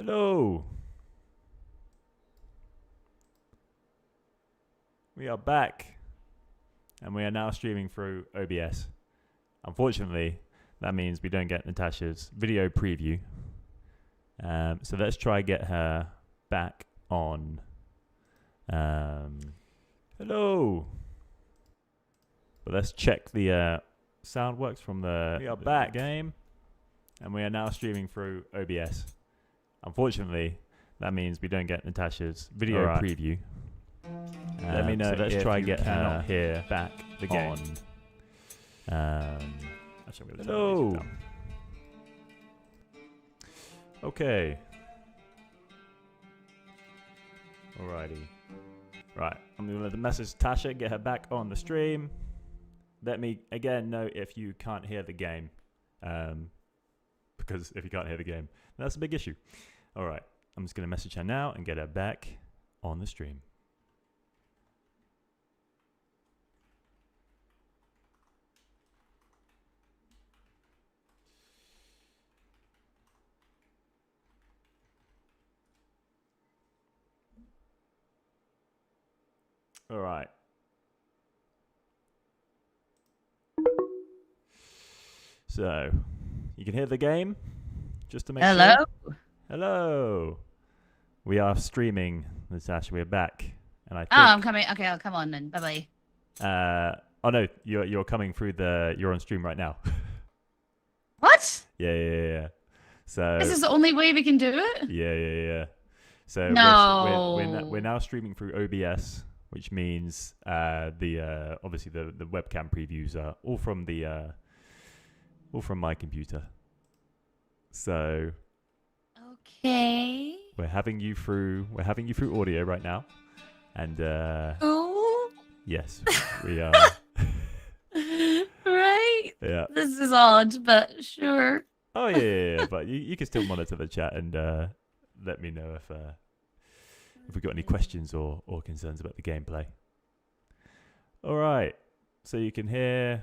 Hello. We are back, and we are now streaming through OBS. Unfortunately, that means we don't get Natasha's video preview. So let's try get her back on. Hello. But let's check the sound works from the back game, and we are now streaming through OBS. Unfortunately, that means we don't get Natasha's video preview. Let me know. So let's try get her here back the game. Actually, I'm hello. Okay. Alrighty. Right. I'm gonna let the message Tasha get her back on the stream. Let me again know if you can't hear the game, because if you can't hear the game, that's a big issue. All right. I'm just gonna message her now and get her back on the stream. All right. So, you can hear the game? Just to make sure. Hello? Hello. We are streaming, Natasha. We're back. And I think, I'm coming. Okay, I'll come on then. Bye-bye. oh no, you're coming through you're on stream right now. What? Yeah. So This is the only way we can do it? Yeah. So no. we're now streaming through OBS, which means obviously the webcam previews are all from my computer. So okay. we're having you through audio right now, and oh yes, we are. Right. Yeah. This is odd, but sure. Oh yeah. But you can still monitor the chat and let me know if we've got any questions or concerns about the gameplay. All right. So you can hear.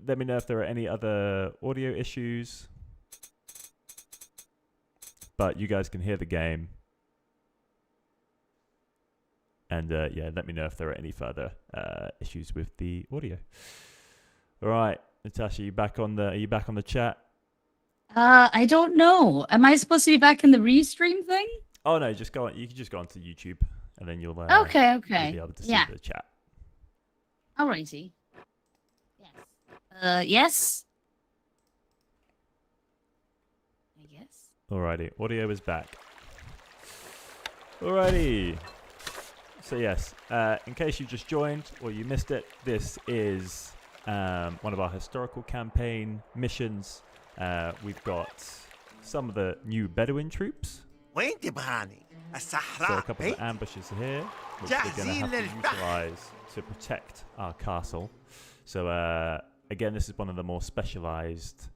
Let me know if there are any other audio issues. But you guys can hear the game. And yeah, let me know if there are any further issues with the audio. All right, Natasha, are you back on the chat? I don't know. Am I supposed to be back in the restream thing? Oh no, just go on. You can just go onto YouTube, and then you'll okay. you'll be able to see the chat. Alrighty. Yes. Yes. I guess. Alrighty, audio is back. Alrighty. So yes, in case you just joined or you missed it, this is one of our historical campaign missions. We've got some of the new Bedouin troops. So a couple of ambushes here, which we're going to have to utilize to protect our castle. So again, this is one of the more specialized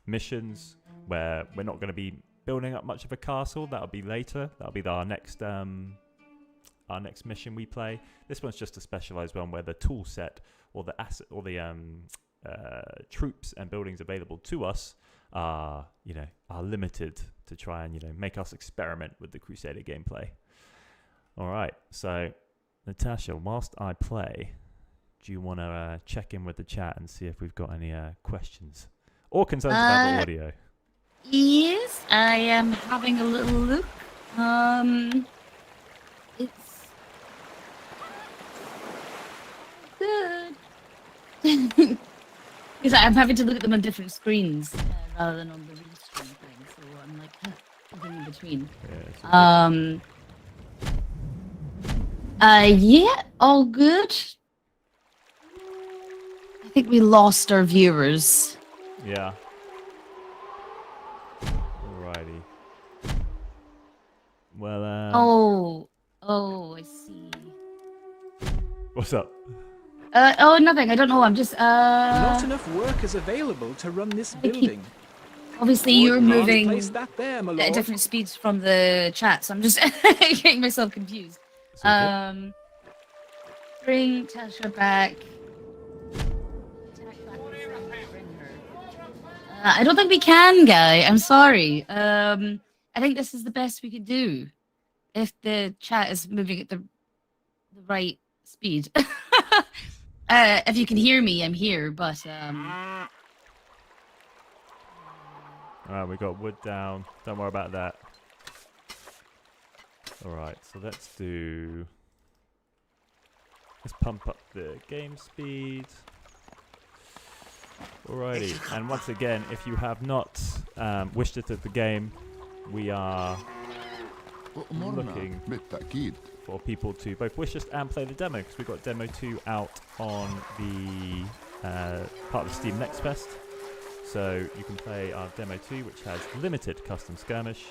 missions where we're not going to be building up much of a castle. That'll be later. That'll be our next mission we play. This one's just a specialized one where the tool set or the asset or the troops and buildings available to us are limited to try and make us experiment with the Crusader gameplay. All right, so Natasha, whilst I play, do you want to check in with the chat and see if we've got any questions or concerns about the audio? Yes, I am having a little look. It's good. Because I'm having to look at them on different screens rather than on the restream thing, so I'm like something in between. Yeah, all good. I think we lost our viewers. Yeah. Alrighty. Well, Oh, I see. What's up? Nothing. I don't know. I'm just, Not enough workers available to run this building. Obviously, you're moving Place that there, my at lord. different speeds from the chat, so I'm just getting myself confused. Bring Tasha back. Bring her. I don't think we can, Guy. I'm sorry. I think this is the best we could do. If the chat is moving at the right speed. If you can hear me, I'm here, but Alright, we got wood down. Don't worry about that. Alright, so let's pump up the game speed. Alrighty, and once again, if you have not wished it at the game, we are looking for people to both wish us and play the demo, because we've got Demo 2 out on the part of the Steam Next Fest. So you can play our Demo 2, which has limited custom skirmish,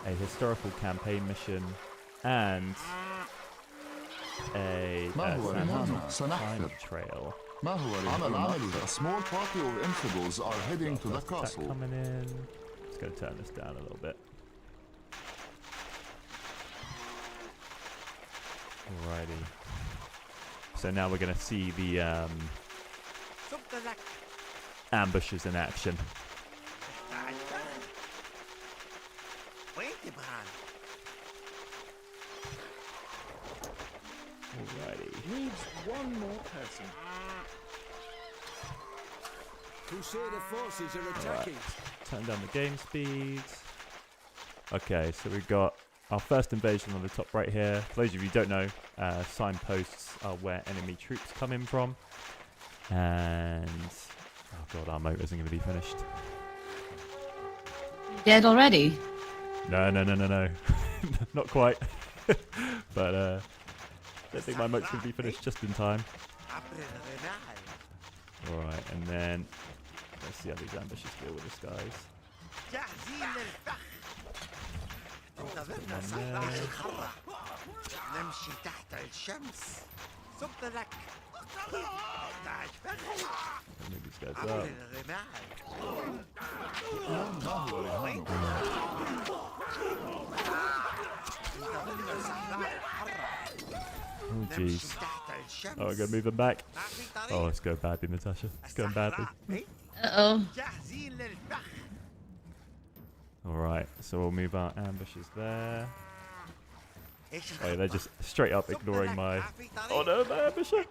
a historical campaign mission, and a time trail. A small party of infidels are heading to the castle. Coming in. Let's go turn this down a little bit. Alrighty. So now we're going to see the ambushes in action. Alrighty. Needs one more person. Crusader forces are attacking. Turn down the game speed. Okay, so we've got our first invasion on the top right here. For those of you who don't know, signposts are where enemy troops come in from. And oh god, our motor isn't going to be finished. dead already. No. Not quite. But I don't think my motor's going to be finished just in time. Alright, and then let's see how these ambushes deal with this, guys. Move these guys up. Oh jeez. Oh, we're gonna move them back. Oh, it's going badly, Natasha. It's going badly. Uh-oh. Alright, so we'll move our ambushes there. Oh yeah, they're just straight up ignoring my... Oh no, my ambusher!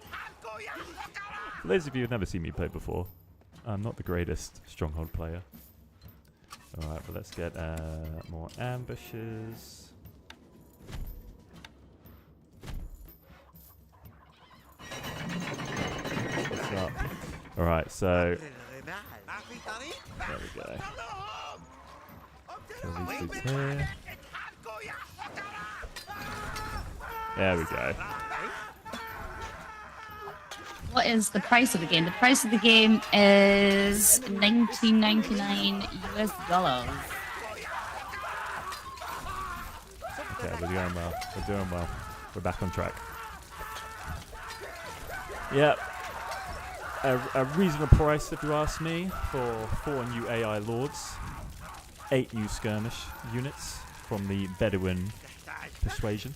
For those of you who've never seen me play before, I'm not the greatest Stronghold player. Alright, but let's get more ambushes. What's up? Alright, so... There we go. Kill these dudes here. There we go. What is the price of the game? The price of the game is $19.99 US. Okay, we're doing well. We're doing well. We're back on track. Yep. A reasonable price, if you ask me, for 4 new AI Lords, 8 new skirmish units from the Bedouin persuasion,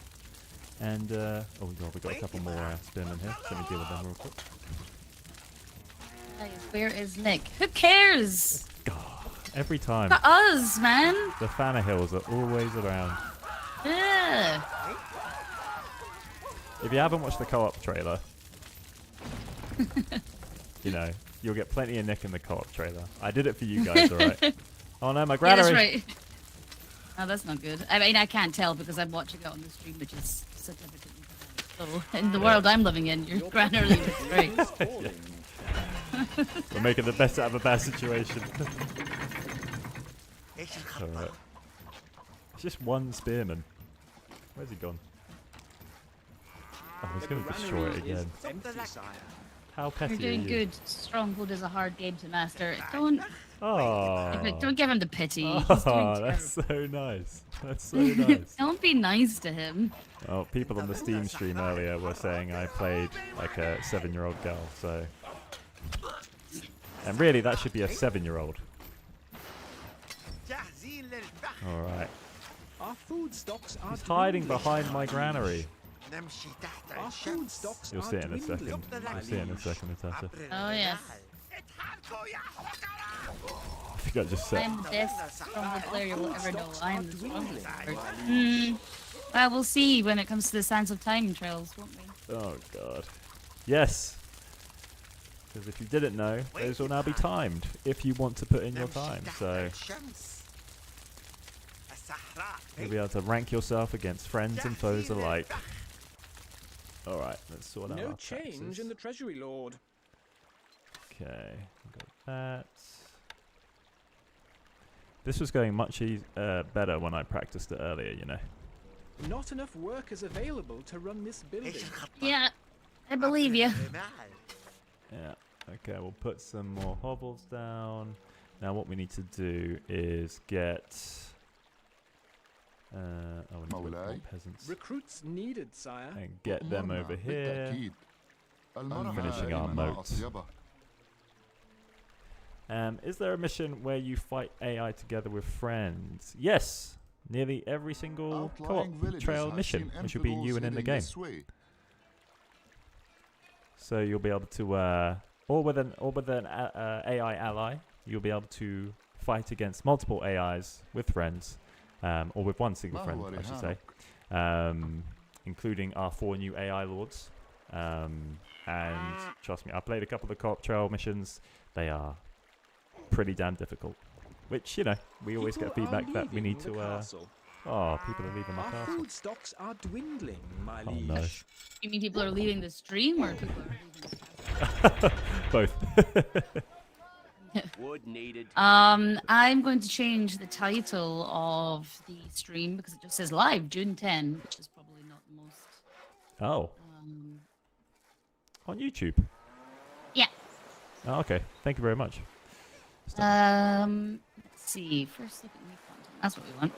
and oh god, we got a couple more spearmen here. Let me deal with them real quick. Where is Nick? Who cares? God, every time. For us, man. The Fanner Hills are always around. Yeah. If you haven't watched the co-op trailer, you know, you'll get plenty of Nick in the co-op trailer. I did it for you guys, alright? Oh no, my Yeah, granary! that's right. Oh, that's not good. I mean, I can't tell because I'm watching it on the stream, which is significantly better. So, in the world I'm living in, your granary is great. We're making the best out of a bad situation. Alright. It's just one spearman. Where's he gone? Oh, he's going to destroy it again. How petty You're doing are you? good. Stronghold is a hard game to master. Don't Oh, give him the pity. He's doing oh that's terrible. so nice. That's so nice. Don't be nice to him. Oh, people on the Steam stream earlier were saying I played like a 7-year-old girl, so... And really, that should be a 7-year-old. Alright. Our food stocks are He's hiding dwindling. behind my granary. Our food stocks You'll are see it in a second. dwindling. You'll see it in a second, Natasha. Oh, yes. think I just said. I'm the best Stronghold player you'll ever know. I am the Stronghold expert. Well, we'll see when it comes to the Sands of Time trials, won't we? Oh god. Yes. Because if you didn't know, those will now be timed if you want to put in your time. So you'll be able to rank yourself against friends and foes alike. Alright, let's sort out No our change taxes. in the Treasury Lord. Okay, got that. This was going much better when I practiced it earlier, you know. Not enough workers available to run this building. Yeah, I believe you. Yeah. Okay, we'll put some more hovels down. Now what we need to do is get... we need to look for more peasants. Recruits needed, sire. And get them over here. بالتأكيد. finishing our المرأة moat. أطيبة. Is there a mission where you fight AI together with friends? Yes! Nearly every single co-op Outlying villages trail have mission, seen which will be infidels you and in the heading game. this way. So you'll be able to, or with an AI ally, you'll be able to fight against multiple AIs with friends, or with one single friend, I should say, including our 4 new AI lords. And trust me, I played a couple of the co-op trail missions. They are pretty damn difficult. Which, you know, we always get People are feedback that we leaving need the to. castle. Oh, people are leaving the Our castle. food stocks are dwindling, my Oh liege. no. You mean people are leaving the stream or people are leaving the Both. Wood needed. I'm going to change the title of the stream because it just says live June 10, which is probably not the most. Oh, Um, on YouTube. yeah. Oh, okay. Thank you very much. Let's see. First look at new content. That's what we want.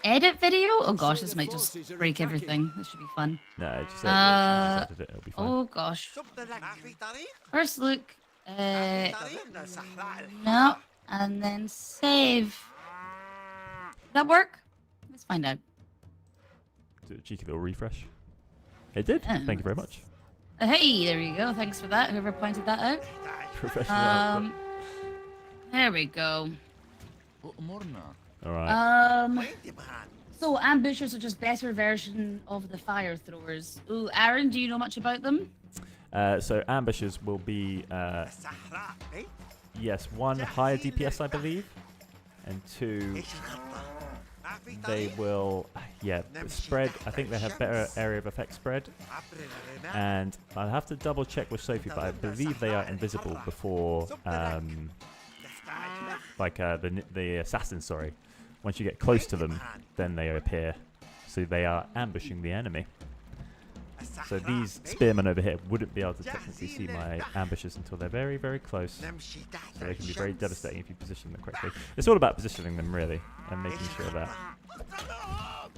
Edit video? Oh gosh, this might just break everything. This should be fun. No, just edit it. It'll be fine. Oh gosh. First look. No. And then save. Did that work? Let's find out. Do a cheeky little refresh. It did. Yeah. Thank you very much. Hey, there you go. Thanks for that. Whoever pointed that out. Professional output. There we go. أؤمرنا. All right. So ambushers are just better version of the fire throwers. Ooh, Aaron, do you know much about them? So ambushers will be yes, 1 higher DPS, I believe, and 2 they will spread. I think they have better area of effect spread, and I'll have to double check with Sophie, but I believe they are invisible before the assassins. Sorry, once you get close to them, then they appear. So they are ambushing the enemy. So these spearmen over here wouldn't be able to technically see my ambushes until they're very, very close. So they can be very devastating if you position them correctly. It's all about positioning them, really, and making sure that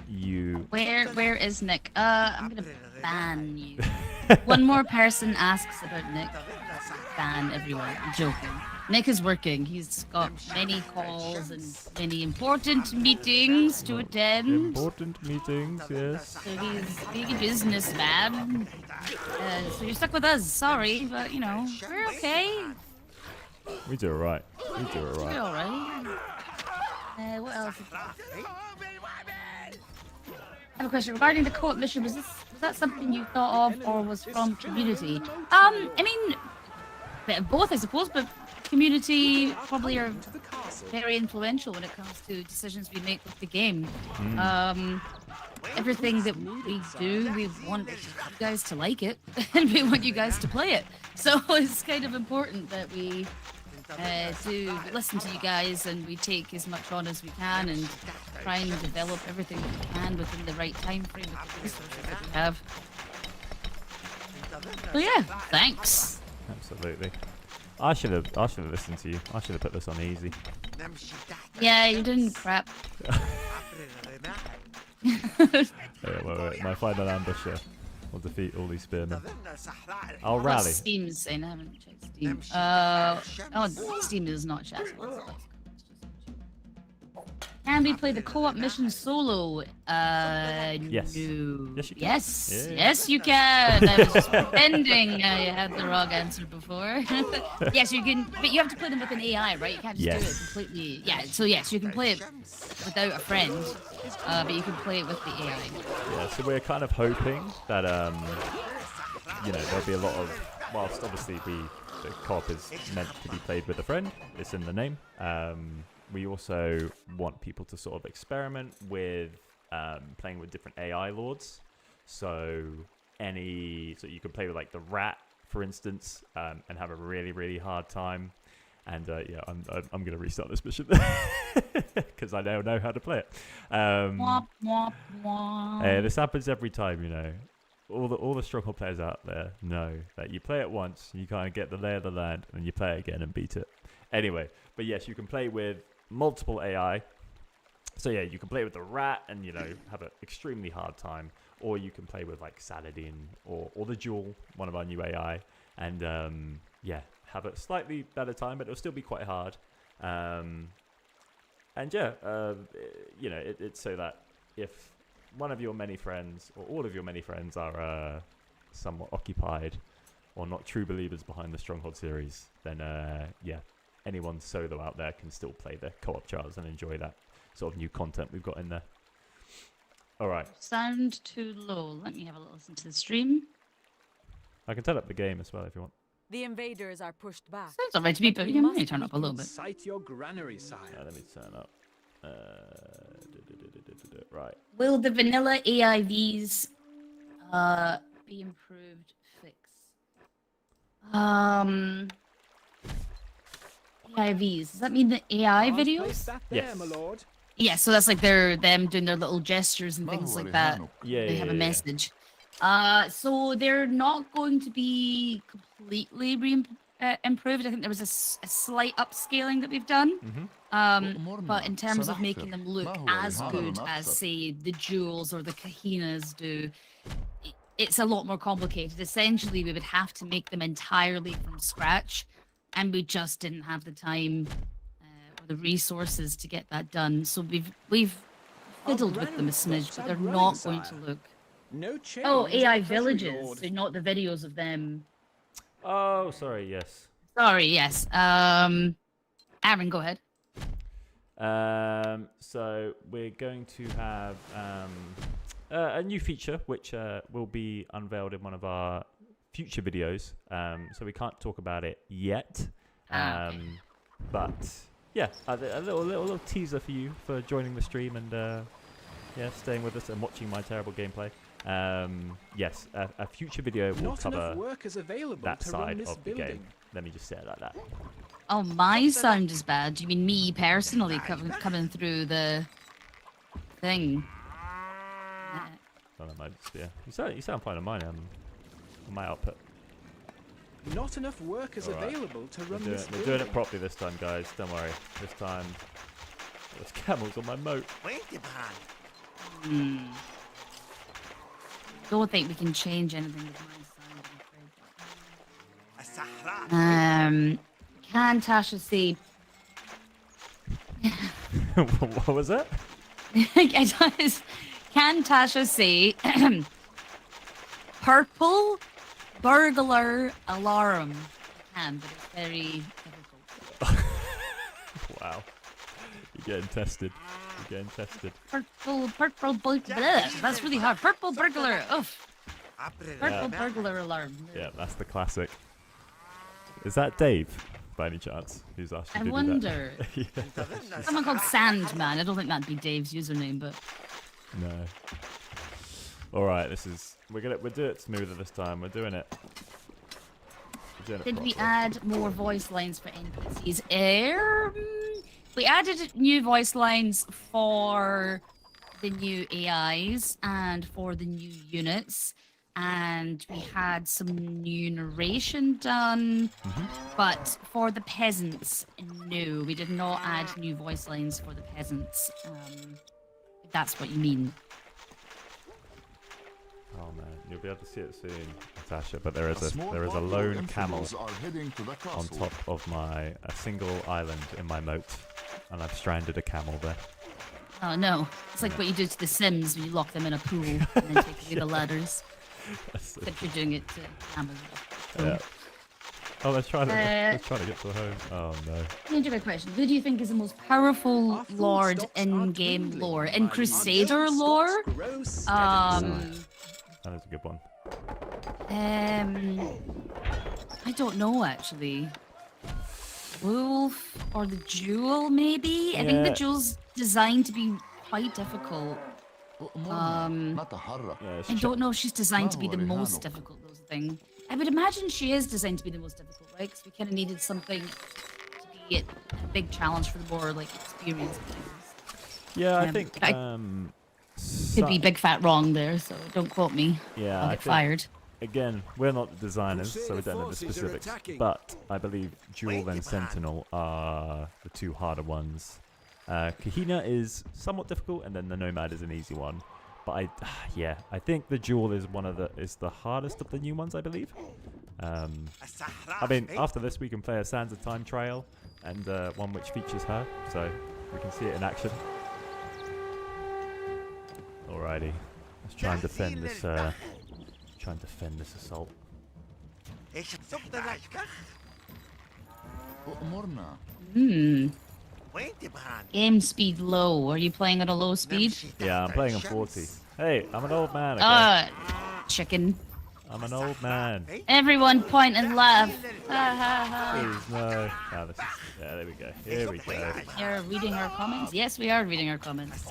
you... Where is Nick? I'm gonna ban you. One more person asks about Nick. Ban everyone. I'm joking. Nick is working. He's got many calls and many important meetings to attend. Important meetings, yes. So he's big businessman. So you're stuck with us. Sorry, but you know, we're okay. We do alright. We do We're alright. alright. What else? I have a question regarding the co-op mission. Was that something you thought of, or was from community? I mean, bit of both, I suppose, but community probably are very influential when it comes to decisions we make with the game. Everything that we do, we want you guys to like it, and we want you guys to play it. So it's kind of important that we do listen to you guys, and we take as much on as we can, and try and develop everything that we can within the right time frame with the resources that we have. So yeah, thanks. Absolutely. I should have listened to you. I should have put this on easy. Yeah, you didn't crap. Wait. My final ambusher will defeat all these spearmen. I'll What rally. Steam's saying? I haven't checked Steam. Oh, Steam is not chat. Can we play the co-op mission solo? Yes. No. Yes, you can. Yes, Yeah. yes, you can. I was just pretending I had the wrong answer before. Yes, you can, but you have to play them with an AI, right? You can't just do Yes. it completely. Yeah, so yes, you can play it without a friend, but you can play it with the AI. Yeah, so we're kind of hoping that there'll be a lot of, whilst obviously the co-op is meant to be played with a friend, it's in the name. We also want people to sort of experiment with playing with different AI lords. So you can play with like the rat, for instance, and have a really, really hard time. And I'm gonna restart this mission because I now know how to play it. Womp, womp, womp. This happens every time, you know. All the Stronghold players out there know that you play it once, you kind of get the lay of the land, and you play it again and beat it. Anyway, but yes, you can play with multiple AI. So yeah, you can play with the rat and have an extremely hard time, or you can play with like Saladin or the Jewel, one of our new AI, and have a slightly better time, but it'll still be quite hard. It's so that if one of your many friends or all of your many friends are somewhat occupied or not true believers behind the Stronghold series, then anyone solo out there can still play the co-op trials and enjoy that sort of new content we've got in there. All right. Sound too low. Let me have a little listen to the stream. I can turn up the game as well if you want. The invaders are pushed back. Sounds alright to me, but you might turn up a little bit. Cite your granary, sire. Let me turn up. Right. Will the vanilla AIVs be improved? Fix. AIVs. Does that mean the AI Can't place videos? that there, Yes. my lord. Yeah, so that's like them doing their little gestures and things like that. Yeah. They have a message. So they're not going to be completely improved. I think there was a slight upscaling that we've done. But in terms of making them look as good as, say, the Jewels or the Kahinas do, it's a lot more complicated. Essentially, we would have to make them entirely from scratch, and we just didn't have the time or the resources to get that done. So we've fiddled with them a smidge, but they're not going to look. No change. Oh, AI treasury villages, lord. so not the videos of them. Oh, sorry. Yes. Sorry, yes. Aaron, go ahead. So we're going to have a new feature which will be unveiled in one of our future videos. So we can't talk about it yet. Okay. But yeah, a little teaser for you for joining the stream and staying with us and watching my terrible gameplay. Yes, a future video will Not cover enough workers available that to run side this of the building. game. Let me just say it like that. Oh, my sound is bad. You mean me personally coming through the thing? Oh, that might just be you sound fine on mine. On my output. Not enough workers All right. available to run this We're doing building. it properly this time, guys. Don't worry. This time, there's camels on my moat. Don't think we can change anything with my sound, I'm afraid. Can Tasha see? What was it? Can Tasha see purple burglar alarm? I can, but it's very difficult. Wow. You're getting tested. Purple burglar. That's really hard. Purple burglar. Oof. Purple burglar alarm. Yeah, that's the classic. Is that Dave, by any chance, who's asked you I to wonder. do that? Yeah. Someone called Sandman. I don't think that'd be Dave's username, but No. All right, we're doing it smoother this time. We're doing it. did we add more voice lines for NPCs? We added new voice lines for the new AIs and for the new units, and we had some new narration done. But for the peasants, no, we did not add new voice lines for the peasants. If that's what you mean. Oh man, you'll be able to see it soon, Natasha. But there is a lone camel on top of a single island in my moat, and I've stranded a camel there. Oh no, it's like what you do to the Sims when you lock them in a pool and then take away the ladders. Except you're doing it to camels. Yeah. Oh, let's try to get to the home. Oh no. Change my question. Who do you think is the most powerful Our food lord stocks in aren't game dwindling, lore? while In our Crusader game lore? stocks grow steadily. That is a good one. I don't know actually. Wolf or the jewel, maybe? I think the Yeah. jewel's designed to be quite difficult. نتحرك. Yeah, it's I don't know if she's designed to be the Mahu most Rehanu. difficult, those thing. I would imagine she is designed to be the most difficult, right? Because we kind of needed something to be a big challenge for the more, like, experienced players. Yeah, I think. I could be big fat wrong there, so don't quote me. Yeah, I'll I get think- fired. Again, we're not the designers, so we Crusader don't know the forces are specifics. attacking. But I believe Jewel and Sentinel are the two harder ones. Kahina is somewhat difficult, and then the Nomad is an easy one. But I think the Jewel is the hardest of the new ones, I believe. I mean, after this, we can play a Sands of Time trial, and one which features her, so we can see it in action. Alrighty, let's try and defend this. Try and defend this assault. أؤمرنا. Game speed low. Are you playing at a low speed? Yeah, I'm playing on 40. Hey, I'm an old man. Okay? Chicken. I'm an old man. Everyone point and laugh. Ha ha ha. Please, no. Oh, this is, yeah, there we go. Here we go. You're reading our comments? Yes, we are reading our comments.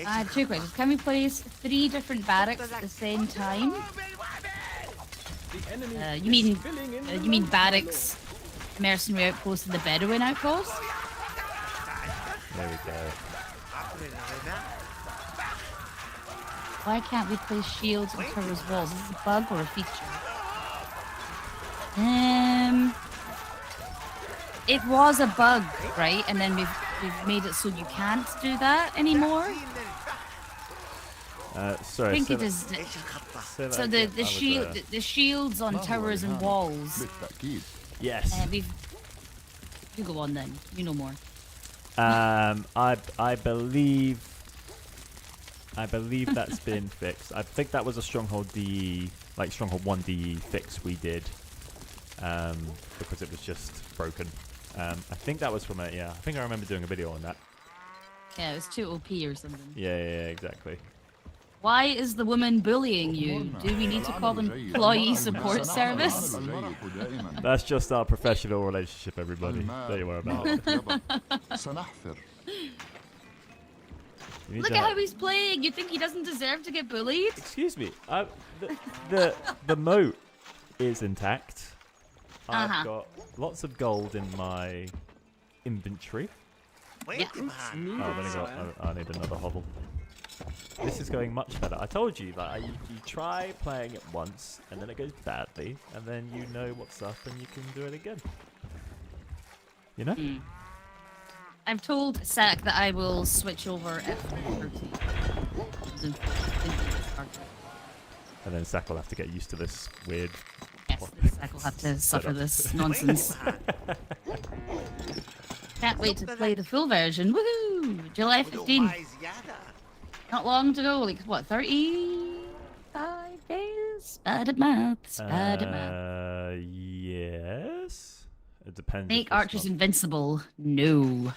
I have two questions. Can we place 3 different barracks at the same time? The enemy You mean is filling in the you mean road, barracks, mercenary outpost, and the Bedouin outpost? There we go. Why can't we place shields and turrets walls? Is this a bug or a feature? It was a bug, right? And then we've made it so you can't do that anymore. Sorry. I think say it that- is. say that So again. the I was, shield, the shields on towers and walls. بالتأكيد. Yes. You go on then. You know more. I believe that's been fixed. I think that was a Stronghold DE, like Stronghold 1 DE fix we did, because it was just broken. I think that was from I think I remember doing a video on that. Yeah, it was too OP or something. Yeah, exactly. Why is the woman bullying you? Do we need to call them employee support service? That's just our professional relationship, everybody. Don't you worry about it. سنحفر. You need Look to at how he's playing. You think he doesn't deserve to get bullied? Excuse me. The moat is intact. I've got lots of gold in my inventory. Yeah. I need another hovel. This is going much better. I told you that you try playing it once and then it goes badly, and then you know what's up and you can do it again. You know? I've told Sack that I will switch over at 4:30. And then Zach will have to get used to this weird. Yes, Sack will have to suffer this nonsense. Can't wait to play the full version. Woohoo! July 15th. Not long to go. Like, what, 35 days? Bad at maths. Bad at maths. Yes. It depends. Make if it's archers not- invincible? No.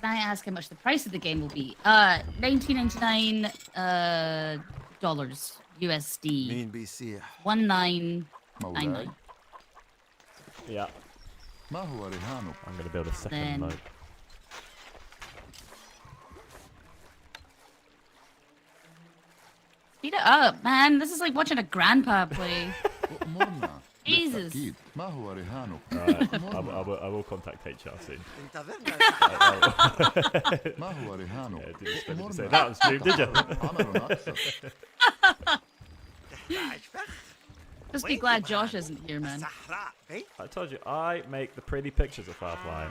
Can I ask how much the price of the game will be? $19.99 dollars USD. مين بيسيح 1999. مولاي. Yeah. ما هو رهانك؟ I'm going to build a second Then- moat. Speed it up, man. This is like watching a grandpa play. أؤمرنا. Jesus. بالتأكيد. ما هو رهانك؟ Alright, أؤمرنا. I will contact HR soon. انتظرنا ما هو رهانك؟ Yeah, didn't expect you to أؤمرنا. say that on stream, did you? عمل أكثر. Just be glad Josh isn't here, man. I told you, I make the pretty pictures of Firefly.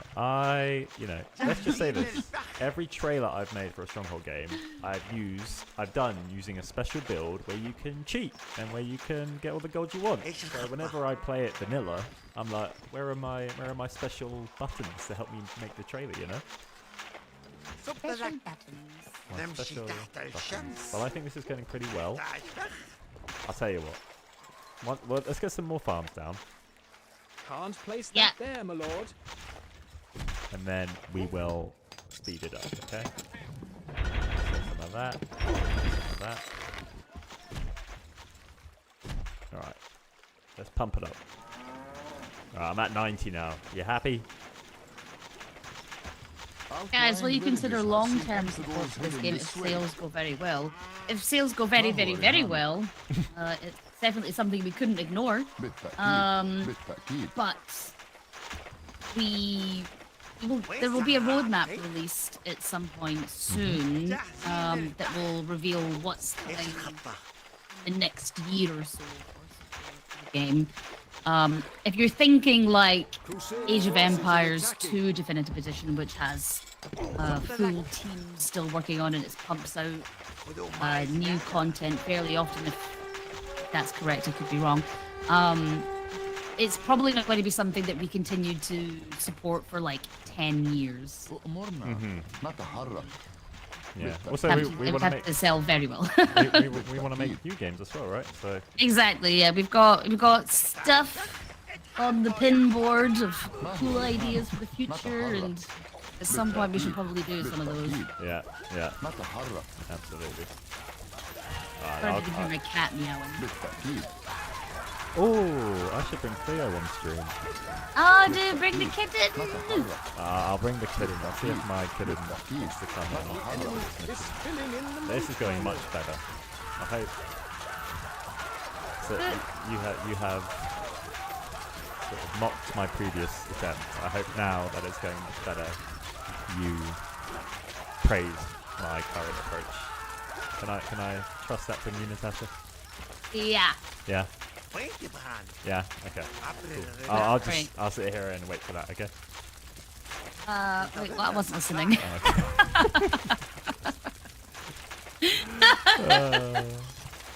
Let's just say this. Every trailer I've made for a Stronghold game, I've done using a special build where you can cheat and where you can get all the gold you want. So whenever I play it vanilla, I'm like, where are my special buttons to help me make the trailer, you know? Special buttons. My special buttons. Well, I think this is going pretty well. I'll tell you what. Well, let's get some more farms down. Can't place that there, my lord. And then we will speed it up, okay? So some of that. Some of that. Alright. Let's pump it up. Alright, I'm at 90 now. You happy? Guys, will you consider long-term support for this game if sales go very well? If sales go very, very, very well, it's definitely something we couldn't ignore. But there will be a roadmap released at some point soon that will reveal what's coming in the next year or so for the game. If you're thinking like Age of Empires 2 Definitive Edition, which has a full team still working on it, it pumps out new content fairly often, if that's correct, I could be wrong. It's probably not going to be something that we continue to support for like 10 years. Yeah. Also, we want to make sell very well. we want to make new games as well, right? So exactly. Yeah, we've got stuff on the pin board of cool ideas for the future, and at some point we should probably do some of those. Yeah. Absolutely. Sorry to hear my cat meowing. Oh, I should bring Theo on stream. Oh, dude, bring the kitten! I'll bring the kitten. I'll see if my kitten wants to come on. This is going much better. I hope. So you have sort of mocked my previous attempt. I hope now that it's going much better, you praise my current approach. Can I trust that from you, Natasha? Yeah. Yeah. Yeah. Okay. Cool. I'll sit here and wait for that. Okay. Wait, well, I wasn't listening.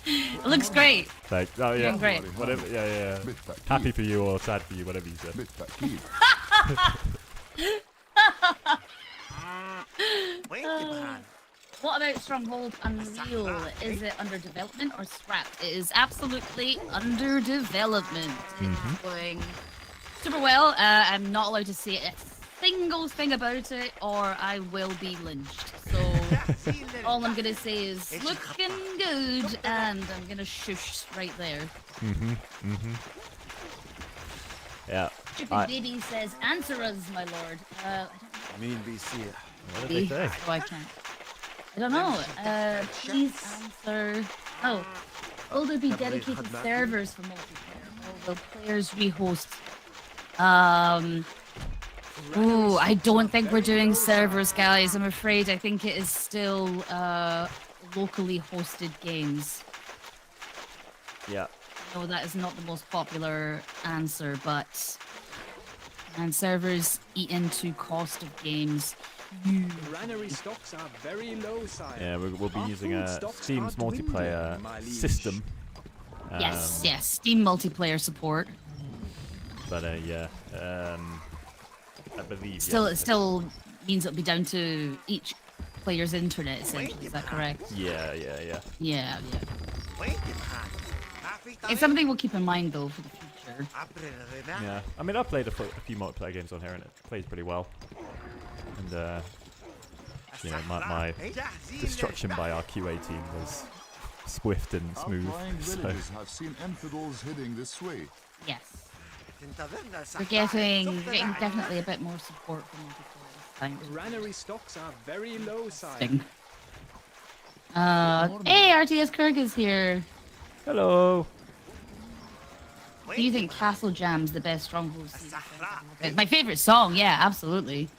It looks great. Oh yeah. Great. Whatever. Yeah. Happy for you or sad for you, whatever you said. What about Stronghold Unreal? Is it under development or scrapped? It is absolutely under development. It's going super well. I'm not allowed to say a single thing about it or I will be lynched. So all I'm going to say is looking good and I'm going to shush right there. Yeah. Stupid baby says, answer us, my lord. I don't know. What did they say? Oh, I can't. I don't know. Please answer. Oh, will there be dedicated servers for multiplayer? Will players rehost? Ooh, I don't think we're doing servers, guys. I'm afraid. I think it is still locally hosted games. Yeah. No, that is not the most popular answer, but and servers eat into cost of games. Granary stocks are very low, sire. Yeah, we'll be using Steam's multiplayer system. Yes, Steam multiplayer support. But I believe it still means it'll be down to each player's internet, essentially. Is that correct? Yeah. Yeah. It's something we'll keep in mind though for the future. Yeah, I mean I've played a few multiplayer games on here and it plays pretty well. And my destruction by our QA team was swift and smooth. So. Have seen infidels heading this way. Yes. We're getting definitely a bit more support from multiplayer. Granary stocks are very low, sire. Hey, RTS Kirk is here. Hello. Do you think Castle Jam's the best Stronghold season? My favorite song, yeah, absolutely.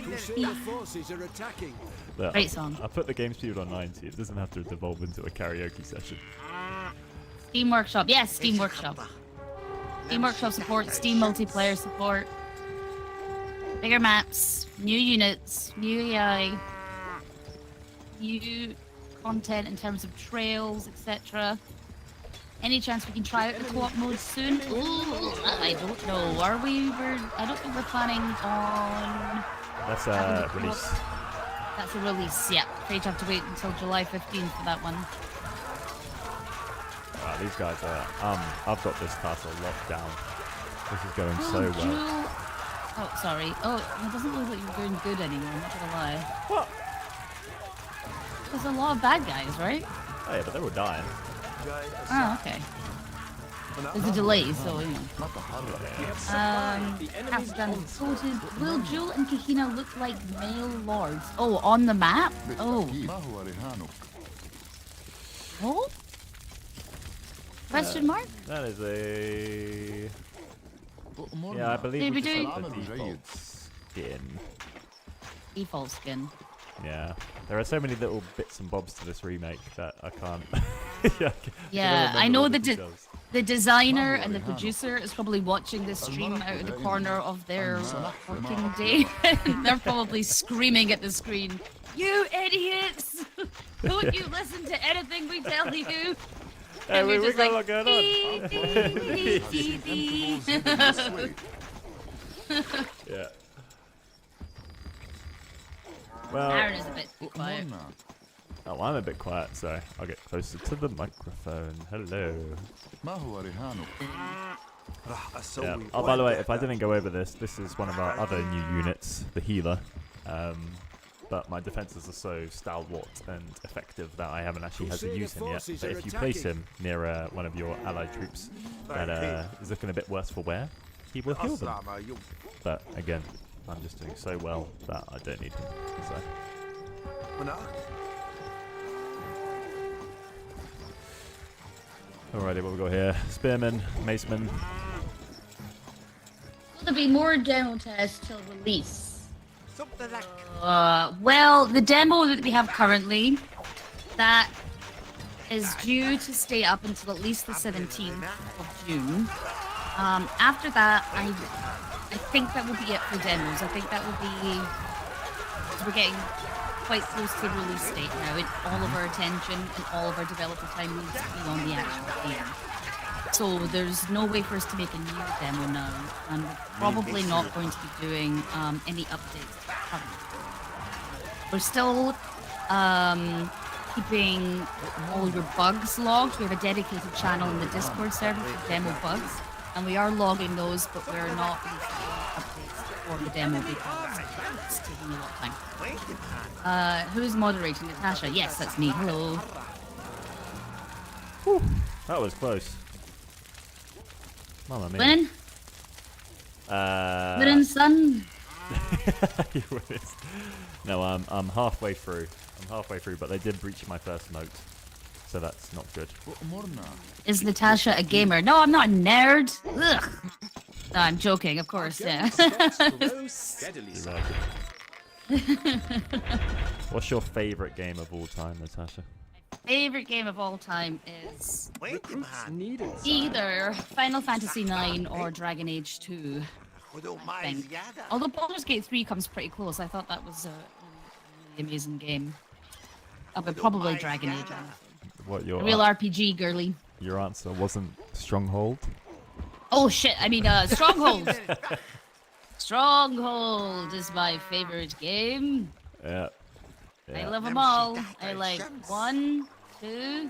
Crusader forces are attacking. Look, Great song. I put the game speed on 90. It doesn't have to devolve into a karaoke session. Steam Workshop. Yes, Steam Workshop. Steam Workshop support, Steam multiplayer support. Bigger maps, new units, new AI, new content in terms of trails, etc. Any chance we can try out the co-op mode soon? Ooh, I don't know. Are we? I don't think we're planning on. That's having a the co-op. release. That's a release. Yeah, afraid to have to wait until July 15th for that one. Wow, these guys are. I've got this castle locked down. This is going so well. Jewel. Oh, sorry. Oh, it doesn't look like you're doing good anymore. I'm not gonna lie. What? There's a lot of bad guys, right? Oh yeah, but they were dying. Oh, okay. There's a delay, so you know. The enemy's Half done onslaught. sorted. Will Jewel and Kahina look like male lords? Oh, on the map? Oh. بالتأكيد. ما هو رهانك؟ Oh? Question mark? That is a. أؤمرنا. Yeah, I believe Did we we just do- have the عمل default جيد. skin. Default skin. Yeah, there are so many little bits and bobs to this remake that I can't. yeah, Yeah, I remember know all the details. the designer and the producer is probably watching this stream out of the corner of their working day. They're probably screaming at the screen, "You idiots! Don't you listen to anything we tell you?" Hey, And we you're just got a like, lot going on. "Dee, dee, dee, dee." Yeah. Well, Aaron is a bit too quiet. أؤمرنا. oh, I'm a bit quiet, so I'll get closer to the microphone. Hello. ما هو رهانك؟ Yeah. Oh, by the way, if I didn't go over this, this is one of our other new units, the healer. But my defenses are so stalwart and effective that I haven't actually had to use him yet. But if you place him near one of your allied troops that is looking a bit worse for wear, he will heal them. But again, I'm just doing so well that I don't need him. So. Alrighty, what we got here? Spearman, Maceman. Will there be more demo tests till release? Well, the demo that we have currently, that is due to stay up until at least the 17th of June. After that, I think that will be it for demos. I think that will be, we're getting quite close to the release date now, and all of our attention and all of our developer time needs to be on the actual game. So there's no way for us to make a new demo now, and we're probably not going to be doing any updates currently. We're still keeping all your bugs logged. We have a dedicated channel in the Discord server for demo bugs, and we are logging those, but we're not releasing any updates for the demo because it's taking a lot of time. Who's moderating? Natasha? Yes, that's me. Hello. That was close. Mamma mia. Winning? Winning, son? You win. No, I'm halfway through. I'm halfway through, but they did breach my first note, so that's not good. أؤمرنا. Is Natasha a gamer? No, I'm not a nerd. Ugh. No, I'm joking, of course, yeah. Grow steadily, You son. like it. What's your favorite game of all time, Natasha? Favorite game of all time is Recruits needed, son. either Final Fantasy IX or Dragon Age 2. I think. Although Baldur's Gate 3 comes pretty close, I thought that was a really amazing game. But probably Dragon Age, honestly. What A your real RPG, girly. your answer wasn't Stronghold? Oh shit, I mean, Stronghold! Stronghold is my favorite game. Yeah. I love them all. I like 1, 2,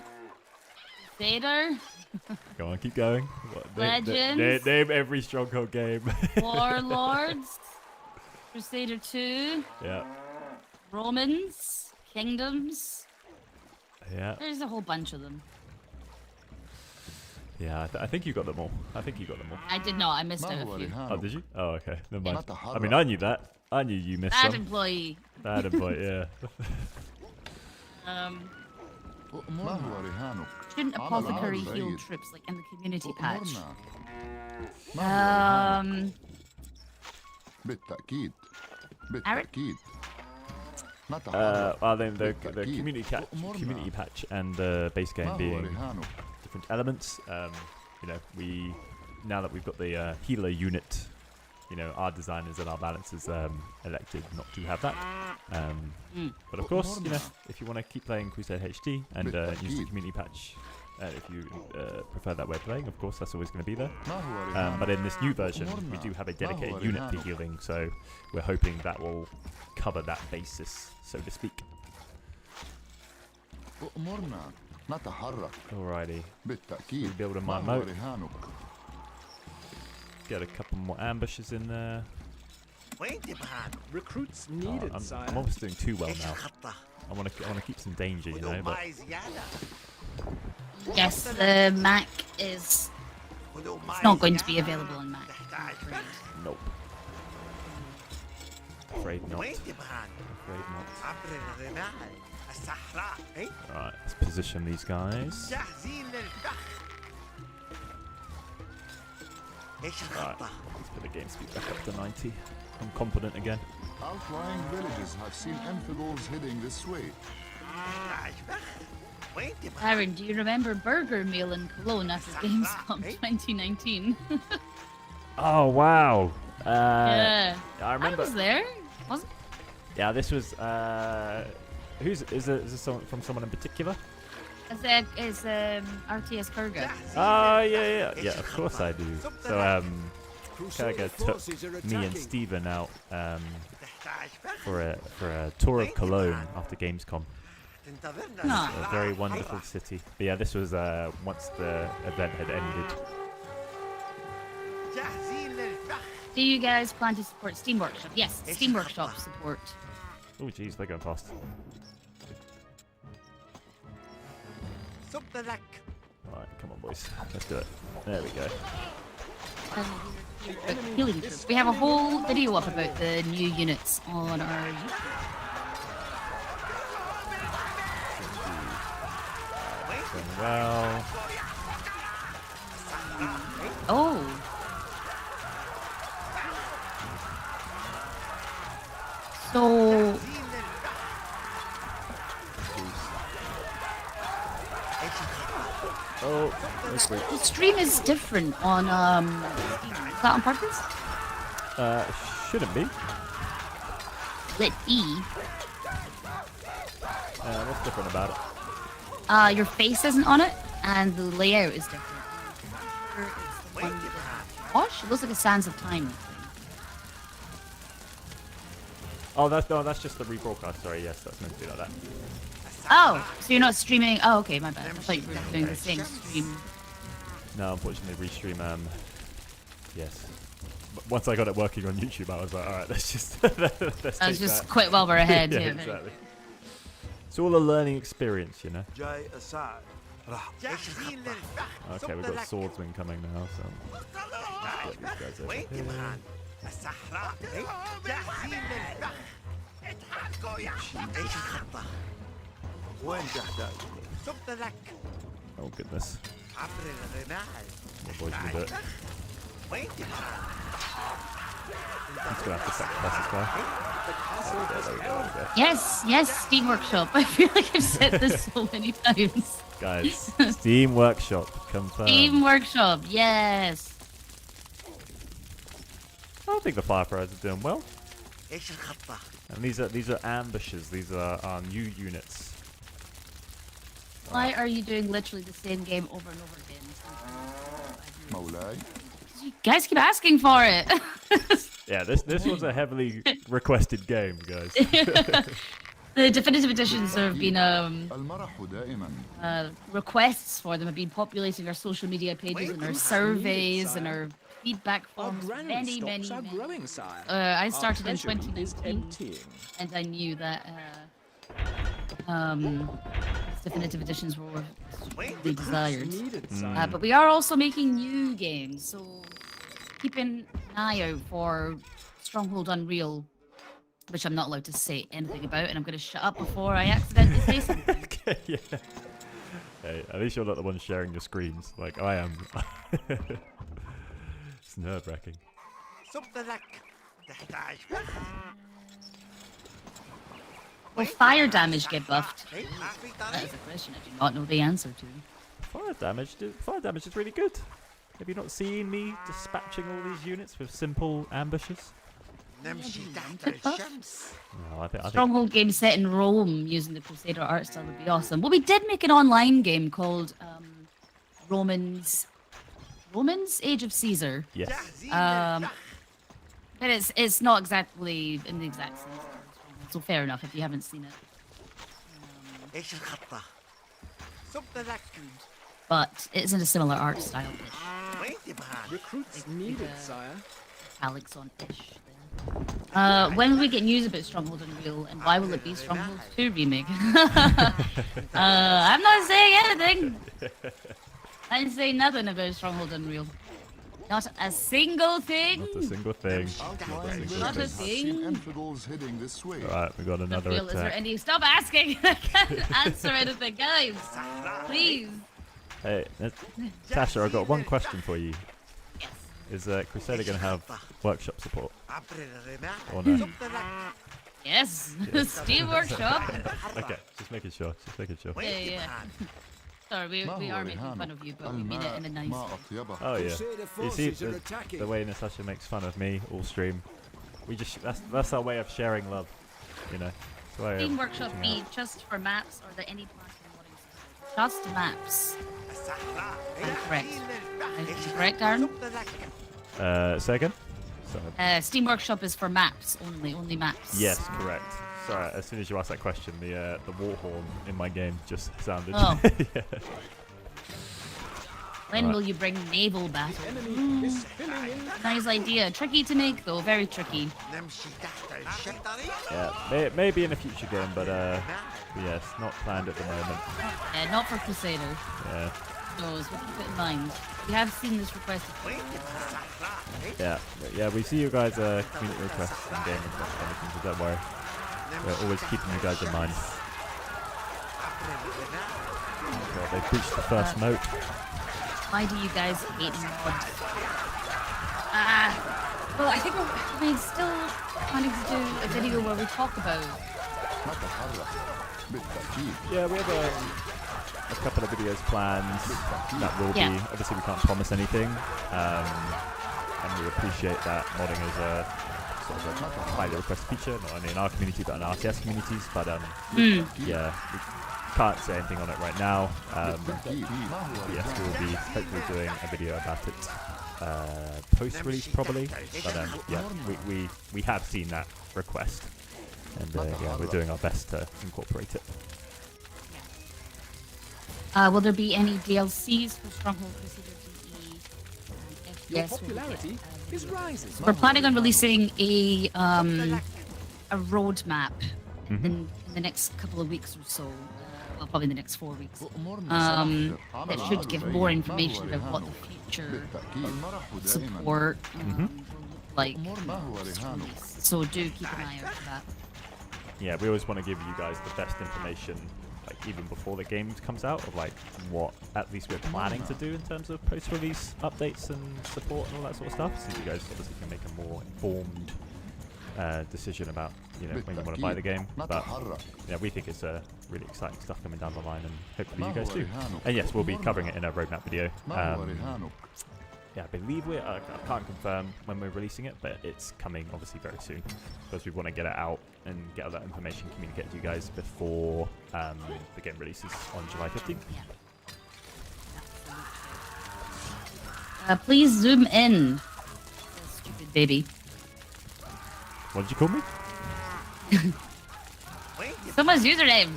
Crusader, Go on, keep going. What, Legends. name every Stronghold game. Warlords, Crusader 2, Yeah. Romans, Kingdoms. Yeah. There's a whole bunch of them. Yeah, I think you got them all. I think you got them all. I did not. I missed ما out هو a few. Oh, رهانك؟ did you? Oh, okay. Never mind. Yeah. I mean, I knew that. I knew you missed Bad some. employee. Bad employee, yeah. ما هو رهانك؟ Shouldn't عمل apothecary عمل heal جيد. troops like in the community patch? أؤمرنا. ما هو رهانك؟ Um, بالتأكيد. بالتأكيد. Well, then the community patch and the base game being different elements. You know, now that we've got the healer unit, you know, our designers and our balancers elected not to have that. But of course, you know, if you want to keep playing Crusader HD and use the community patch, if you prefer that way of playing, of course, that's always going to be there. But in this new version, we do have a dedicated unit for healing, so we're hoping that will cover that basis, so to speak. Alrighty. Rebuild my moat. Get a couple more ambushes in there. Recruits needed, sire. I'm almost doing too well now. I want to keep some danger, you know. But Yes, the Mac is. It's not going to be available on Mac. nope. Afraid not. Afraid not. Alright, let's position these guys. Right, let's put the game speed back up to 90. I'm confident again. Outlying villages have seen infidels heading this way. Aaron, do you remember Burger Meal in Cologne after Gamescom 2019? Oh wow! Yeah, I remember. I was there. Wasn't? Yeah, this was. Is this from someone in particular? It's RTS Kurga. Oh yeah. Of course I do. So Kurga took me and Steven out for a tour of Cologne after Gamescom. No. A very wonderful city. But yeah, this was once the event had ended. Do you guys plan to support Steam Workshop? Yes, Steam Workshop support. Oh jeez, they're going fast. Alright, come on boys. Let's do it. There we go. Healing troops. We have a whole video up about the new units on our YouTube. Doing well. Oh. So Oh, that's great. the stream is different on Steam. Is that on purpose? Shouldn't be. Let E. What's different about it? Your face isn't on it, and the layout is different. Gosh, it looks like a Sands of Time thing. Oh, that's just the rebroadcast. Sorry, yes, that's meant to be like that. Oh, so you're not streaming? Oh, okay, my bad. I thought you were doing the same stream. No, unfortunately, restream. Yes. Once I got it working on YouTube, I was like, all right, let's just let's I was take just that. quit while we're ahead. Yeah, yeah, exactly. It's all a learning experience, you know. Okay, we've got swordsmen coming now, so get these guys over here. Oh goodness. My boys can do it. He's gonna have to sacrifice this guy. There we go. Yes, Steam Workshop. I feel like I've said this so many times. Guys, Steam Workshop confirmed. Steam Workshop, yes. I think the Fireflies are doing well. And these are ambushes. These are our new units. Why are you doing literally the same game over and over again? Moulay. You guys keep asking for it. Yeah, this was a heavily requested game, guys. The definitive editions have been المرح دائما. requests for them have been populating our social media pages and our surveys and our feedback Our forms. granary Many. stocks are growing, sire. I Our started in treasury is 2019, emptying. and I knew that definitive editions were really desired. Needed, sire. But we are also making new games, so keep an eye out for Stronghold Unreal, which I'm not allowed to say anything about, and I'm going to shut up before I accidentally say something. Okay, yeah. Hey, at least you're not the one sharing your screens, like I am. It's nerve-wracking. Will fire damage get buffed? That is a question I do not know the answer to. Fire damage is really good. Have you not seen me dispatching all these units with simple ambushes? No, I think Stronghold game set in Rome using the Crusader art style would be awesome. Well, we did make an online game called Romans Age of Caesar. yes. But it's not exactly in the exact same style as Stronghold, so fair enough if you haven't seen it. But it's in a similar art style. Recruits needed, sire. Alex on ish. When will we get news about Stronghold Unreal, and why will it be Stronghold 2 remake? I'm not saying anything. I'm saying nothing about Stronghold Unreal. Not a single thing. Not a single thing. Not a thing. Infidels heading this way. Alright, we got another Unreal, is there attack. any? Stop asking. I can't answer anything, guys. Please. Hey, Tasha, I've got one question for you. Yes. Is Crusader going to have workshop support? Or no? Yes. Steam Workshop. Okay, just making sure. Yeah. Sorry, we are making fun of you, but we mean it in a nice way. Oh yeah. You see the way Natasha makes fun of me all stream. We just that's our way of sharing love, you know. It's a way of Steam Workshop reaching be out. just for maps, or the any plans for modding system? Just maps. I'm correct. Am I correct, Aaron? Say again? Sorry. Steam Workshop is for maps only maps. Yes, correct. Sorry, as soon as you asked that question, the war horn in my game just sounded. Oh. Yeah. When Alright. will you bring naval battle? Enemy is filling in. Nice idea. Tricky to make though, very tricky. Yeah, maybe in a future game, but yes, not planned at the moment. Not for Crusader. Yeah, Knows, we'll keep it in mind. We have seen this request. yeah, we see you guys community requests and game requests and everything, so don't worry. We're always keeping you guys in mind. God, they've breached the first moat. Why do you guys hate mods? Well, I think we're still planning to do a video where we talk about. Yeah, we have a couple of videos planned that will be. Obviously, we can't promise anything, and we appreciate that modding is a sort of a highly requested feature, not only in our community but in RTS communities. But yeah, we can't say anything on it right now. Yes, we will be hopefully doing a video about it post-release probably. But yeah, we have seen that request, and yeah, we're doing our best to incorporate it. Will there be any DLCs for Stronghold Crusader DE? Your Yes, we'll get, popularity is rising. we're planning on releasing a roadmap in the next couple of weeks or so. Well, probably the next 4 weeks. That should give more information about what the future support will look like. So do keep an eye out for that. Yeah, we always want to give you guys the best information, like even before the game comes out, of like what at least we're planning to do in terms of post-release updates and support and all that sort of stuff, so you guys obviously can make a more informed decision about, you know, when you want to buy the game. But yeah, we think it's really exciting stuff coming down the line, and hopefully you guys do. And yes, we'll be covering it in a roadmap video. Yeah, I believe I can't confirm when we're releasing it, but it's coming obviously very soon, because we want to get it out and get all that information communicated to you guys before the game releases on July 15th. Please zoom in. Stupid baby. What did you call me? Someone's username.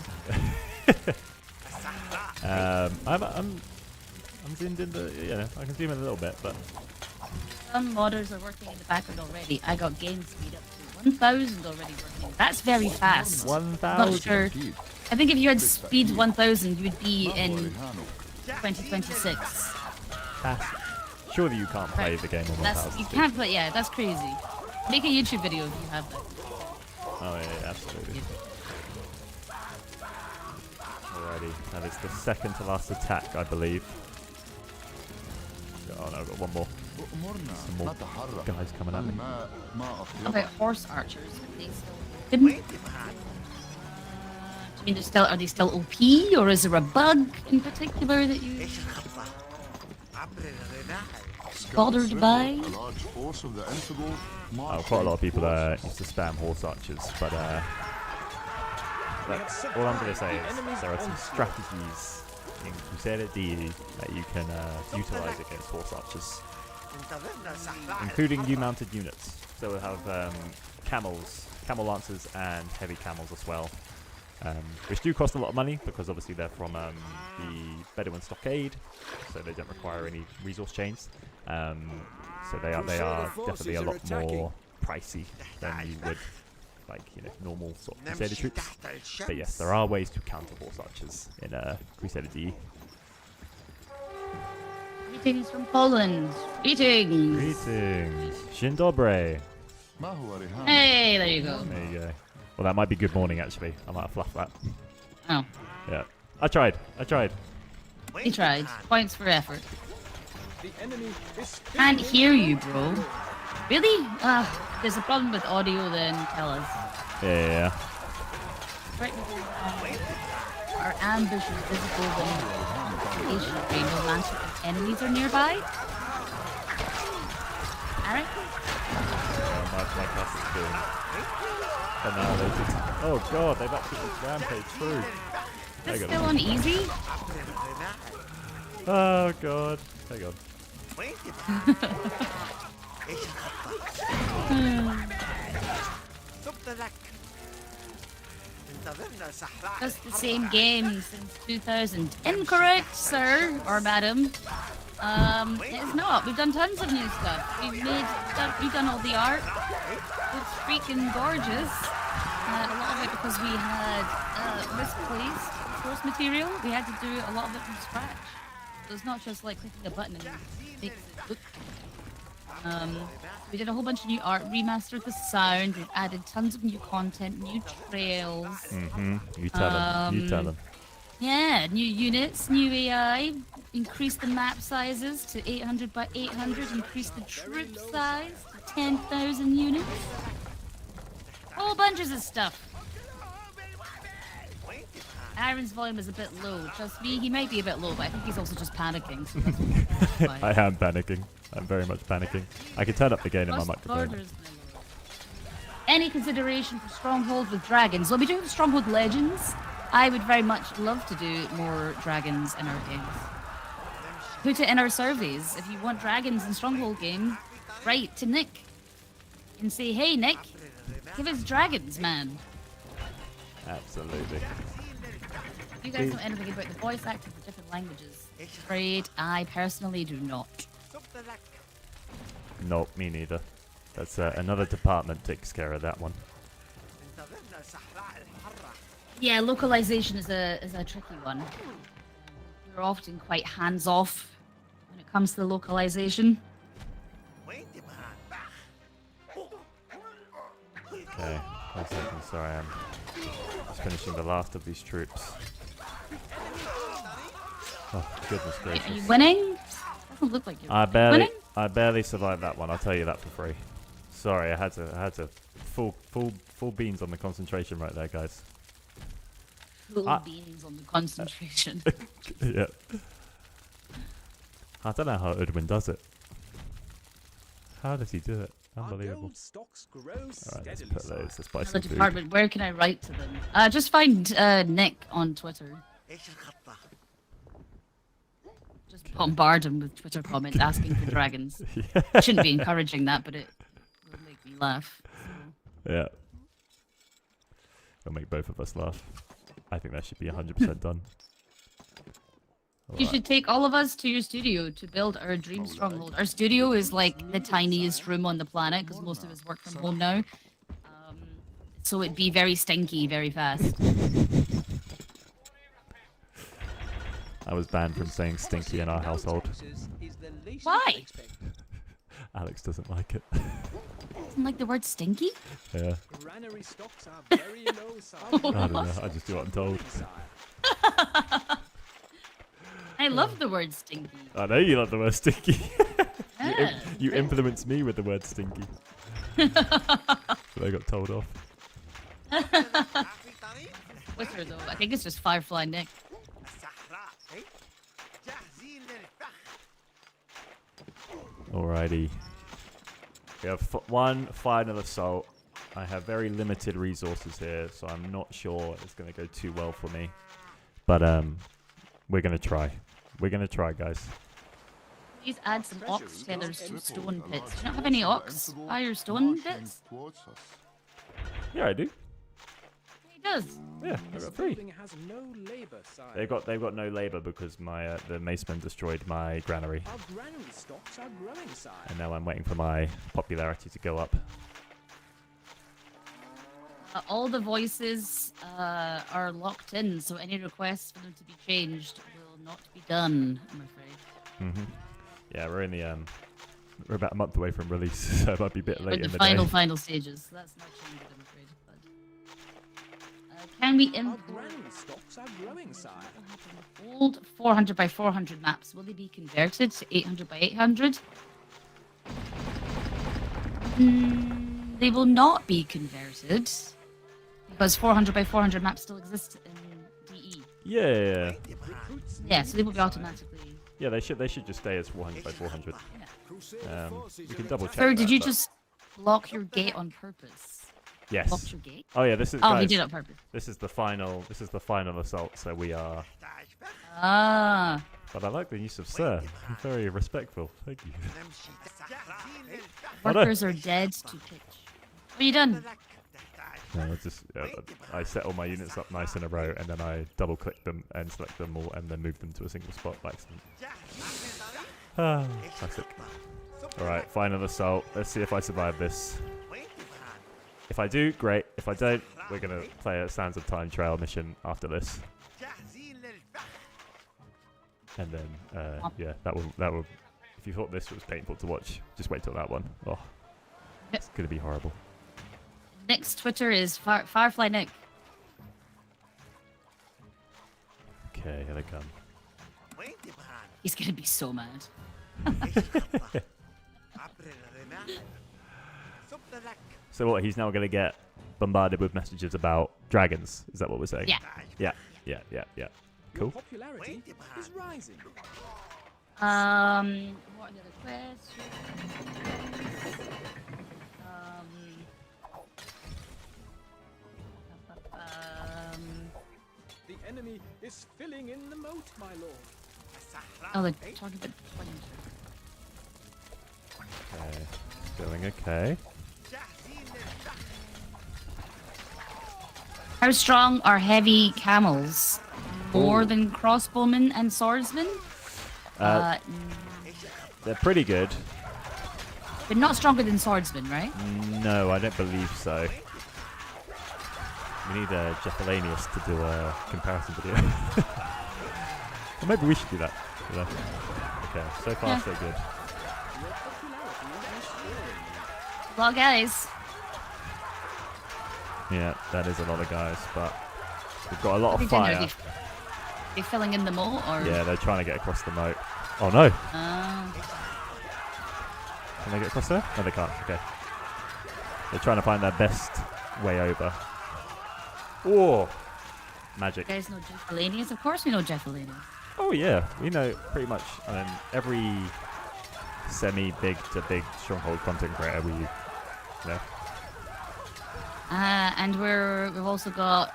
I'm zoomed in the, you know, I can zoom in a little bit, but Some modders are working in the background already. I got game speed up to 1,000 already working. That's very fast. 1,000. Not sure. I think if you had speed 1,000, you would be in 2026. Fast. Surely you can't play the game on 1,000. You can't play. Yeah, that's crazy. Make a YouTube video if you have that. Oh yeah, absolutely. Alrighty, that is the second to last attack, I believe. Oh no, I've got one more. Some more guys coming at me. How about horse archers? Are they still good? mean, are they still OP, or is there a bug in particular that you bothered by? A large force of the infidel Quite a lot of people used to spam horse archers, but all I'm going to say is there are some strategies in Crusader D that you can utilize against horse archers, including new mounted units. So we'll have camel lancers and heavy camels as well, which do cost a lot of money because obviously they're from the Bedouin stockade, so they don't require any resource chains. So they are definitely a lot more pricey than you would normal sort of Crusader troops. But yes, there are ways to counter horse archers in Crusader D. Greetings from Poland. Greetings. Greetings. Dzień dobry. Hey, there you go. There you go. Well, that might be good morning actually. I might have fluffed that. Oh. Yeah. I tried. He tried. Points for effort. The enemy is Can't hear you, bro. Really? There's a problem with audio, then tell us. Yeah. Right. Our ambush is visible when stationary, no matter if enemies are nearby. Alright. My class is being annihilated. Oh god, they've actually rampaged through. Is it still on easy? Oh god. Hang on. Just the same game since 2000. Incorrect, sir or madam. It's not. We've done tons of new stuff. We've done all the art. It's freaking gorgeous. A lot of it because we had misplaced source material. We had to do a lot of it from scratch. So it's not just like clicking a button and it makes it look. We did a whole bunch of new art, remastered the sound, we've added tons of new content, new trails. You tell them. Yeah, new units, new AI, increased the map sizes to 800 by 800, increased the troop size to 10,000 units. Whole bunches of stuff. Aaron's volume is a bit low. Trust me, he might be a bit low, but I think he's also just panicking. So that's fine. I am panicking. I'm very much panicking. I can turn up the gain in my microphone. Any consideration for Stronghold with dragons? Well, we do have Stronghold Legends. I would very much love to do more dragons in our games. Put it in our surveys. If you want dragons in Stronghold game, write to Nick and say, hey Nick, give us dragons, man. Absolutely. You guys know anything about the voice acting for different languages? Afraid I personally do not. Nope, me neither. That's another department takes care of that one. Yeah, localization is a tricky one. We're often quite hands-off when it comes to the localization. Okay, 1 second, sorry, I'm just finishing the last of these troops. Oh, goodness gracious. Are you winning? Doesn't look like you're winning. I barely survived that one, I'll tell you that for free. Sorry, I had to full beans on the concentration right there, guys. Full beans on the concentration. Yeah. I don't know how Udwin does it. How does he do it? Unbelievable. Alright, let's put those. Let's buy some food. Department, where can I write to them? Just find Nick on Twitter. Just bombard him with Twitter comments asking for dragons. Yeah. I shouldn't be encouraging that, but it will make me laugh. So. Yeah. It'll make both of us laugh. I think that should be 100% done. You should take all of us to your studio to build our dream stronghold. Our studio is like the tiniest room on the planet because most of us work from home now. So it'd be very stinky very fast. I was banned from saying stinky in our household. Why? Alex doesn't like it. Doesn't like the word stinky? Yeah. Granary stocks are very low, sir. I don't know. I just do what I'm told. I love the word stinky. I know you love the word stinky. Yeah. You influenced me with the word stinky. So I got told off. Twitter though. I think it's just Firefly Nick. Alrighty. We have one final assault. I have very limited resources here, so I'm not sure it's going to go too well for me. But we're going to try. We're going to try, guys. Please add some ox tethers to stone pits. Do you not have any ox fire stone bits? Yeah, I do. He does. Yeah, I've got 3. Building has no labor side. They've got no labor because my the macemen destroyed my granary, Our granary stocks are growing side. and now I'm waiting for my popularity to go up. All the voices are locked in, so any requests for them to be changed will not be done, I'm afraid. Mhm. Yeah, we're in the we're about a month away from release, so it might be a bit We're late at in the the day. final stages. So that's not changed, I'm afraid. But, can we Our import granary stocks are growing side. old 400 by 400 maps? Will they be converted to 800 by 800? They will not be converted because 400 by 400 maps still exist in DE. Yeah. Yeah, so they will be automatically. Yeah, they should just stay as 400 by 400. We can double check. Sir, did that, you but- just block your gate on purpose? Yes. Blocked your gate? Oh yeah, this is. Oh, guys, he did it on purpose. This is the final. This is the final assault. So we are. Ah. But I like the use of sir. Very respectful. Thank you. Oh, no. Workers are dead to pitch. What are you done? No, it's just I set all my units up nice in a row, and then I double click them and select them all, and then move them to a single spot by accident. Ah, classic. All right, final assault. Let's see if I survive this. If I do, great. If I don't, we're gonna play a Sands of Time Trail mission after this. And then, yeah, that will. If you thought this was painful to watch, just wait till that one. Oh, it's gonna be horrible. Nick's Twitter is Firefly Nick. Okay, here they come. He's gonna be so mad. So what? He's now gonna get bombarded with messages about dragons. Is that what we're saying? Yeah. Yeah. Your Cool. popularity is rising. What are the other questions? The enemy is filling in the moat, my lord. Oh, they're talking about planes. Okay. Going okay. How strong are heavy camels? More than crossbowmen and swordsmen? They're pretty good. But not stronger than swordsmen, right? No, I don't believe so. We need Jeffalanius to do a comparison video. Or maybe we should do that. You know? Okay, so far Yeah. so good. Your popularity is soaring. A lot of guys. Yeah, that is a lot of guys, but we've got a lot What of are they doing? fire. Are they filling in the moat or? Yeah, they're trying to get across the moat. Oh no! Ah. Can they get across there? No, they can't. Okay. They're trying to find their best way over. Oh! Magic. You guys know Jeffalanius? Of course we know Jeffalanius. Oh yeah, we know pretty much. I mean, every semi-big to big Stronghold content creator we know. And we've also got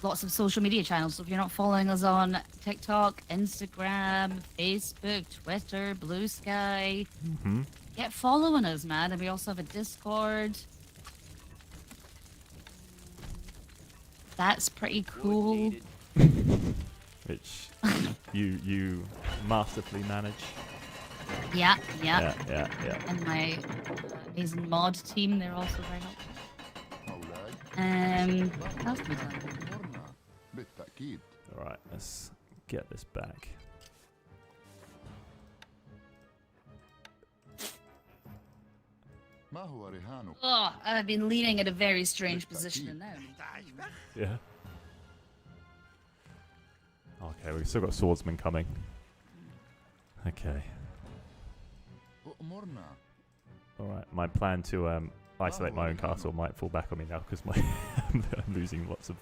lots of social media channels. So if you're not following us on TikTok, Instagram, Facebook, Twitter, Blue Sky, get following us, man. And we also have a Discord. That's pretty cool. Which you masterfully manage. Yeah. Yeah. And my amazing mod team, they're also very helpful. What else have we done? بالتأكيد. All right, let's get this back. ما هو رهانك؟ Oh, I've been leaning at a very strange position now. Yeah. Okay, we've still got swordsmen coming. Okay. أؤمرنا. All right. My plan to isolate my own castle might fall back on me now because my I'm losing lots of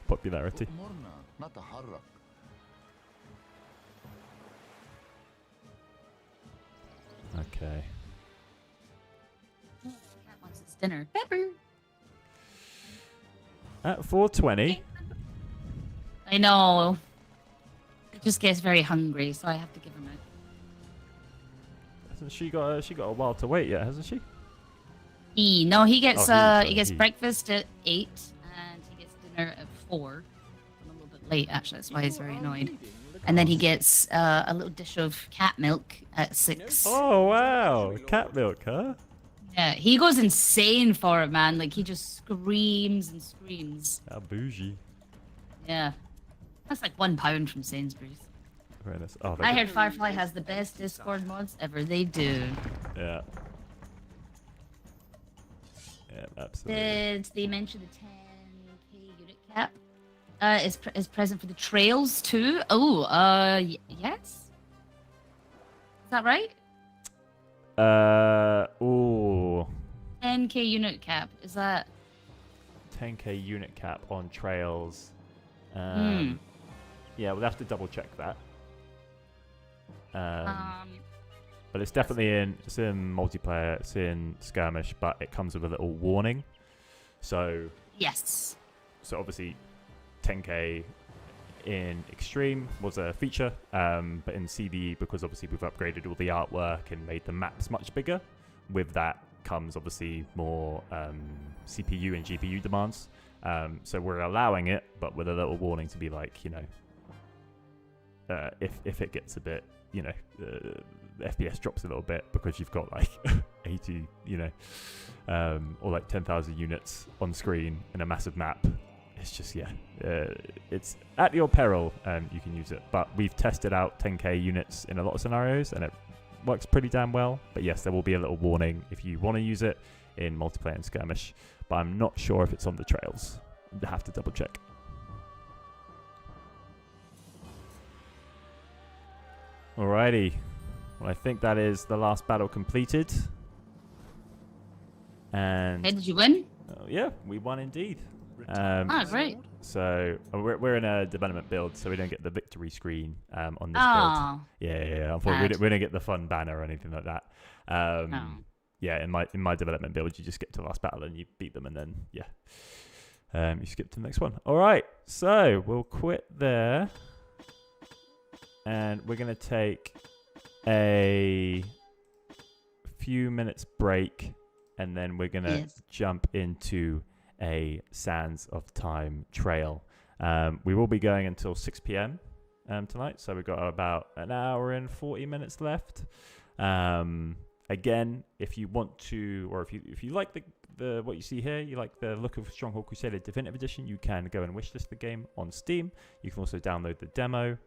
popularity. أمرنا نتحرك. Okay. Cat wants its dinner. Pepper. At 4:20. I know. He just gets very hungry, so I have to give him it. Hasn't she got a while to wait yet? Hasn't she? No, he gets sorry, he gets he. breakfast at 8 and he gets dinner at 4. I'm a little bit late actually, that's why he's very annoyed. And then he gets a little dish of cat milk at 6. Oh wow, cat milk, huh? Yeah, he goes insane for it, man. Like he just screams and screams. How bougie. Yeah, that's like £1 from Sainsbury's. Very nice. Oh, I heard Firefly has the best Discord mods ever. They do. Yeah. Yeah, absolutely. Did they mention the 10k unit cap? Is present for the trails too? Oh, yes. Is that right? Ooh. 10k unit cap. Is that? 10k unit cap on trails. Hmm. Yeah, we'll have to double check that. But it's definitely in multiplayer, it's in skirmish, but it comes with a little warning. So Yes. obviously 10k in extreme was a feature, but in CD, because obviously we've upgraded all the artwork and made the maps much bigger, with that comes obviously more CPU and GPU demands. So we're allowing it, but with a little warning to be like, if it gets a bit, the FPS drops a little bit because you've got like 80, or like 10,000 units on screen in a massive map. It's just, it's at your peril. You can use it, but we've tested out 10k units in a lot of scenarios and it works pretty damn well. But yes, there will be a little warning if you want to use it in multiplayer and skirmish, but I'm not sure if it's on the trails. I have to double check. Alrighty. Well, I think that is the last battle completed. And Hey, did you win? yeah, we won indeed. Great. So we're in a development build, so we don't get the victory screen on this build. Oh. Yeah. Unfortunately, we don't get the fun banner or anything like that. Yeah, in my development build, you just get to the last battle and you beat them, and then you skip to the next one. All right, so we'll quit there, and we're gonna take a few minutes break, and then we're gonna jump into a Sands of Time trail. We will be going until 6 p.m. Tonight, so we've got about an hour and 40 minutes left. Again, if you want to, or if you like the what you see here, you like the look of Stronghold Crusader Definitive Edition, you can go and wishlist the game on Steam. You can also download the demo.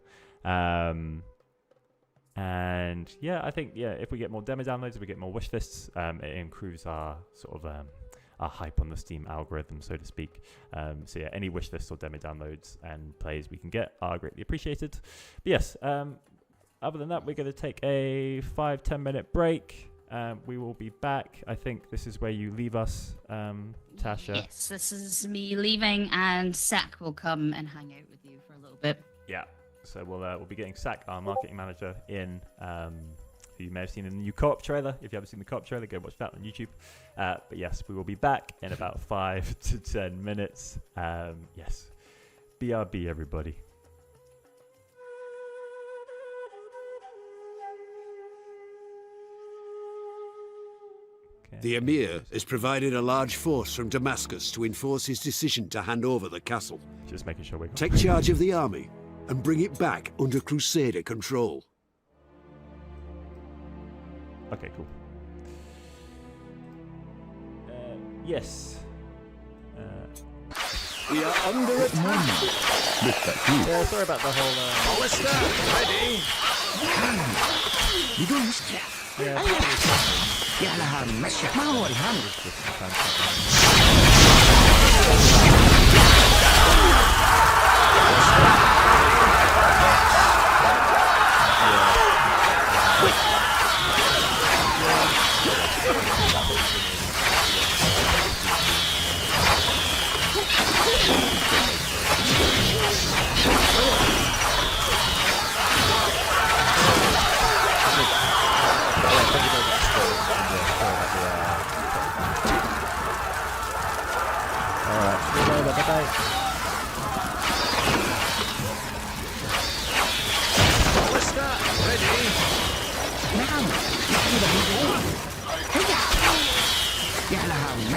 And yeah, I think if we get more demo downloads, if we get more wishlists, it improves our sort of our hype on the Steam algorithm, so to speak. So yeah, any wish lists or demo downloads and plays we can get are greatly appreciated. But yes, other than that, we're going to take a 5-10 minute break. We will be back. I think this is where you leave us, Tasha. Yes, this is me leaving, and Sack will come and hang out with you for a little bit. Yeah. So we'll be getting Sack, our marketing manager, in. Who you may have seen in the new co-op trailer. If you haven't seen the co-op trailer, go watch that on YouTube. But yes, we will be back in about 5 to 10 minutes. Yes. BRB, everybody. The Emir has provided a large force from Damascus to enforce his decision to hand over the castle. Just making sure we Take charge of the army and bring it back under Crusader control. Okay, cool. Yes. We are under attack. Yeah, sorry about the whole... Ballista, ready. بدون مشكلة. يا لها مشي ما هو الهم.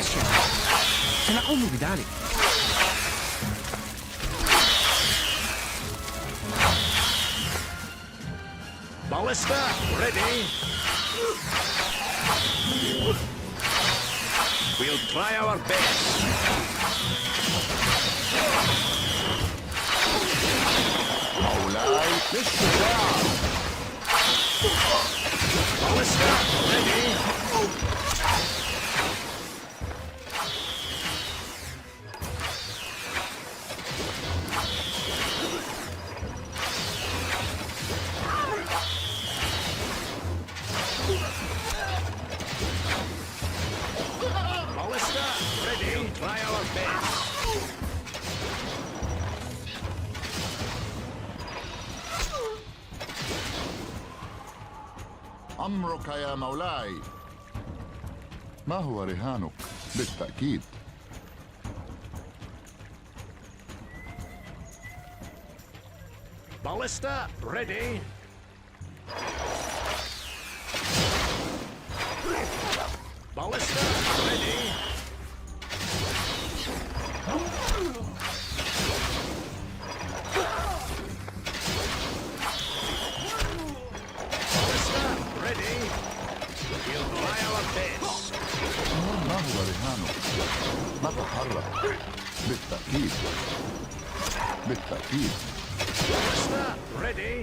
المشي سنقوم بذلك. Ballista, ready. We'll try our best. مولاي للشجاعة. Ballista, ready. Ballista, ready. We'll try our best. أمرك يا مولاي. ما هو رهانك؟ بالتأكيد. Ballista, ready. Ballista, ready. Ballista, ready. We'll try our best. ما هو رهانك؟ نتحرك. بالتأكيد. بالتأكيد. Ballista, ready.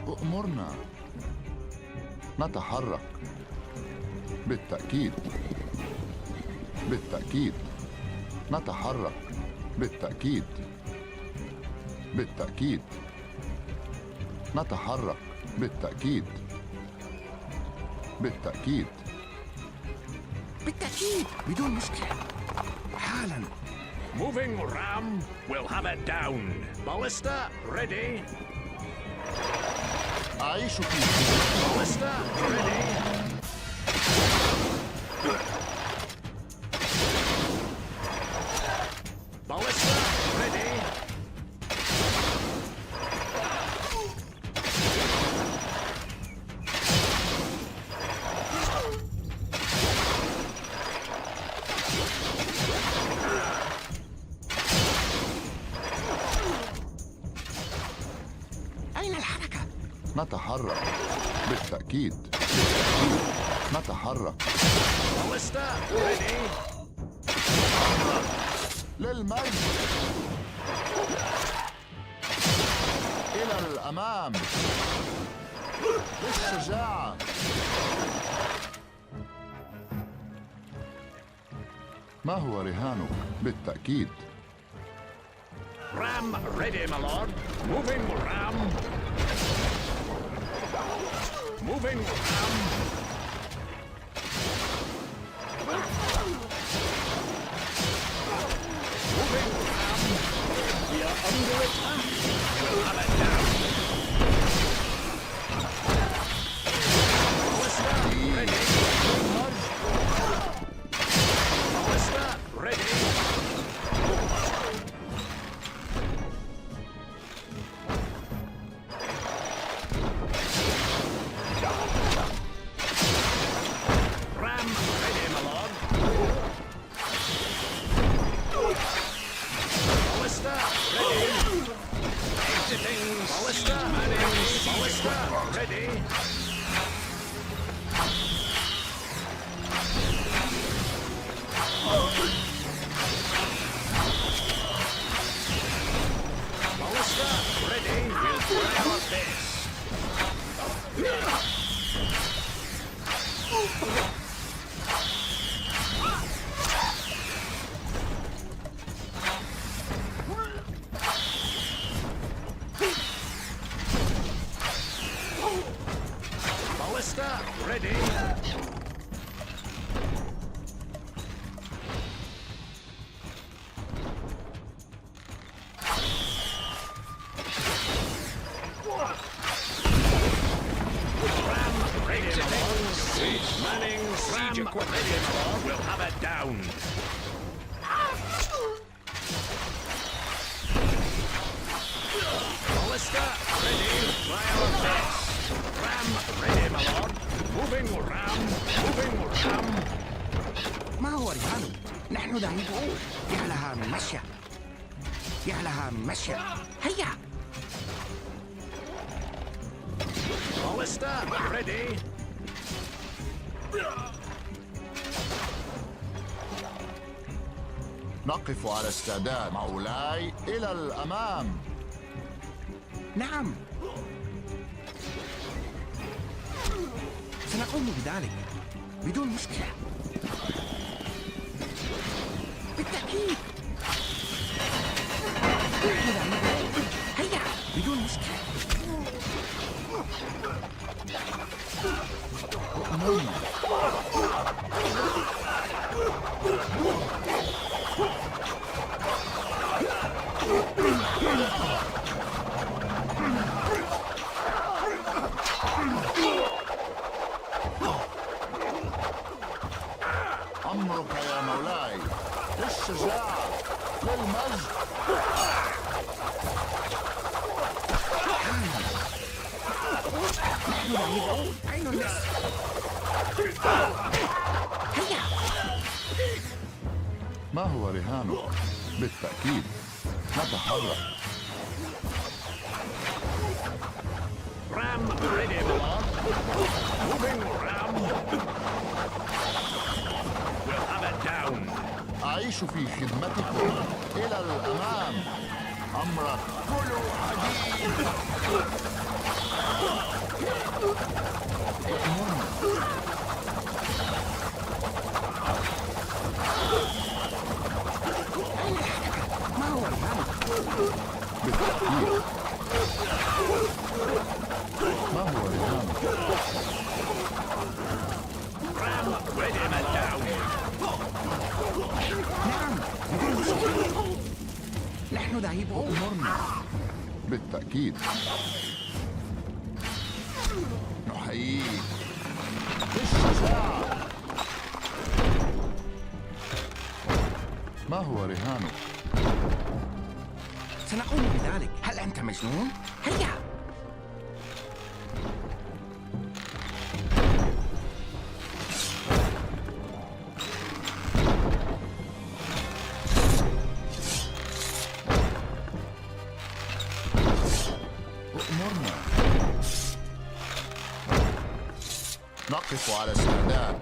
أؤمرنا. نتحرك. بالتأكيد. بالتأكيد. نتحرك. بالتأكيد. بالتأكيد. نتحرك. بالتأكيد. بالتأكيد. بالتأكيد بدون مشكلة. حالا. Moving ram. We'll have it down. Ballista, ready. أعيش في Ballista, ready. Ballista, ready. أين الحركة؟ نتحرك. بالتأكيد. بالتأكيد. نتحرك. Ballista, ready. للمجد. إلى الأمام. للشجاعة. ما هو رهانك؟ بالتأكيد. Ram, ready, my lord. Moving ram. Moving ram. Moving ram. We are under attack. We'll have it down. Ballista, ready. Ballista, ready. Ram, ready, my lord. Ballista, ready. Exiting. Ballista, manning. Ballista, ready. Ballista, ready. We'll try our best. Ballista, ready. Ram, ready, my lord. Manning, Ram, ready, my lord. We'll have it down. Ballista, ready. Try our best. Ram, ready, my lord. Moving ram. Moving ram. ما هو رهانه؟ نحن ذاهبون. يا لها من مشية، يا لها من مشية. هيا. Ballista, ready. نقف على استعداد مولاي. إلى الأمام. نعم، سنقوم بذلك بدون مشكلة. بالتأكيد. هيا بدون مشكلة. أمرك يا مولاي. للشجاعة، للمجد. أين الناس؟ هيا. ما هو رهانك؟ بالتأكيد. نتحرك. Ram ready, my lord. Moving, Ram. We'll have it down. أعيش في خدمتكم. إلى الأمام. أمرك. كلوا حديد. ما هو رهانه؟ بالتأكيد. ما هو رهانك؟ Ram ready, man down. نعم، بدون مشكلة. نحن ذاهبون. بالتأكيد. نحييك. بالشجاعة. ما هو رهانك؟ سنقوم بذلك. هل أنت مجنون؟ هيا. أؤمرنا. نقف على استعداد.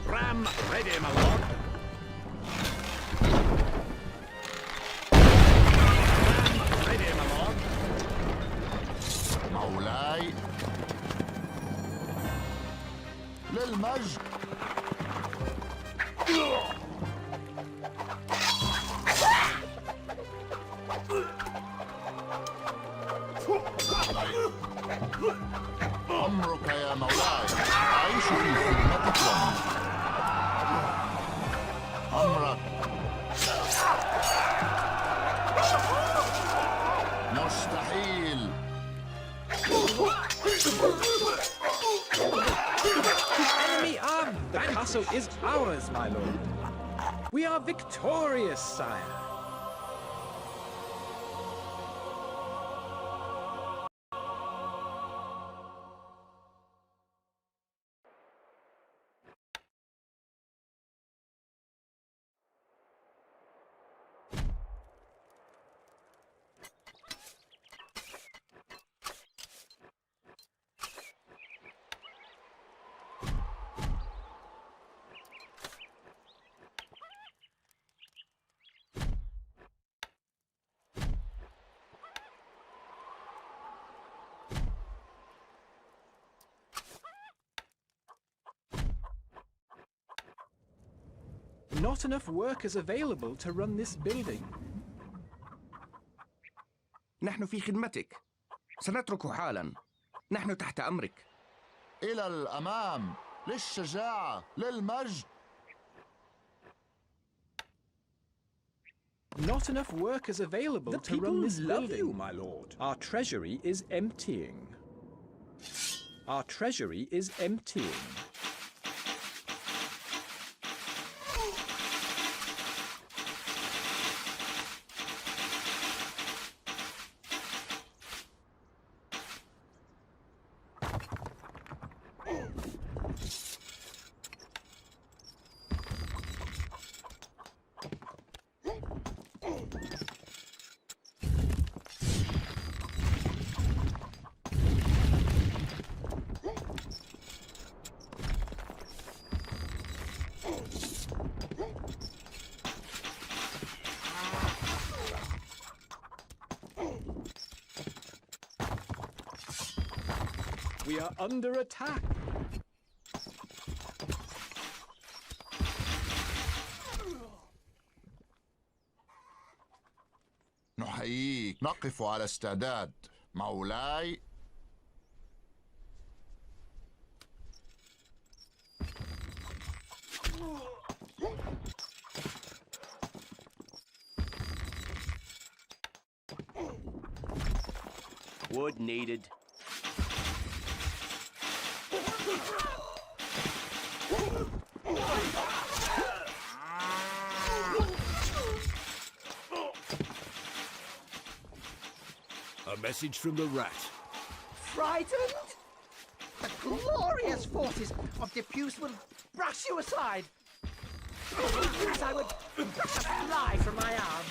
Ram ready, my lord. Ram ready, my lord. مولاي. للمجد. أمرك يا مولاي. أعيش في خدمتكم. أمرك. مستحيل. Enemy armed! The castle is ours, my lord. We are victorious, sire. Not enough workers available to run this building. نحن في خدمتك. سنترك حالا. نحن تحت أمرك. إلى الأمام. للشجاعة، للمجد. Not enough workers available The to people run this love building. you, my lord. Our treasury is emptying. Our treasury is emptying. We are under attack. نحييك. نقف على استعداد مولاي. Wood needed. A message from the rat. Frightened? The glorious forces of Depuce will brush you aside, as I would brush a fly from my arm.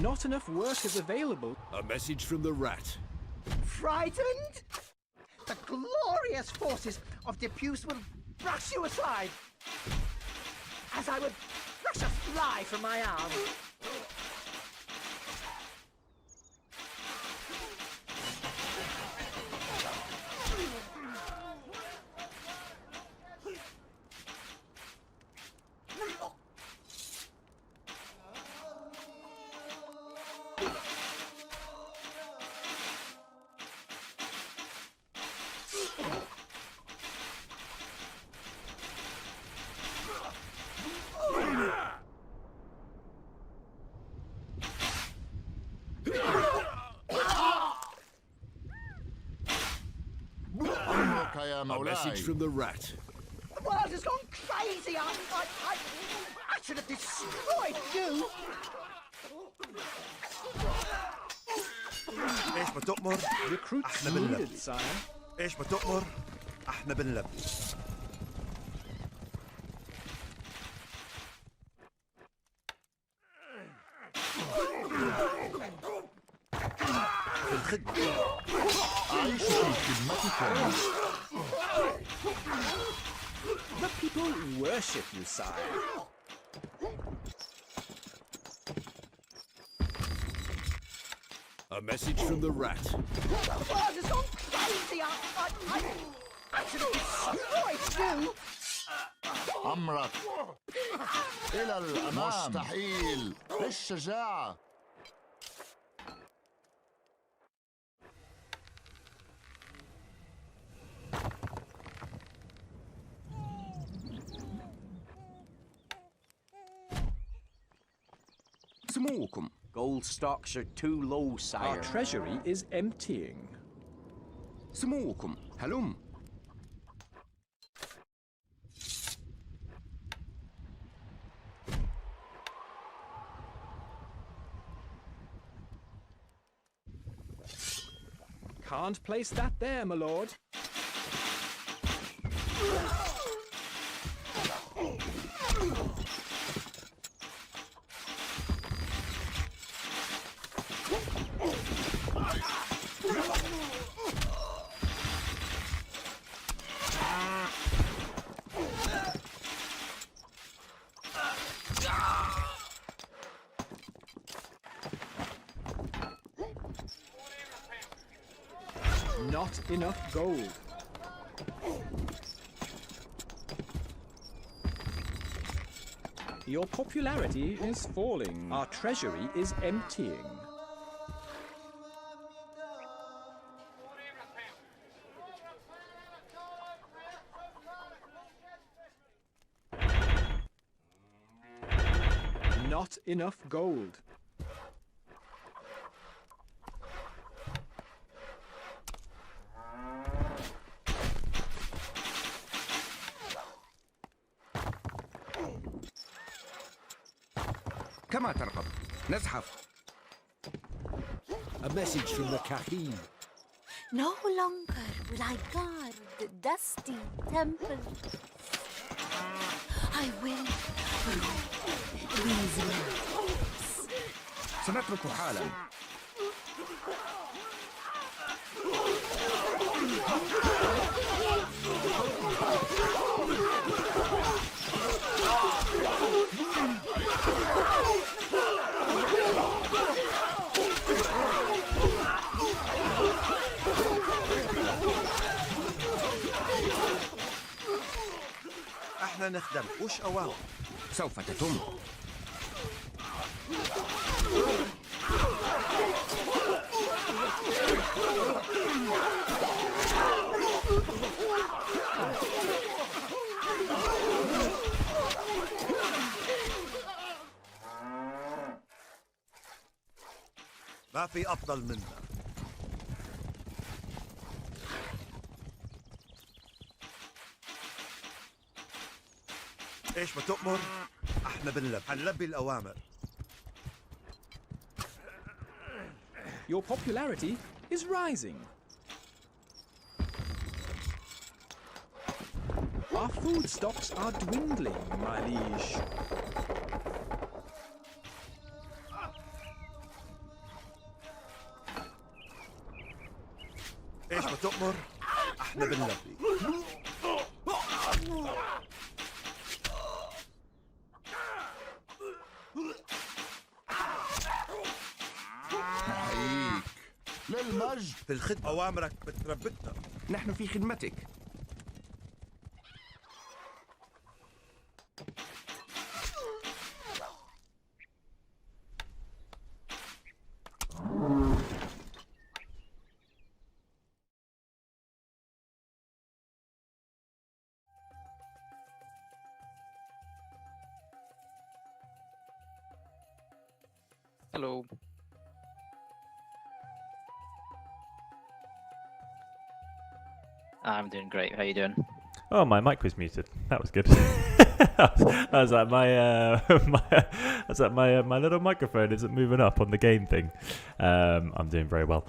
Not enough workers available. A message from the rat. Frightened? The glorious forces of Depuce will brush you aside, as I would brush a fly from my arm. يا A مولاي. message from the rat. The world has gone crazy. I should have destroyed you. ايش ما تؤمر Recruits احنا بنلب. needed, sire. ايش ما تؤمر احنا بنلب. أعيش في خدمتكم. The people worship you, sire. A message from the rat. The world has gone crazy. I should have destroyed you. أمرك إلى الأمام. مستحيل. بالشجاعة. سموكم. Gold stocks are too low, Our sire. treasury is emptying. سموكم. هلم. Can't place that there, my lord. Not enough gold. Your popularity is falling. Our treasury is emptying. Not enough gold. كما ترغب. نزحف. A message from the Kahim. No longer will I guard the dusty temple. I will. سنترك حالا. احنا نخدم وش اوام. سوف تتم. ما في افضل منا. ايش ما تؤمر؟ احنا بنلبي. حنلبي الاوامر. Your popularity is rising. Our food stocks are dwindling, my liege. ايش ما تؤمر؟ احنا بنلبي. نحييك للمجد. في الخدمة. اوامرك بتربكنا. نحن في خدمتك. Hello. I'm doing great. How you doing? Oh, my mic was muted. That was good. I was like, my little microphone isn't moving up on the game thing. I'm doing very well.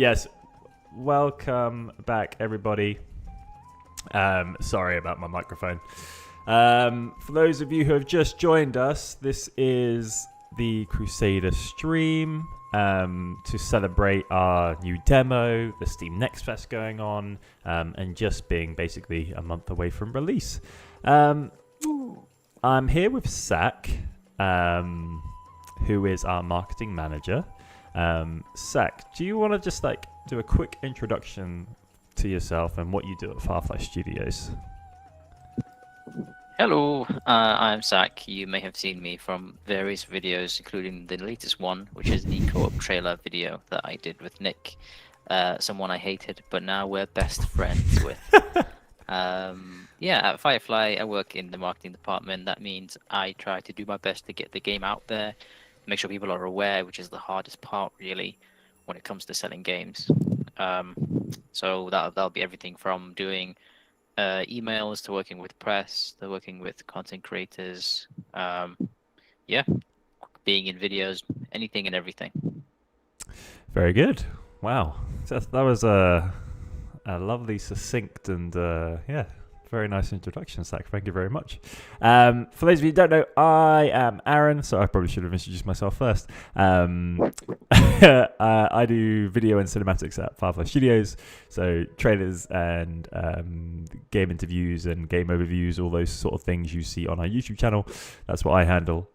Yes, welcome back, everybody. Sorry about my microphone. For those of you who have just joined us, this is the Crusader stream to celebrate our new demo, the Steam Next Fest going on, and just being basically a month away from release. I'm here with Sak, who is our marketing manager. Sak, do you want to just do a quick introduction to yourself and what you do at Firefly Studios? Hello, I'm Sak. You may have seen me from various videos, including the latest one, which is the co-op trailer video that I did with Nick, someone I hated, but now we're best friends with. Yeah, at Firefly, I work in the marketing department. That means I try to do my best to get the game out there, make sure people are aware, which is the hardest part, really, when it comes to selling games. So that'll be everything from doing emails to working with press to working with content creators. Yeah, being in videos, anything and everything. Very good. Wow, that was a lovely, succinct, and yeah, very nice introduction, Zach. Thank you very much. For those of you who don't know, I am Aaron, so I probably should have introduced myself first. I do video and cinematics at Firefly Studios, so trailers and game interviews and game overviews, all those sort of things you see on our YouTube channel. That's what I handle.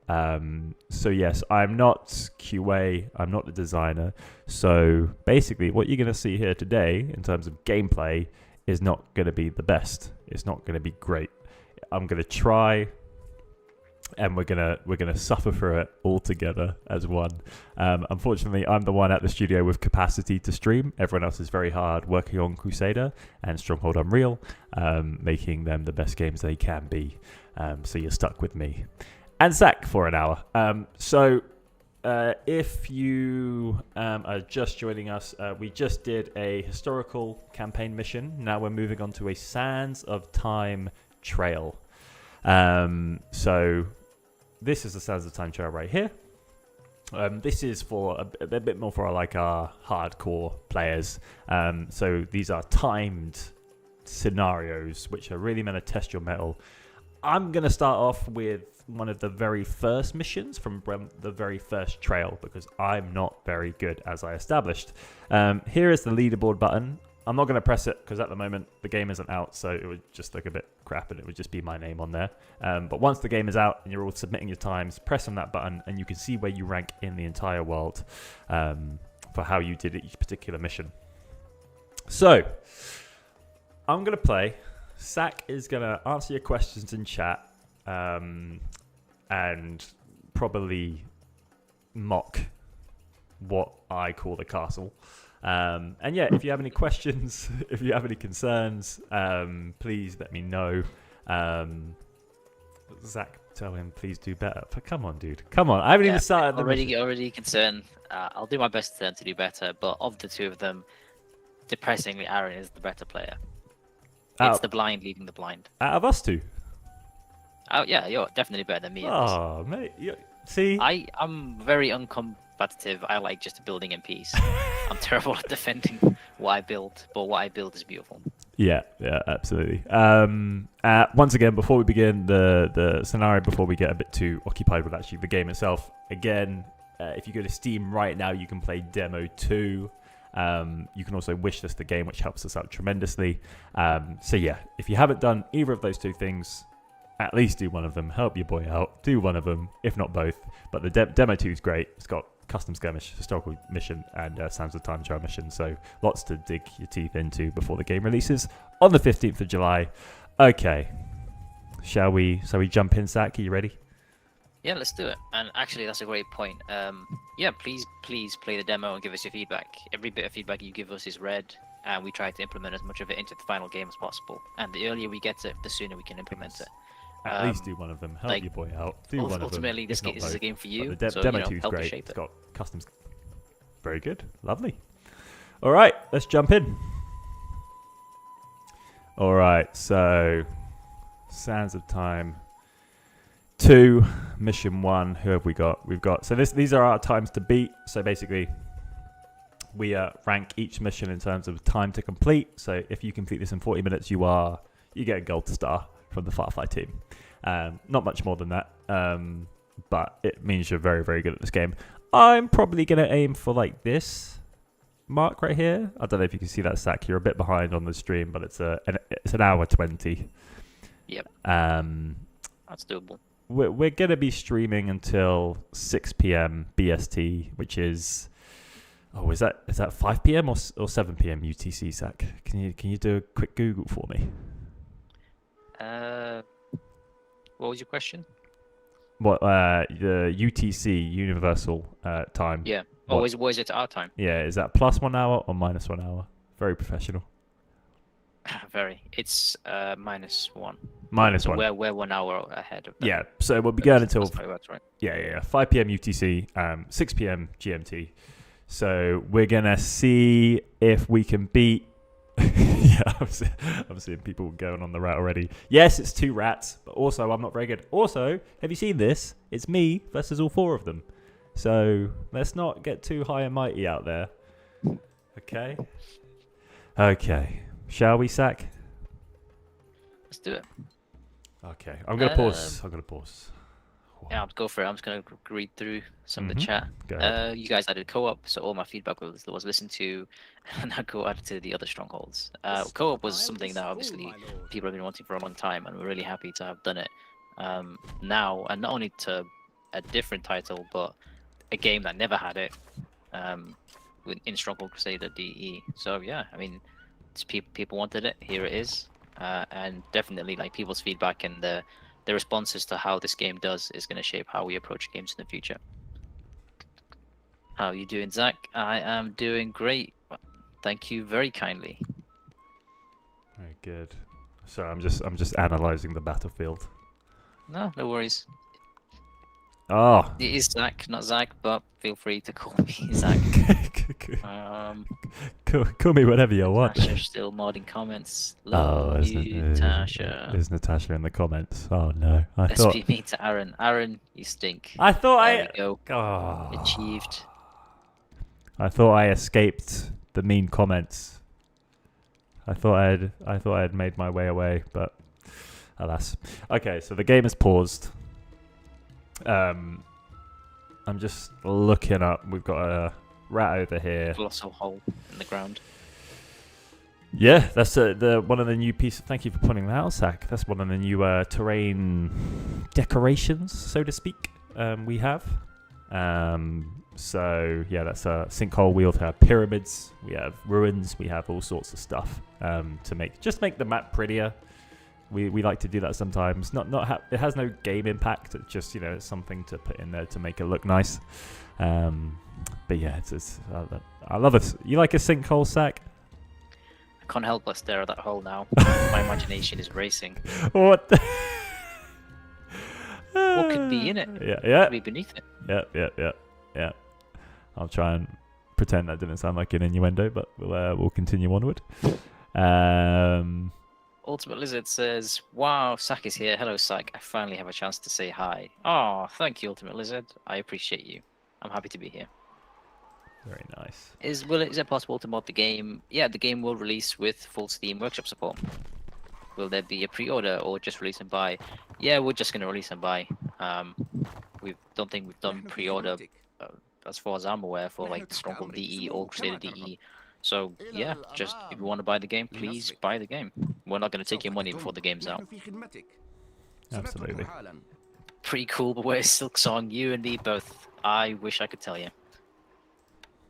So yes, I'm not QA, I'm not the designer. So basically what you're going to see here today in terms of gameplay is not going to be the best. It's not going to be great. I'm going to try, and we're gonna suffer through it all together as one. Unfortunately, I'm the one at the studio with capacity to stream. Everyone else is very hard working on Crusader and Stronghold Unreal, making them the best games they can be. So you're stuck with me and Zach for an hour. If you are just joining us, we just did a historical campaign mission. Now we're moving on to a Sands of Time trail. So this is the Sands of Time trail right here. This is for a bit more for our hardcore players. So these are timed scenarios which are really meant to test your mettle. I'm going to start off with one of the very first missions from the very first trail because I'm not very good, as I established. Here is the leaderboard button. I'm not going to press it because at the moment the game isn't out, so it would just look a bit crap and it would just be my name on there. But once the game is out and you're all submitting your times, press on that button and you can see where you rank in the entire world for how you did each particular mission. So, I'm going to play. Zach is going to answer your questions in chat and probably mock what I call the castle. And yeah, if you have any questions, if you have any concerns, please let me know. Zach, tell him please do better. But come on, dude. Come on. I haven't even started the mission. Already concerned. I'll do my best to do better, but of the two of them, depressingly, Aaron is the better player. It's the blind leading the blind. Out of us two? Oh, yeah, you're definitely better than me. Oh, mate. See? I'm very uncompetitive. I like just building in peace. I'm terrible at defending what I build, but what I build is beautiful. Yeah, absolutely. Once again, before we begin the scenario, before we get a bit too occupied with actually the game itself, again, if you go to Steam right now, you can play Demo 2. You can also wishlist the game, which helps us out tremendously. So yeah, if you haven't done either of those two things, at least do one of them. Help your boy out. Do one of them, if not both. But the Demo 2 is great. It's got custom skirmish, historical mission, and Sands of Time trial mission. So lots to dig your teeth into before the game releases on the 15th of July. Okay. Shall we jump in, Zach? Are you ready? Yeah, let's do it. And actually, that's a great point. Yeah, please play the demo and give us your feedback. Every bit of feedback you give us is read, and we try to implement as much of it into the final game as possible. And the earlier we get it, the sooner we can implement it. At least do one of them. Help your boy out. Do one of them. Ultimately, this is a game for you. The so, Demo 2 is help great. Shape It's got customs. Very good. Lovely. All right, let's jump in. All right, so Sands of Time 2, Mission 1. Who have we got? We've got, so these are our times to beat. So basically, we rank each mission in terms of time to complete. So if you complete this in 40 minutes, you get a gold star from the Firefly team. Not much more than that, but it means you're very, very good at this game. I'm probably going to aim for like this mark right here. I don't know if you can see that, Zach. You're a bit behind on the stream, but it's an hour 20. Yep. That's doable. We're going to be streaming until 6 p.m. BST, which is... Oh, is that 5 p.m. or 7 p.m. UTC, Zach? Can you do a quick Google for me? What was your question? What the UTC Universal time? Yeah. What is it our time? Yeah, is that plus 1 hour or minus 1 hour? Very professional. Very. It's -1. -1. We're 1 hour ahead of them. Yeah, so we'll be going until that's right. Yeah, 5 p.m. UTC, 6 p.m. GMT. So we're gonna see if we can beat. Yeah, I'm seeing people going on the rat already. Yes, it's 2 rats, but also I'm not very good. Also, have you seen this? It's me versus all 4 of them. So let's not get too high and mighty out there. Okay. Shall we, Zach? Let's do it. Okay, I'm gonna pause. Yeah, I'll go for it. I'm just gonna read through some of the chat. You guys added co-op, so all my feedback was listened to, and I added to the other strongholds. Co-op was something that obviously people have been wanting for a long time, and we're really happy to have done it now, and not only to a different title, but a game that never had it in Stronghold Crusader DE. So yeah, I mean, people wanted it. Here it is, and definitely like people's feedback and the responses to how this game does is going to shape how we approach games in the future. How are you doing, Zach? I am doing great. Thank you very kindly. Very good. Sorry, I'm just analysing the battlefield. No worries. Oh. It is Zach, not Zach, but feel free to call me Zach. Call me whatever you want. Tasha's still modding comments. Love you, Tasha. There's Natasha in the comments. Oh no. Let's be mean to Aaron. Aaron, you stink. There we go. Oh. Achieved. I thought I escaped the mean comments. I thought I had made my way away, but Alas. Okay, so the game is paused. I'm just looking up. We've got a rat over here. Colossal hole in the ground. Yeah, that's the one of the new pieces. Thank you for pointing that out, Zach. That's one of the new terrain decorations, so to speak, we have. So yeah, that's a sinkhole. We also have pyramids, we have ruins, we have all sorts of stuff to make the map prettier. We like to do that sometimes. It has no game impact. It's just it's something to put in there to make it look nice. But yeah, I love it. You like a sinkhole, Zach? I can't help but stare at that hole now. My imagination is racing. What? What could be in it? Yeah. What could be beneath it? Yeah. I'll try and pretend that didn't sound like an innuendo, but we'll continue onward. Ultimate Lizard says, "Wow, Sak is here. Hello, Sak. I finally have a chance to say hi." Oh, thank you, Ultimate Lizard. I appreciate you. I'm happy to be here. Very nice. Is it possible to mod the game? Yeah, the game will release with full Steam Workshop support. Will there be a pre-order or just release and buy? Yeah, we're just gonna release and buy. We don't think we've done pre-order as far as I'm aware for like Stronghold DE or Crusader DE. So yeah, just if you want to buy the game, please buy the game. We're not gonna take your money before the game's out. Absolutely. Pretty cool, but where's Silk Song? You and me both. I wish I could tell you.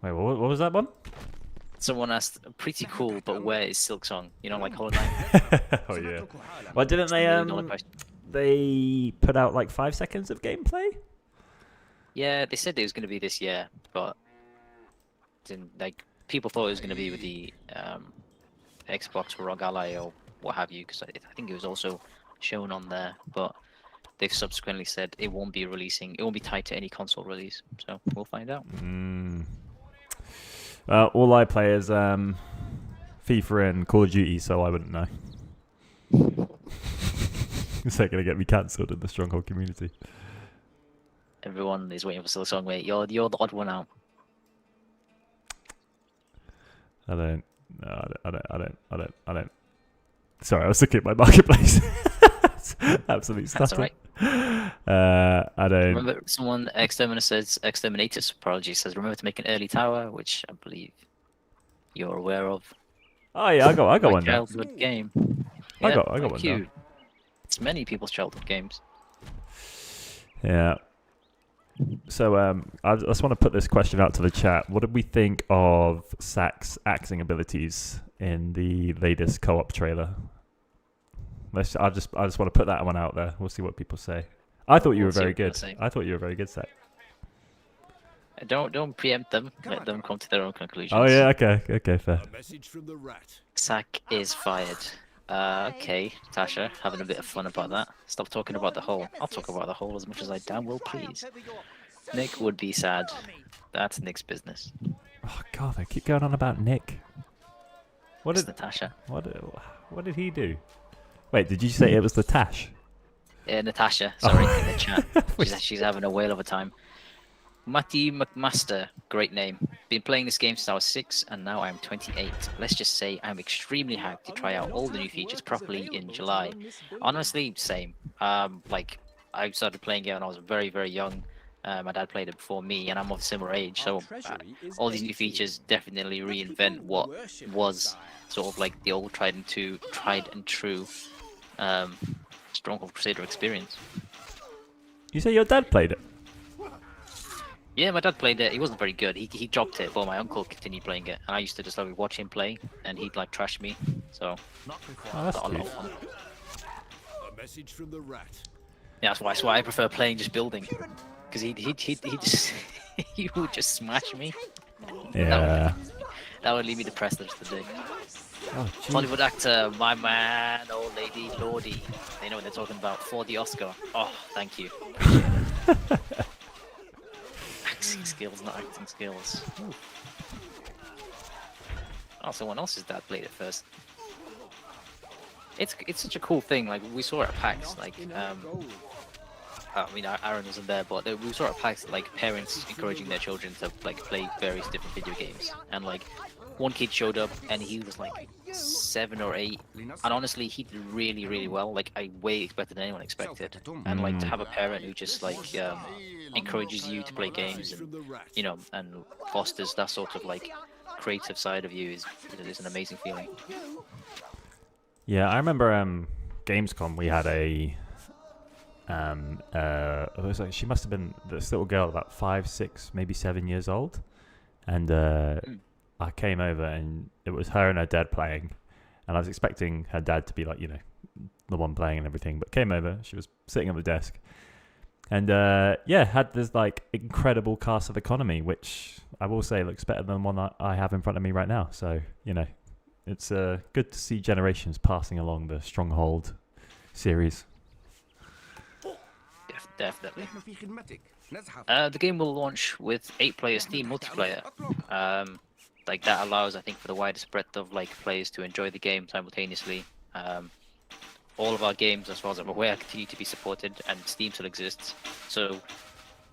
Wait, what was that one? Someone asked, pretty cool, but where is Silk Song? You know, like Hollow Knight? Oh yeah. Well, didn't they put out like 5 seconds of gameplay? Yeah, they said it was going to be this year, but people thought it was going to be with the Xbox ROG Ally or what have you, because I think it was also shown on there, but they've subsequently said it won't be tied to any console release, so we'll find out. All I play is FIFA and Call of Duty, so I wouldn't know. Is that going to get me cancelled in the Stronghold community? Everyone is waiting for Silk Song, mate. You're the odd one out. I don't. Sorry, I was looking at my marketplace. Absolute stuff. That's alright. I don't. Remember, someone Exterminatus Prodigy says, remember to make an early tower, which I believe you're aware of. Oh yeah, I got one. Childhood game. I Yeah, got one. thank you. It's many people's childhood games. Yeah. So I just want to put this question out to the chat. What did we think of Sak's axing abilities in the latest co-op trailer? I just want to put that one out there. We'll see what people say. I thought you were very good. I thought you were very good, Sak. Don't preempt them. Let them come to their own conclusions. Oh yeah, okay, fair. A message from the rat. Sak is fired. Okay, Tasha, having a bit of fun about that. Stop talking about the hole. I'll talk about the hole as much as I damn will please. Nick would be sad. That's Nick's business. Oh god, they keep going on about Nick. It's Natasha. What did he do? Wait, did you say it was the Tash? Natasha, sorry, in the chat. She's having a whale of a time. Matty McMaster, great name. Been playing this game since I was 6 and now I'm 28. Let's just say I'm extremely hyped to try out all the new features properly in July. Honestly, same. Like, I started playing it when I was very, very young. My dad played it before me and I'm of a similar age, so all these new features definitely reinvent what was sort of like the old tried and true Stronghold Crusader experience. You say your dad played it? Yeah, my dad played it. He wasn't very good. He dropped it, but my uncle continued playing it, and I used to just like watch him play, and he'd like trash me. So that's a lot of fun. A message from the rat. Yeah, that's why I prefer playing just building, because he just he would just smash me. Yeah. That would leave me depressed the rest of the day. Oh, Hollywood actor, my man, old lady, Lordy. They know what they're talking about. For the Oscar. Oh, thank you. Acting skills, not acting skills. Ooh. Oh, someone else's dad played it first. It's such a cool thing. Like we saw it at PAX. Like I mean, Aaron wasn't there, but we saw at PAX like parents encouraging their children to like play various different video games, and like one kid showed up and he was like 7 or 8, and honestly he did really, really well. Like I way better than anyone expected. And like to have a parent who just like encourages you to play games and and fosters that sort of like creative side of you is an amazing feeling. Yeah, I remember Gamescom. We had it was like, she must have been this little girl about 5, 6, maybe 7 years old, and I came over and it was her and her dad playing, and I was expecting her dad to be like the one playing and everything, but came over. She was sitting at the desk, and had this like incredible cast of economy, which I will say looks better than one that I have in front of me right now. So it's good to see generations passing along the Stronghold series. Definitely. The game will launch with 8-player Steam multiplayer. Like that allows, I think, for the widest breadth of like players to enjoy the game simultaneously. All of our games, as far as I'm aware, continue to be supported, and Steam still exists. So,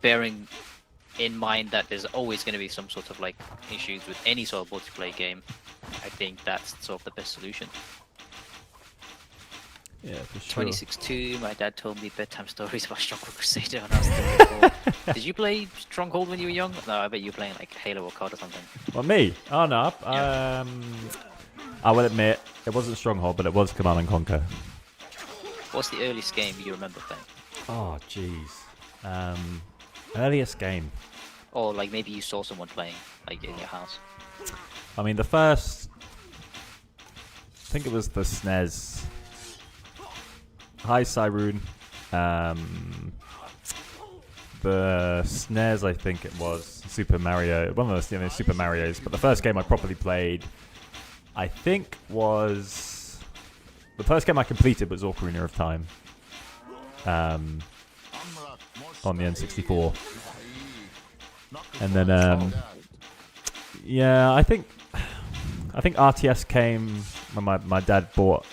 bearing in mind that there's always going to be some sort of like issues with any sort of multiplayer game, I think that's sort of the best solution. Yeah, for sure. 26-2, my dad told me bedtime stories about Stronghold Crusader when I was 34. Did you play Stronghold when you were young? No, I bet you were playing like Halo or COD or something. Well, me? Oh, no. I will admit, it wasn't Stronghold, but it was Command and Conquer. What's the earliest game you remember playing? Oh, jeez. Earliest game. Or like maybe you saw someone playing, like in your house. I mean, the first... I think it was the SNES... Hi, Cyrune. The SNES, I think it was Super Mario. One of those Super Marios. But the first game I properly played, I think, was the first game I completed was Ocarina of Time. On the N64. And then, I think RTS came when my dad bought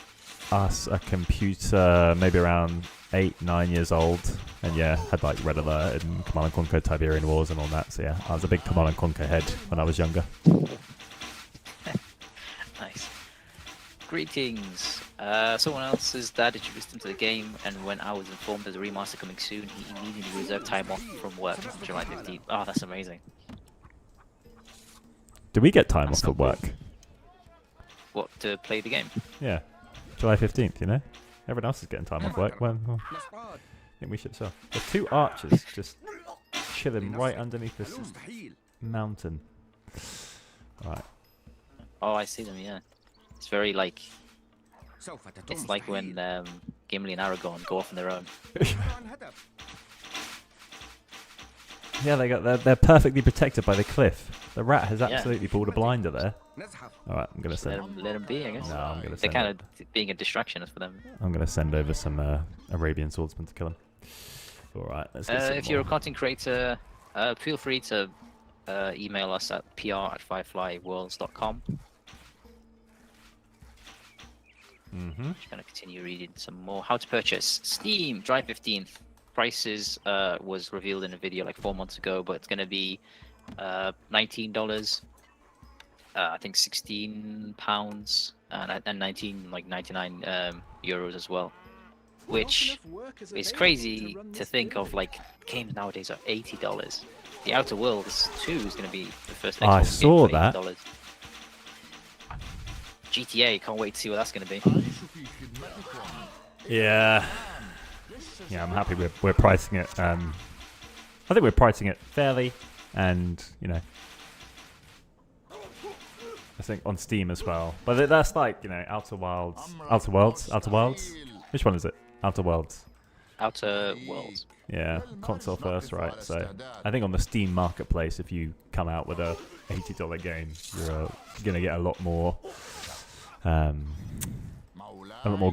us a computer maybe around 8, 9 years old, and had like Red Alert and Command & Conquer Tiberian Wars and all that. So I was a big Command & Conquer head when I was younger. Nice. Greetings. Someone else's dad introduced him to the game, and when I was informed there's a remaster coming soon, he immediately reserved time off from work on July 15th. Oh, that's amazing. Do we get time off at work? What, to play the game? Yeah. July 15th, Everyone else is getting time off work. Well, I think we should so. There's 2 archers just chilling right underneath this mountain. Alright. Oh, I see them, yeah. It's very like... It's like when Gimli and Aragorn go off on their own. Yeah, they're perfectly protected by the cliff. The rat has absolutely pulled a blinder there. Alright, I'm going to send... Let them be, I guess. No, I'm going to They're kind of being a distraction for them. I'm going to send over some Arabian swordsmen to kill them. Alright, let's get some if you're a content creator, feel free to email us at pr@fireflyworlds.com. Just going to continue reading some more. How to purchase Steam, July 15th. Prices was revealed in a video like 4 months ago, but it's going to be $19. I think £16 and 99 euros as well, which is crazy to think of. Like games nowadays are $80. The Outer Worlds 2 is going to be the first Xbox I saw game for $80. GTA, can't wait to see what that's going to be. Yeah, I'm happy we're pricing it. I think we're pricing it fairly, and I think on Steam as well. But that's like Outer Worlds. Which one is it? Outer Worlds. Outer Worlds. Yeah, console first, right? So I think on the Steam marketplace, if you come out with a $80 game, you're gonna get a lot more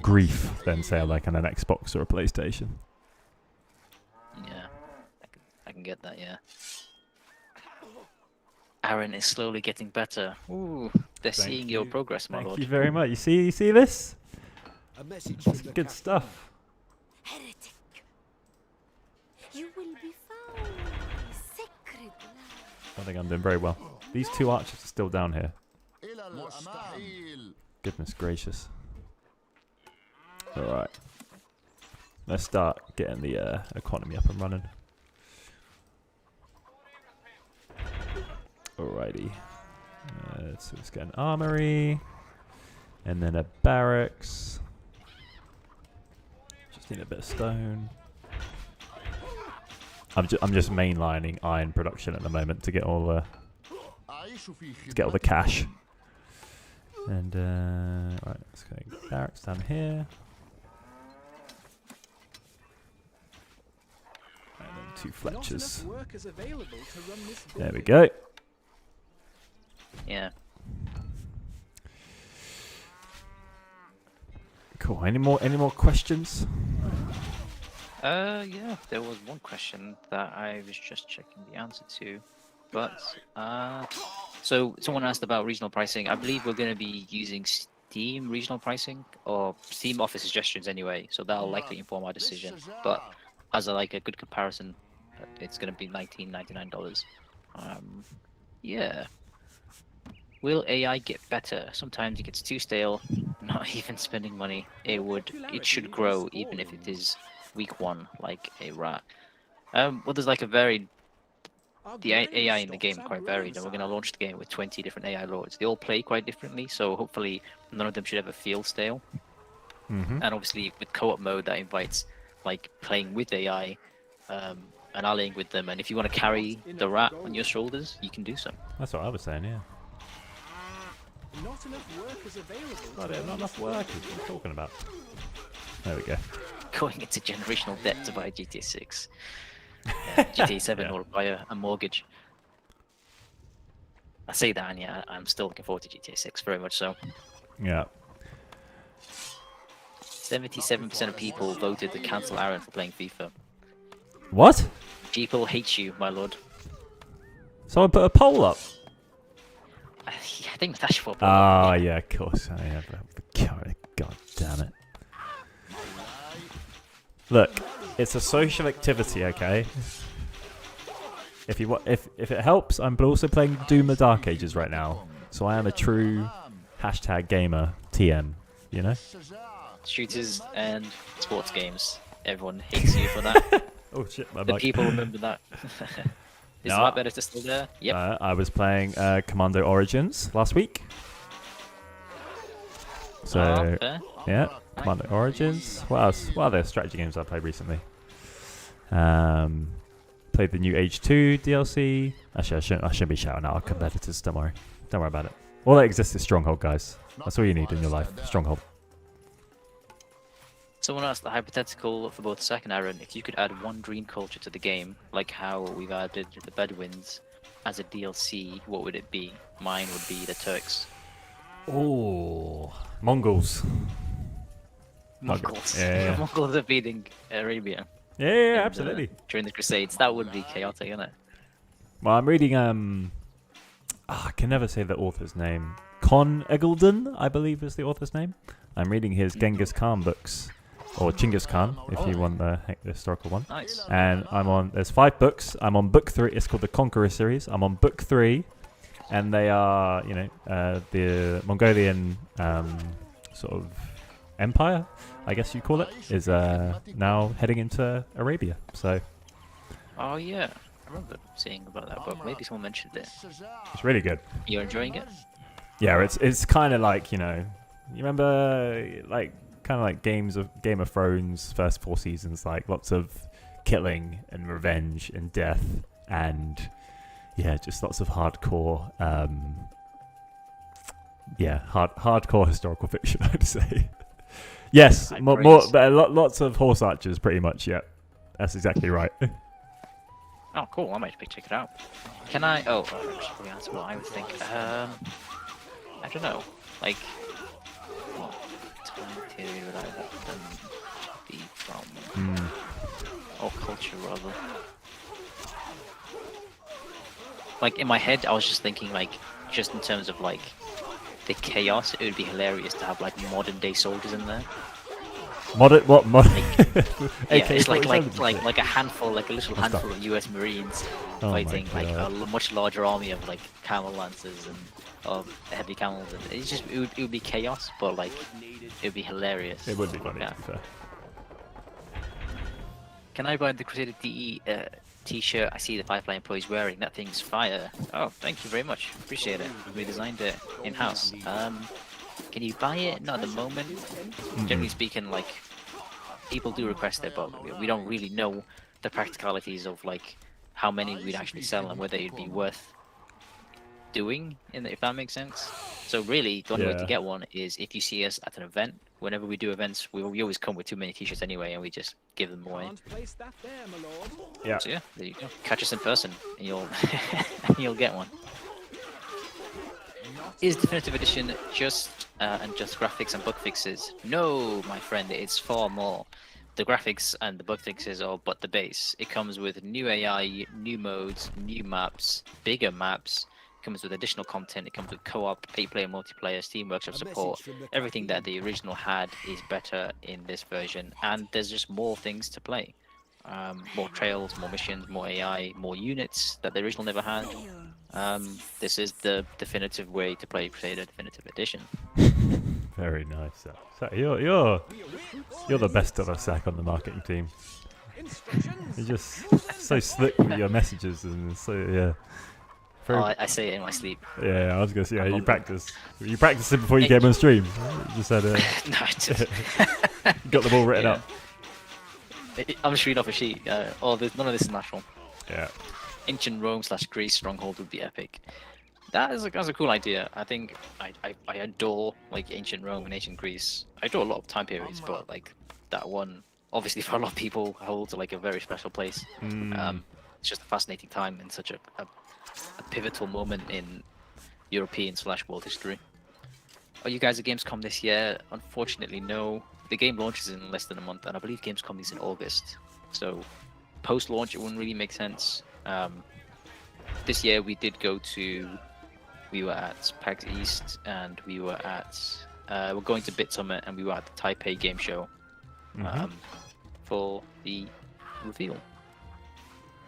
grief than say like on an Xbox or a PlayStation. Yeah, I can get that. Yeah. Aaron is slowly getting better. Ooh, they're seeing your progress, my lord. Thank you very much. You see this? That's good stuff. Heretic. You will be found. Sacred land. I think I'm doing very well. These 2 archers are still down here. Goodness gracious. Alright. Let's start getting the economy up and running. Alrighty. So let's get an armory. And then a barracks. Just need a bit of stone. I'm just mainlining iron production at the moment to get all the cash. And right, let's go barracks down here. And then 2 Fletchers. There we go. Yeah. Cool. Any more questions? Yeah, there was one question that I was just checking the answer to, but so someone asked about regional pricing. I believe we're going to be using Steam regional pricing or Steam offer suggestions anyway, so that'll likely inform our decision. But as a good comparison, it's going to be $19.99. Yeah. Will AI get better? Sometimes it gets too stale. Not even spending money. It should grow even if it is week 1 like a rat. Well, there's like a varied. The AI in the game quite varied, and we're going to launch the game with 20 different AI lords. They all play quite differently, so hopefully none of them should ever feel stale. And obviously with co-op mode, that invites like playing with AI and allying with them. And if you want to carry the rat on your shoulders, you can do so. That's what I was saying, yeah. Not enough workers available. Not enough workers. What are you talking about? There we go. Going into generational debt to buy GTA 6. GTA 7 will buy a mortgage. I say that, and yeah, I'm still looking forward to GTA 6, very much so. Yeah. 77% of people voted to cancel Aaron for playing FIFA. What? People hate you, my lord. Someone put a poll up. I think Natasha will. Oh, yeah, of course. God damn it. Look, it's a social activity, okay? If it helps, I'm also playing Doom the Dark Ages right now. So I am a true #gamer TM, you know? Shooters and sports games. Everyone hates you for that. Oh shit, my The mic. people remember that. Is No. that better to still there? Yep. I was playing Commando Origins last week. So, fair. yeah, Commando Origins. What else? What other strategy games I played recently? Played the new Age 2 DLC. Actually, I shouldn't be shouting out our competitors. Don't worry about it. All that exists is Stronghold, guys. That's all you need in your life. Stronghold. Someone asked the hypothetical for both Zack and Aaron, if you could add one dream culture to the game, like how we've added the Bedouins as a DLC, what would it be? Mine would be the Turks. Oh, Mongols. Mongols. Yeah. Mongols are beating Arabia. Yeah, absolutely. During the Crusades, that would be chaotic, isn't it? Well, I'm reading. I can never say the author's name. Con Eggledon, I believe, is the author's name. I'm reading his Genghis Khan books, or Chinggis Khan, if you want the historical one. Nice. And there's 5 books. I'm on book 3. It's called the Conqueror series. I'm on book 3, and they are, the Mongolian sort of empire, I guess you'd call it, is now heading into Arabia. So. Oh yeah, I remember seeing about that book. Maybe someone mentioned it. It's really good. You're enjoying it? Yeah, it's kind of like, you remember kind of like Game of Thrones first 4 seasons, like lots of killing and revenge and death and just lots of hardcore hardcore historical fiction, I'd say. Yes, more but lots of horse archers, pretty much. Yeah, that's exactly right. Oh, cool. I might check it out. Can I? Oh, that's what I would think. I don't know. Like, what time period would I want them to be from? Or culture, rather. Like, in my head, I was just thinking, like, just in terms of, like, the chaos, it would be hilarious to have, like, modern-day soldiers in there. Mod what mod? Yeah, it's like a handful, like a little handful of U.S. Marines Oh my fighting like a God. much larger army of like camel lancers and of heavy camels, and it's just it would be chaos, but like it would be hilarious. It would be funny, Yeah. to be fair. Can I buy the Crusader DE t-shirt I see the Firefly employees wearing? That thing's fire. Oh, thank you very much. Appreciate it. We designed it in-house. Can you buy it? Not at the moment. Generally speaking, like, people do request it, but we don't really know the practicalities of, like, how many we'd actually sell and whether it'd be worth doing, if that makes sense. So really, the only way to get one is if you see us at an event. Whenever we do events, we always come with too many t-shirts anyway, and we just give them away. Yeah. So yeah, there you go. Catch us in person, and you'll get one. Is Definitive Edition just graphics and bug fixes? No, my friend, it's far more. The graphics and the bug fixes are but the base. It comes with new AI, new modes, new maps, bigger maps. It comes with additional content. It comes with co-op, 8-player multiplayer, Steam Workshop support. Everything that the original had is better in this version, and there's just more things to play. More trails, more missions, more AI, more units that the original never had. This is the definitive way to play Crusader Definitive Edition. Very nice. So you're the best of us, Zach, on the marketing team. You're just so slick with your messages, and so yeah. Oh, I say it in my sleep. Yeah, I was gonna say, yeah, you practice. You practiced it before you came on stream. You just had no, just got them all written up. I'm just reading off a sheet. There's none of this is natural. Yeah. Ancient Rome / Greece Stronghold would be epic. That's a cool idea. I think I adore like ancient Rome and ancient Greece. I adore a lot of time periods, but like that one, obviously for a lot of people, holds like a very special place. It's just a fascinating time and such a pivotal moment in European / world history. Are you guys at Gamescom this year? Unfortunately, no. The game launches in less than a month, and I believe Gamescom is in August. So post-launch, it wouldn't really make sense. This year we did go to. We were at PAX East, and we were at. We're going to Bit Summit, and we were at the Taipei Game Show for the reveal.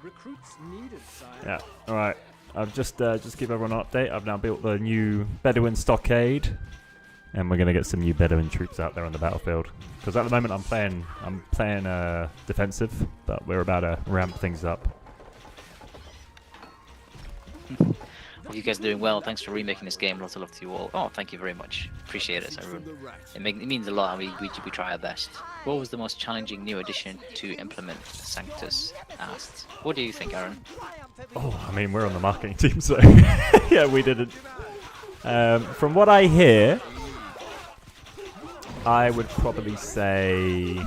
Recruits needed, sire. Yeah. All right. I've just give everyone an update. I've now built the new Bedouin stockade, and we're gonna get some new Bedouin troops out there on the battlefield. Because at the moment I'm playing defensive, but we're about to ramp things up. Well, you guys are doing well. Thanks for remaking this game. Lots of love to you all. Oh, thank you very much. Appreciate it, everyone. It means a lot, and we try our best. What was the most challenging new addition to implement? Sanctus asked. What do you think, Aaron? Oh, I mean, we're on the marketing team, so yeah, we didn't. From what I hear, I would probably say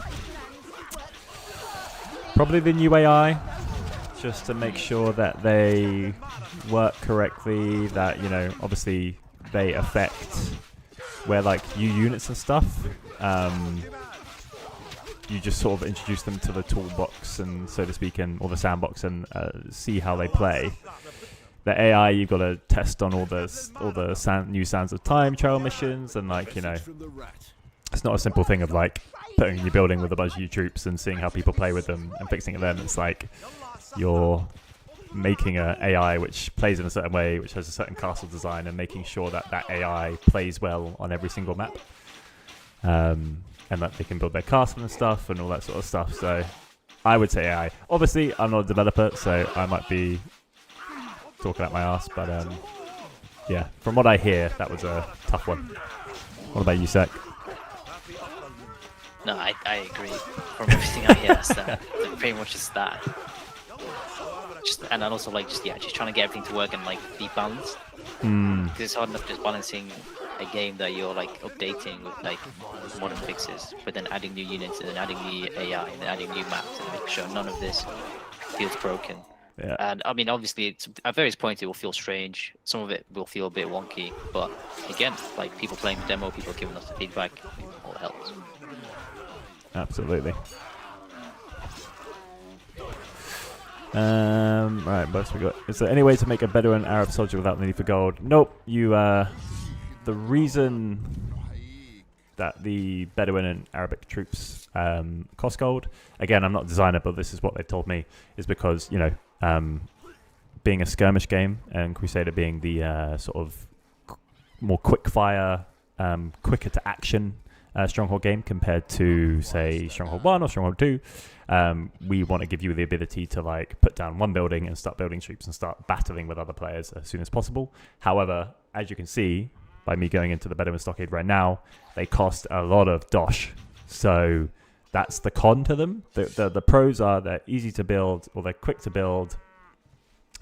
probably the new AI, just to make sure that they work correctly, that, you know, obviously they affect where like new units and stuff. You just sort of introduce them to the toolbox, and so to speak, or the sandbox, and see how they play. The AI, you've got to test on all the new Sands of Time trail missions, and like, you know, it's not a simple thing of like putting your building with a bunch of your troops and seeing how people play with them and fixing them. It's like you're making an AI which plays in a certain way, which has a certain castle design, and making sure that that AI plays well on every single map. And that they can build their castle and stuff and all that sort of stuff. So I would say AI. Obviously, I'm not a developer, so I might be talking out my ass. But yeah, from what I hear, that was a tough one. What about you, Sek? No, I agree. From everything I hear, that's that. Pretty much just that. And then also like just trying to get everything to work and like be balanced. Because it's hard enough just balancing a game that you're like updating with like modern fixes, but then adding new units and then adding new AI and then adding new maps and making sure none of this feels broken. Yeah. And I mean, obviously, at various points it will feel strange. Some of it will feel a bit wonky, but again, like people playing the demo, people giving us the feedback, it all helps. Absolutely. Right, what else we got? Is there any way to make a Bedouin Arab soldier without the need for gold? Nope. You the reason that the Bedouin and Arabic troops cost gold. Again, I'm not a designer, but this is what they told me, is because, you know, being a skirmish game and Crusader being the sort of more quick fire, quicker to action Stronghold game compared to, say, Stronghold 1 or Stronghold 2, we want to give you the ability to like put down one building and start building troops and start battling with other players as soon as possible. However, as you can see by me going into the Bedouin Stockade right now, they cost a lot of dosh. So that's the con to them. The pros are they're easy to build, or they're quick to build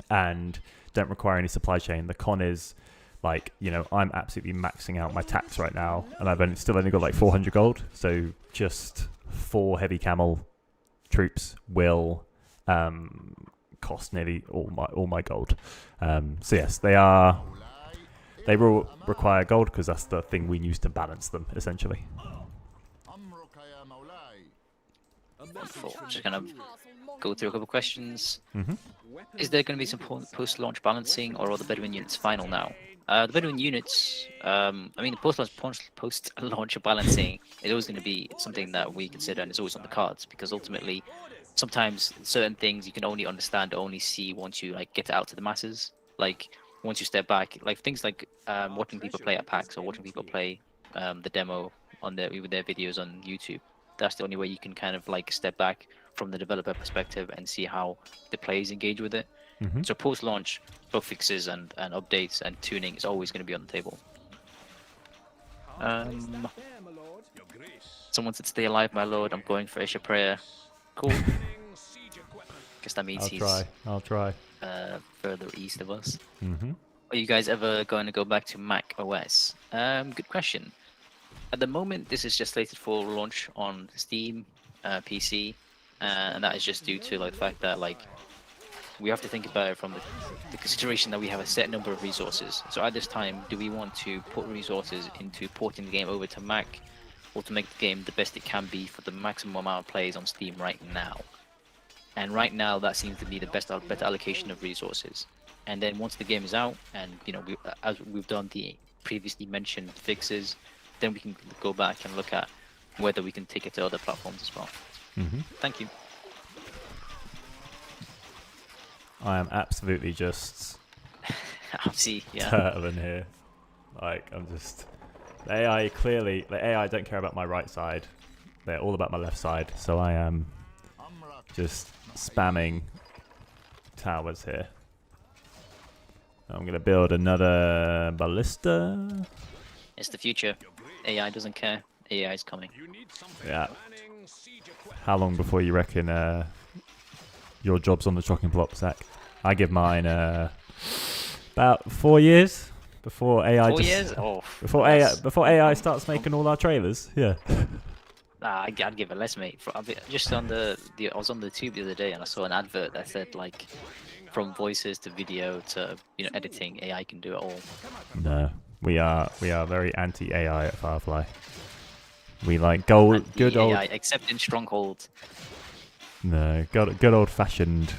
and don't require any supply chain. The con is, like, you know, I'm absolutely maxing out my tax right now, and I've still only got like 400 gold. So just 4 heavy camel troops will cost nearly all my gold. So yes, they will require gold because that's the thing we use to balance them, essentially. Just gonna go through a couple of questions. Mm-hmm. Is there going to be some post-launch balancing, or are the Bedouin units final now? The Bedouin units, I mean, the post-launch balancing is always going to be something that we consider, and it's always on the cards, because ultimately, sometimes certain things you can only understand or only see once you like get it out to the masses. Like once you step back, like things like watching people play at PAX or watching people play the demo on their videos on YouTube. That's the only way you can kind of like step back from the developer perspective and see how the players engage with it. Mm-hmm. So post-launch bug fixes and updates and tuning is always going to be on the table. Someone said, "Stay alive, my lord. I'm going for Isha prayer." Cool. Guess that means I'll try. Further east of us. Mm-hmm. Are you guys ever going to go back to Mac OS? Good question. At the moment, this is just slated for launch on Steam, PC, and that is just due to like the fact that like we have to think about it from the consideration that we have a set number of resources. So at this time, do we want to put resources into porting the game over to Mac, or to make the game the best it can be for the maximum amount of players on Steam right now? And right now, that seems to be the better allocation of resources. And then once the game is out, and you know, as we've done the previously mentioned fixes, then we can go back and look at whether we can take it to other platforms as well. Mm-hmm. Thank you. I am absolutely just See, yeah. turtling here. Like, I'm just... The AI don't care about my right side. They're all about my left side. So I am just spamming towers here. I'm going to build another ballista. It's the future. AI doesn't care. AI is coming. Yeah. How long before you reckon your job's on the chopping block, Zach? I give mine about 4 years before AI. 4 years? Oh. Before AI starts making all our trailers. Yeah. I'd give it less, mate. Just on I was on the tube the other day and I saw an advert that said like, from voices to video to editing, AI can do it all. No, we are very anti-AI at Firefly. We like good old AI, except in Stronghold. No, good old-fashioned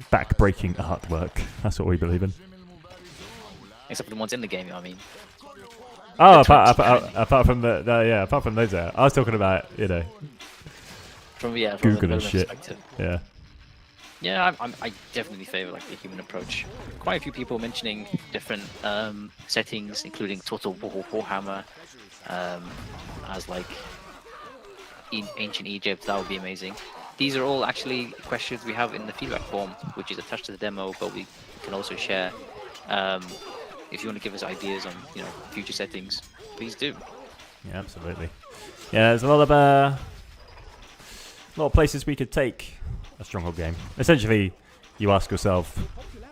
back-breaking artwork. That's what we believe in. Except for the ones in the game, I mean. Oh, apart from apart from those, I was talking about from Google and shit. Yeah. Yeah, I definitely favor like the human approach. Quite a few people mentioning different settings, including Total Warhammer, as like in ancient Egypt. That would be amazing. These are all actually questions we have in the feedback form, which is attached to the demo, but we can also share. If you want to give us ideas on future settings, please do. Yeah, absolutely. Yeah, there's a lot of places we could take a Stronghold game. Essentially, you ask yourself,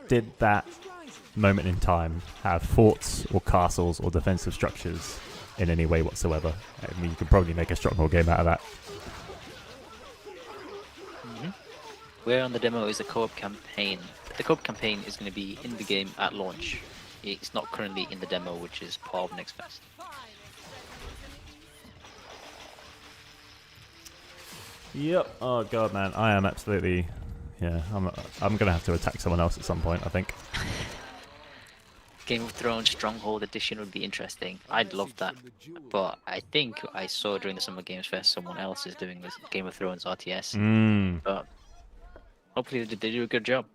did that moment in time have forts or castles or defensive structures in any way whatsoever? I mean, you could probably make a Stronghold game out of that. Mm-hmm. Where on the demo is the co-op campaign? The co-op campaign is going to be in the game at launch. It's not currently in the demo, which is part of Next Fest. Yep. Oh god, man, I am absolutely. Yeah, I'm gonna have to attack someone else at some point, I think. Game of Thrones Stronghold edition would be interesting. I'd love that. But I think I saw during the Summer Games Fest someone else is doing this Game of Thrones RTS. But hopefully they do a good job.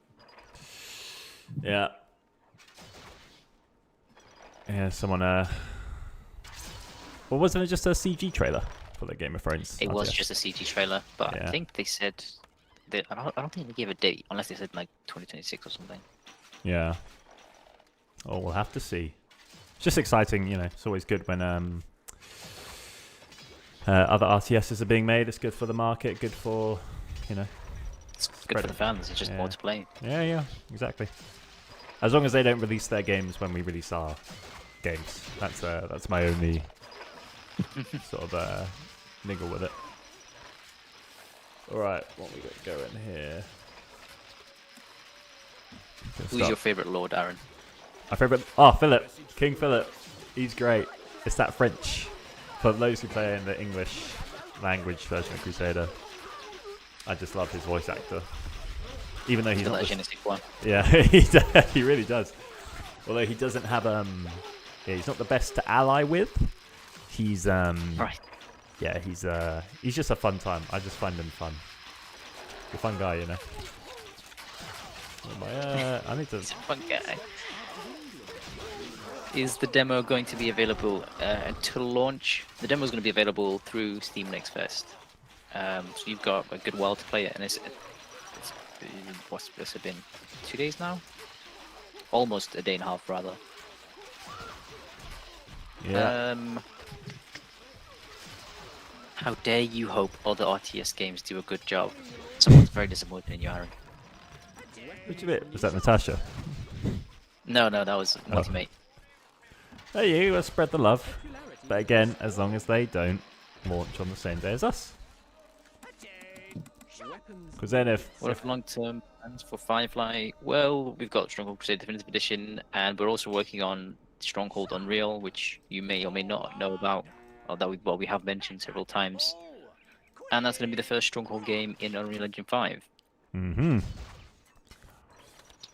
Yeah. Yeah, someone well, wasn't it just a CG trailer for the Game of Thrones? It was just a CG trailer, but Yeah. I think they said I don't think they gave a date unless they said like 2026 or something. Yeah. Oh, we'll have to see. It's just exciting, you know. It's always good when other RTSs are being made. It's good for the market, good for, you know. It's good for the fans. It's just more to play. Yeah, exactly. As long as they don't release their games when we release our games, that's my only sort of niggle with it. All right, what we got going here? Who's your favourite Lord, Aaron? My favourite? Philip. King Philip. He's great. It's that French. For those who play in the English language version of Crusader, I just love his voice actor. Even though he's not yeah, he really does. Although he doesn't have he's not the best to ally with. He's right. Yeah, he's just a fun time. I just find him fun. He's a fun guy, you know. I need to. He's a fun guy. Is the demo going to be available until launch? The demo is going to be available through Steam Next Fest. So you've got a good while to play it, and it's what's it been? 2 days now? Almost a day and a half, rather. Yeah. How dare you hope other RTS games do a good job? Someone's very disappointed in you, Aaron. Which bit? Was that Natasha? No, that was my teammate. Hey, you, let's spread the love. But again, as long as they don't launch on the same day as us. Because then What if long-term plans for Firefly? Well, we've got Stronghold Crusader Definitive Edition, and we're also working on Stronghold Unreal, which you may or may not know about, or that we have mentioned several times. And that's going to be the first Stronghold game in Unreal Engine 5. Mm-hmm.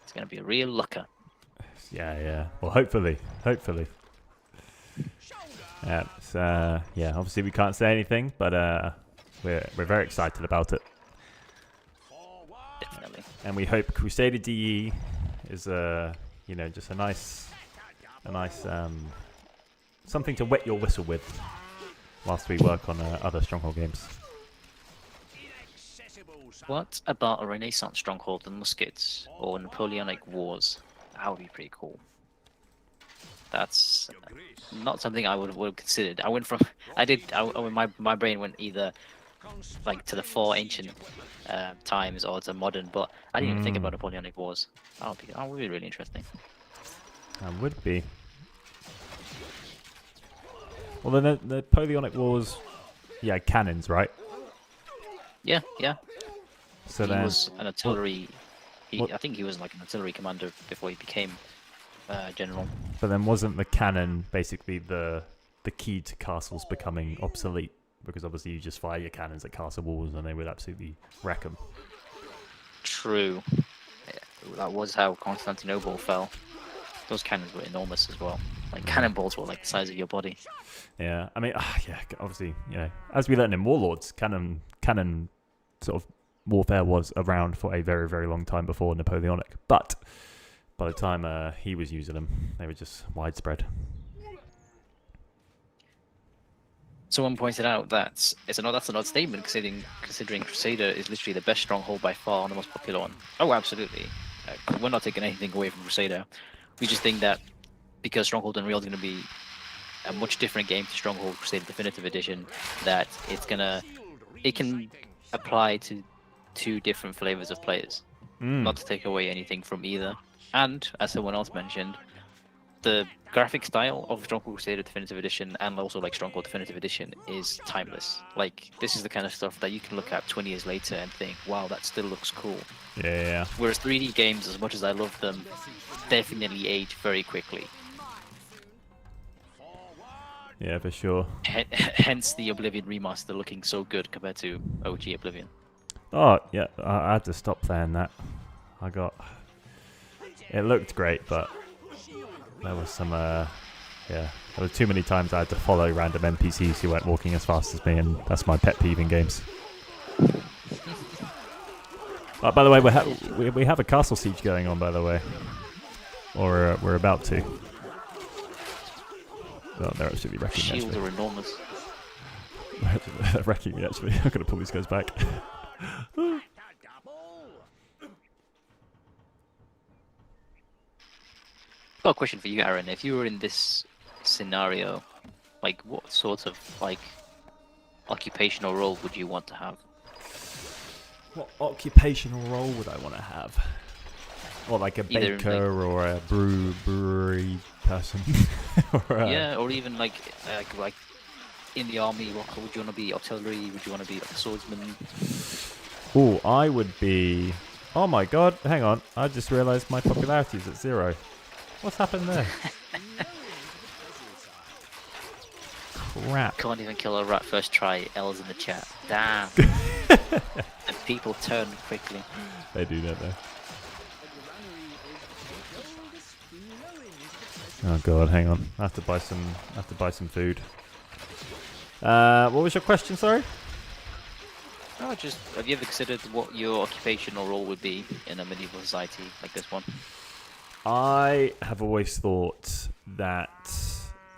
It's going to be a real looker. Yeah. Well, hopefully. Yeah. So, yeah. Obviously, we can't say anything, but we're very excited about it. Definitely. And we hope Crusader DE is just a nice something to wet your whistle with whilst we work on other Stronghold games. What about a Renaissance Stronghold and Muskets or Napoleonic Wars? That would be pretty cool. That's not something I would have considered. My brain went either like to the 4 ancient times or to modern, but I didn't even think about Napoleonic Wars. That would be really interesting. That would be. Well, the Napoleonic Wars, cannons, right? Yeah. So he then, was an artillery. I think he was like an artillery commander before he became general. But then, wasn't the cannon basically the key to castles becoming obsolete? Because obviously, you just fire your cannons at castle walls, and they would absolutely wreck them. True. That was how Constantinople fell. Those cannons were enormous as well. Like cannonballs were like the size of your body. Yeah, I mean, obviously, as we learned in Warlords, cannon sort of warfare was around for a very, very long time before Napoleonic. But by the time he was using them, they were just widespread. Someone pointed out that that's an odd statement, considering Crusader is literally the best stronghold by far and the most popular one. Oh, absolutely. We're not taking anything away from Crusader. We just think that because Stronghold Unreal is going to be a much different game to Stronghold Crusader Definitive Edition, that it can apply to 2 different flavors of players. Not to take away anything from either. And as someone else mentioned, the graphic style of Stronghold Crusader Definitive Edition and also like Stronghold Definitive Edition is timeless. Like, this is the kind of stuff that you can look at 20 years later and think, wow, that still looks cool. Yeah. Whereas 3D games, as much as I love them, definitely age very quickly. Yeah, for sure. Hence the Oblivion remaster looking so good compared to OG Oblivion. Oh, yeah, I had to stop playing that. It looked great, but There was some, yeah. There were too many times I had to follow random NPCs who weren't walking as fast as me, and that's my pet peeve in games. By the way, we have a castle siege going on, by the way. Or we're about to. Oh, they're actually wrecking me. Shields are enormous. They're wrecking me, actually. I'm going to pull these guys back. I've got a question for you, Aaron. If you were in this scenario, like, what sort of, like, occupational role would you want to have? What occupational role would I want to have? Or like a Either, baker or a brewery person? Yeah, or even like in the army, what would you want to be? Artillery? Would you want to be like a swordsman? Oh, I would be... Oh my god, hang on. I just realised my popularity is at 0. What's happened there? Crap. Can't even kill a rat first try. L's in the chat. Damn. And people turn quickly. They do, don't they? Oh god, hang on. I have to buy some food. What was your question, sorry? Oh, just have you ever considered what your occupational role would be in a medieval society like this one? I have always thought that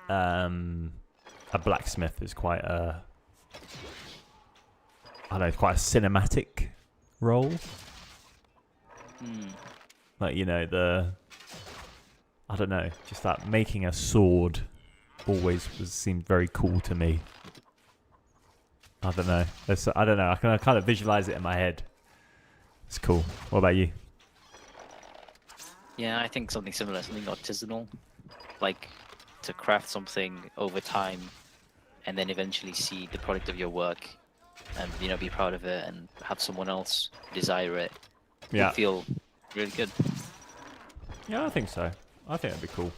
a blacksmith is quite a, I don't know, quite a cinematic role. Like, you know, I don't know, just that making a sword always seemed very cool to me. I don't know. I don't know. I can kind of visualize it in my head. It's cool. What about you? Yeah, I think something similar, something artisanal, like to craft something over time, and then eventually see the product of your work, and be proud of it, and have someone else desire it. Yeah. Would feel really good. Yeah, I think so. I think that'd be cool.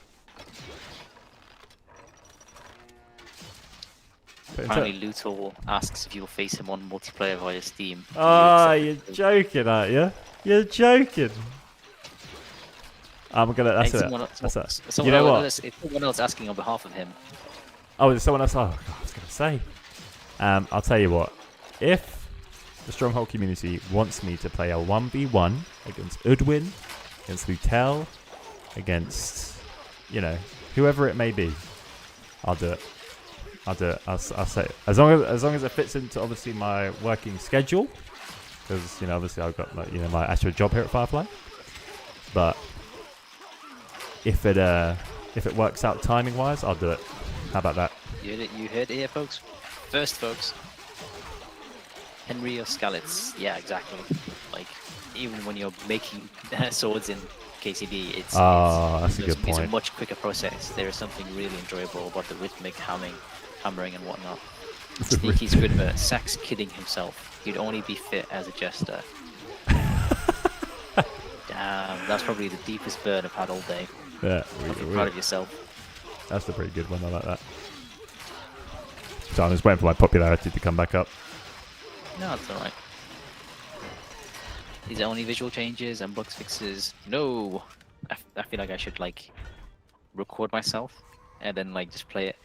Apparently, Luthor asks if you'll face him on multiplayer via Steam. Oh, you're joking, aren't you? You're joking. I'm gonna. That's it. You know what? It's someone else asking on behalf of him. Oh, there's someone else. Oh, God, I was gonna say. I'll tell you what. If the Stronghold community wants me to play a 1v1 against Udwin, against Lutel, against, whoever it may be, I'll do it. I'll do it. I'll say it. As long as it fits into obviously my working schedule, because obviously I've got my actual job here at Firefly. But if it works out timing wise, I'll do it. How about that? You heard it here, folks. First, folks. Henry or Skalitz. Yeah, exactly. Like, even when you're making swords in KCD, it's that's a good point. It's a much quicker process. There is something really enjoyable about the rhythmic hammering and whatnot. Sneaky's good, but Sack's kidding himself. He'd only be fit as a jester. Damn, that's probably the deepest burn I've had all day. Yeah, you're proud of yourself. That's a pretty good one. I like that. So I'm just waiting for my popularity to come back up. No, it's alright. Is there only visual changes and bug fixes? No! I feel like I should, record myself and then, just play it.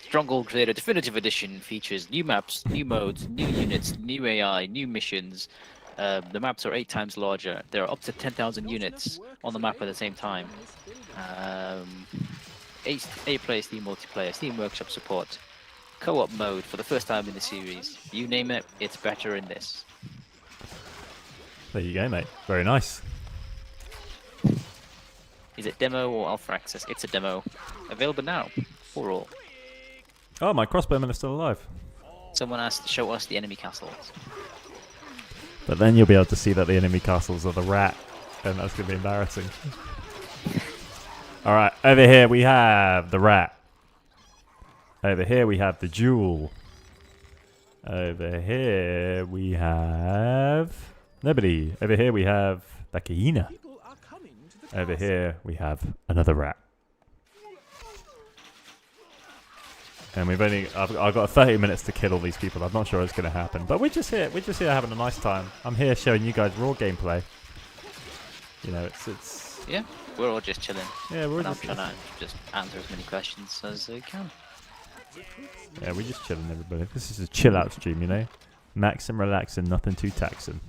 Stronghold Crusader Definitive Edition features new maps, new modes, new units, new AI, new missions. The maps are 8 times larger. There are up to 10,000 units on the map at the same time. 8-player Steam multiplayer, Steam Workshop support, co-op mode for the first time in the series. You name it, it's better in this. There you go, mate. Very nice. Is it demo or alpha access? It's a demo. Available now for all. Oh, my crossbowmen are still alive. Someone asked to show us the enemy castles. But then you'll be able to see that the enemy castles are the rat, and that's going to be embarrassing. Alright, over here we have the rat. Over here we have the jewel. Over here we have nobody. Over here we have the Kahina. Over here we have another rat. And I've got 30 minutes to kill all these people. I'm not sure it's going to happen, but we're just here having a nice time. I'm here showing you guys raw gameplay. It's yeah. We're all just chilling. Yeah, we're and I'm just trying to just answer as many questions as I can. yeah, we're just chilling, everybody. This is a chill out stream, you know. Max and relaxing, nothing too taxing.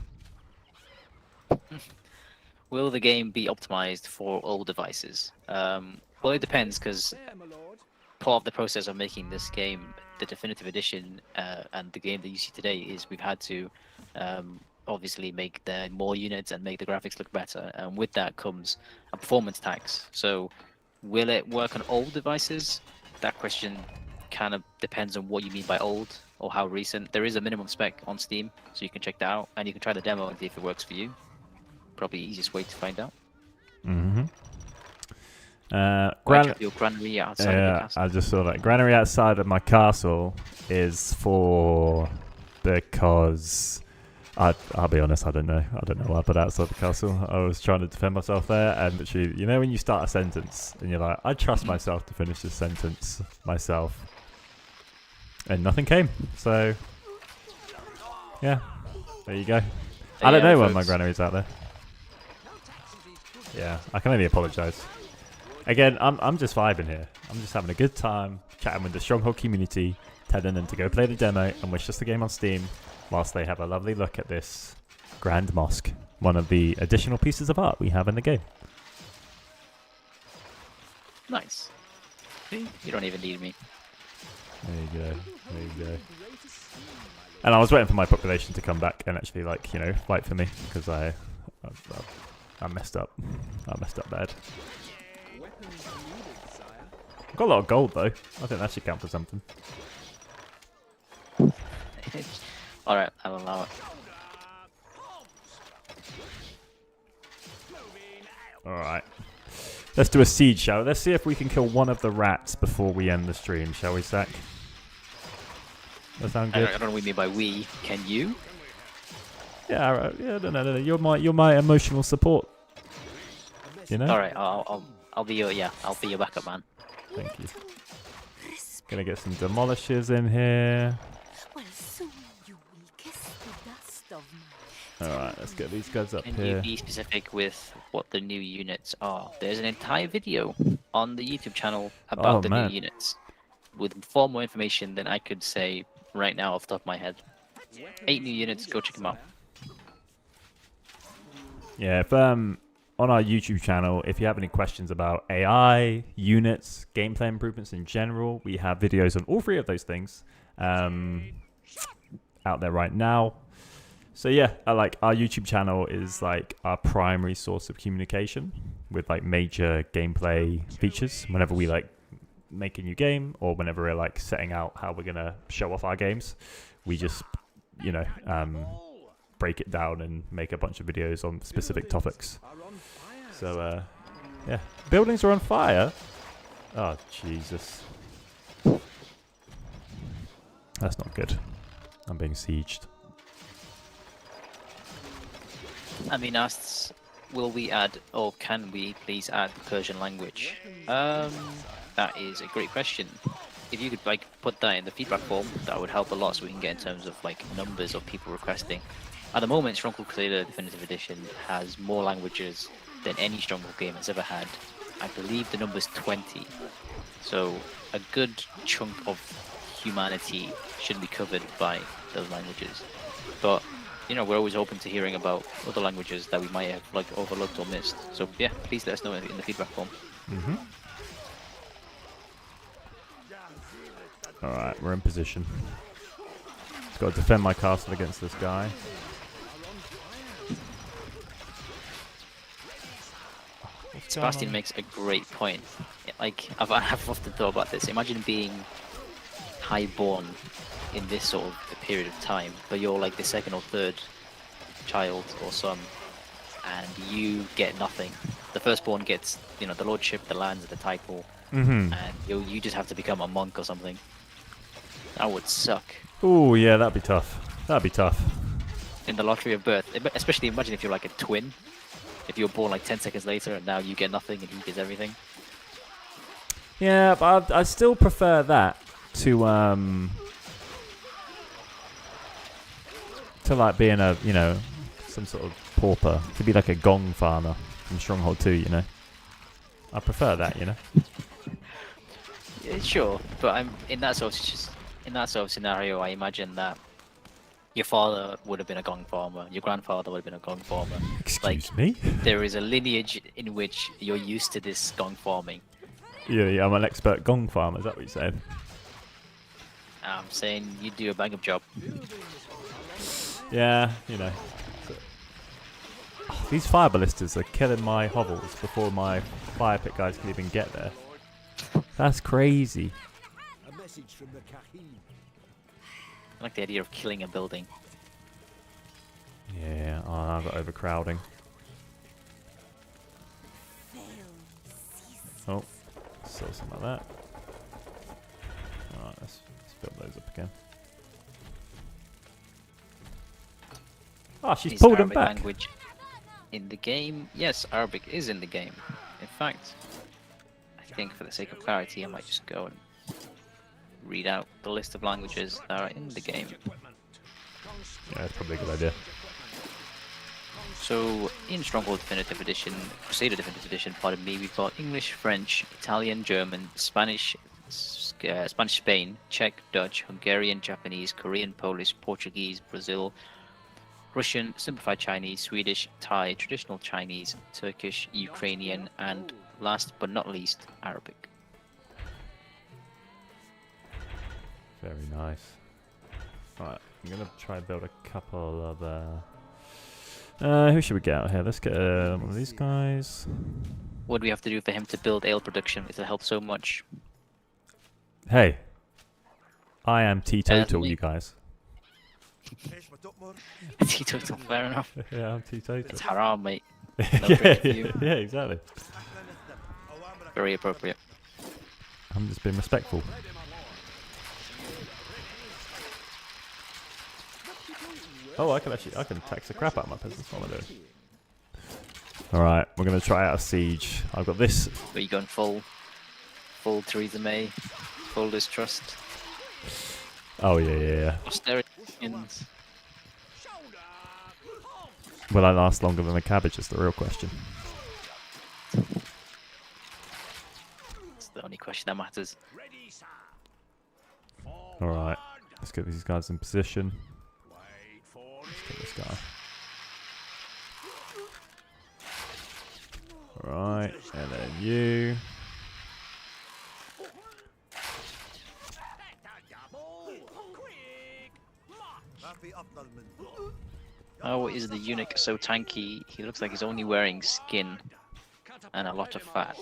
Will the game be optimized for all devices? Well, it depends, because part of the process of making this game, the definitive edition, and the game that you see today, is we've had to obviously make the more units and make the graphics look better, and with that comes a performance tax. So will it work on old devices? That question kind of depends on what you mean by old or how recent. There is a minimum spec on Steam, so you can check that out, and you can try the demo and see if it works for you. Probably the easiest way to find out. Mm-hmm. Your granary outside of your castle. I just saw that. Granary outside of my castle is because I'll be honest, I don't know why I put outside the castle. I was trying to defend myself there, and literally, you know when you start a sentence and you're like, I trust myself to finish this sentence myself, and nothing came. So yeah, there you go. I don't know when my granary's out there. Yeah, I can only apologise. Again, I'm just vibing here. I'm just having a good time chatting with the Stronghold community, telling them to go play the demo and wish us the game on Steam, whilst they have a lovely look at this Grand Mosque, one of the additional pieces of art we have in the game. Nice. See? You don't even need me. There you go. There you go. And I was waiting for my population to come back and actually, like, you know, fight for me, because I messed up. I messed up bad. Got a lot of gold though. I think that should count for something. Alright, I'll allow it. Alright. Let's do a siege, shall we? Let's see if we can kill one of the rats before we end the stream, shall we, Zach? That sound good? I don't know what you mean by we. Can you? Yeah, right. Yeah, no. You're my emotional support. You know? Alright, I'll be your backup man. Thank you. Gonna get some demolishes in here. Well, soon you will kiss the dust of my Alright, let's get these guys up Can here. you be specific with what the new units are? There's an entire video on the YouTube channel about the new units, with far more information than I could say right now off the top of my head. 8 new units, go check them out. Yeah, if on our YouTube channel, if you have any questions about AI, units, gameplay improvements in general, we have videos on all 3 of those things out there right now. So yeah, like our YouTube channel is like our primary source of communication with like major gameplay features. Whenever we like make a new game, or whenever we're like setting out how we're gonna show off our games, we just, you know, break it down and make a bunch of videos on specific topics. So yeah, buildings are on fire. Oh Jesus, that's not good. I'm being sieged. I mean, asks, will we add, or can we please add the Persian language? That is a great question. If you could like put that in the feedback form, that would help a lot, so we can get in terms of like numbers of people requesting. At the moment, Stronghold Crusader Definitive Edition has more languages than any Stronghold game has ever had. I believe the number's 20. So a good chunk of humanity should be covered by those languages. But you know, we're always open to hearing about other languages that we might have like overlooked or missed. So yeah, please let us know in the feedback form. Mm-hmm. Alright, we're in position. Just got to defend my castle against this guy. Sebastian makes a great point. Like, I've often thought about this. Imagine being highborn in this sort of a period of time, but you're like the second or third child or son, and you get nothing. The firstborn gets, you know, the lordship, the lands, the title, and you just have to become a monk or something. That would suck. Oh yeah, that'd be tough. That'd be tough. In the lottery of birth, especially imagine if you're like a twin. If you're born like 10 seconds later and now you get nothing and he gets everything. Yeah, but I still prefer that to like being a, you know, some sort of pauper. To be like a gong farmer from Stronghold 2, you know. I prefer that, you know. Yeah, sure, but I'm in that sort of scenario. I imagine that your father would have been a gong farmer, your grandfather would have been a gong farmer. Excuse me? There is a lineage in which you're used to this gong farming. Yeah, I'm an expert gong farmer. Is that what you're saying? I'm saying you do a bang up job. Yeah, you know. Oh, these fire ballistas are killing my hovels before my fire pit guys can even get there. That's crazy. A message from the Kaheen. I like the idea of killing a building. Yeah, oh, I've got overcrowding. Oh, still something like that. Alright, let's build those up again. Oh, she's Is pulled them Arabic back. language in the game? Yes, Arabic is in the game. In fact, I think for the sake of clarity, I might just go and read out the list of languages that are in the game. Yeah, that's probably a good idea. So, in Stronghold Definitive Edition, Crusader Definitive Edition, pardon me, we've got English, French, Italian, German, Spanish, Spain, Czech, Dutch, Hungarian, Japanese, Korean, Polish, Portuguese, Brazil, Russian, Simplified Chinese, Swedish, Thai, Traditional Chinese, Turkish, Ukrainian, and last but not least, Arabic. Very nice. Right, I'm gonna try and build a couple of. Who should we get out here? Let's get one of these guys. What do we have to do for him to build ale production? It'll help so much. Hey, I am teetotal, you guys. Teetotal, fair enough. Yeah, I'm teetotal. It's haram, mate. Yeah, yeah, exactly. Very appropriate. I'm just being respectful. Oh, I can tax the crap out of my peasants while I do it. Alright, we're going to try out a siege. I've got this. Are you going full Theresa May, full distrust? Oh, yeah. Austerity. Will I last longer than the cabbage is the real question. It's the only question that matters. Alright, let's get these guys in position. Let's get this guy. Alright, and then you. Oh, is the eunuch so tanky? He looks like he's only wearing skin and a lot of fat.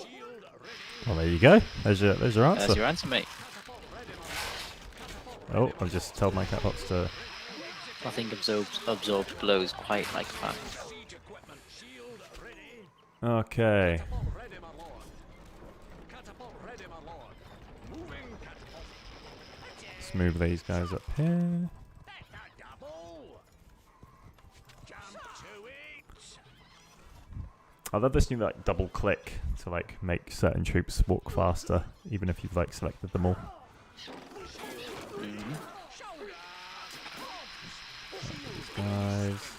Well, there you go. There's your answer. There's your answer, mate. Oh, I've just told my catbox to. Nothing absorbed blows quite like fat. Okay. Let's move these guys up here. I love this new like double click to like make certain troops walk faster, even if you've like selected them all. These guys.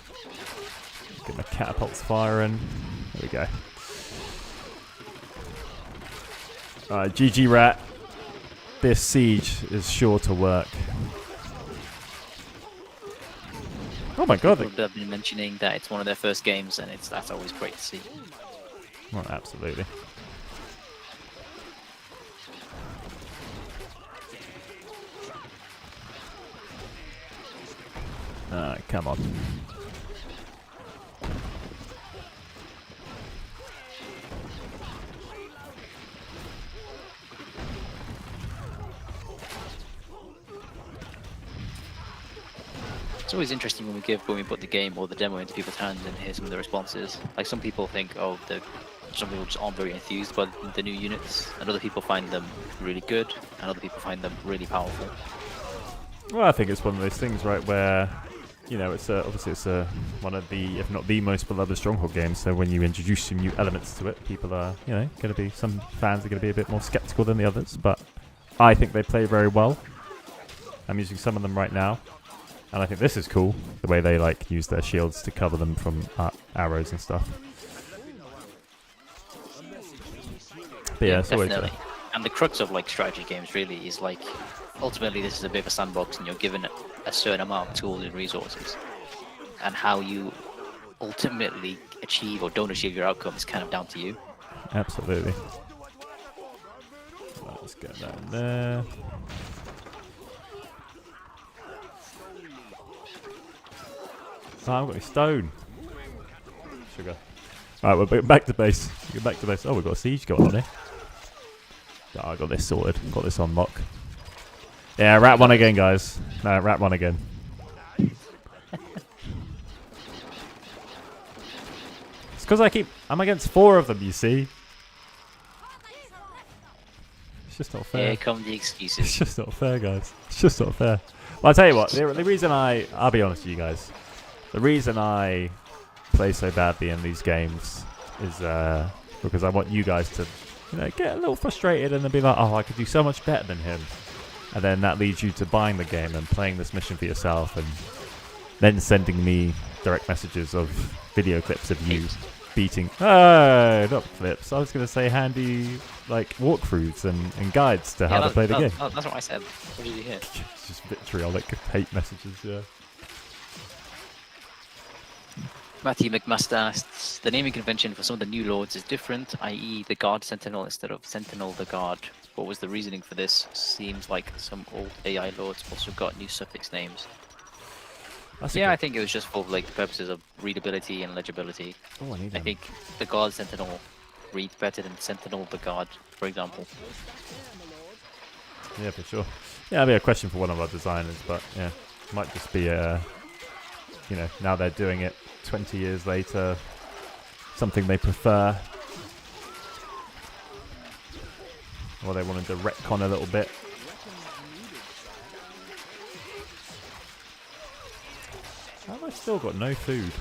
Get my catapults firing. There we go. Alright, GG Rat. This siege is sure to work. Oh my god. People have been mentioning that it's one of their first games, and that's always great to see. Well, absolutely. Come on. It's always interesting when we put the game or the demo into people's hands and hear some of the responses. Like some people think, oh, some people just aren't very enthused by the new units, and other people find them really good, and other people find them really powerful. Well, I think it's one of those things, right, where, you know, obviously it's one of the, if not the most beloved Stronghold games. So when you introduce some new elements to it, people are, you know, going to be, some fans are going to be a bit more skeptical than the others. But I think they play very well. I'm using some of them right now, and I think this is cool, the way they like use their shields to cover them from arrows and stuff. But yeah, it's always definitely. And the crux of like strategy games really is like, ultimately this is a bit of a sandbox, and you're given a certain amount of tools and resources, and how you ultimately achieve or don't achieve your outcome is kind of down to you. Absolutely. Right, let's get that in there. Oh, I haven't got any stone. Sugar. Alright, we're back to base. Get back to base. Oh, we've got a siege going on here. Oh, I got this sorted. Got this on lock. Yeah, rat one again, guys. No, rat one again. It's because I'm against 4 of them, you see. It's just not fair. Here come the excuses. It's just not fair, guys. It's just not fair. Well, I'll tell you what. The reason I'll be honest with you guys. The reason I play so badly in these games is because I want you guys to, get a little frustrated and then be like, oh, I could do so much better than him. And then that leads you to buying the game and playing this mission for yourself, and then sending me direct messages of video clips of you beating. Oh, not clips. I was going to say handy walkthroughs and guides to how to play the game. That's what I said. What did you hear? It's just vitriolic hate messages, yeah. Matthew McMaster asks, the naming convention for some of the new lords is different, i.e. the Guard Sentinel instead of Sentinel the Guard. What was the reasoning for this? Seems like some old AI lords also got new suffix names. I think it was just for the purposes of readability and legibility. Oh, I think the Guard Sentinel reads better than Sentinel the Guard, for example. Yeah, for sure. Yeah, that'd be a question for one of our designers, but yeah, might just be now they're doing it 20 years later, something they prefer, or they wanted to retcon a little bit. How have I still got no food?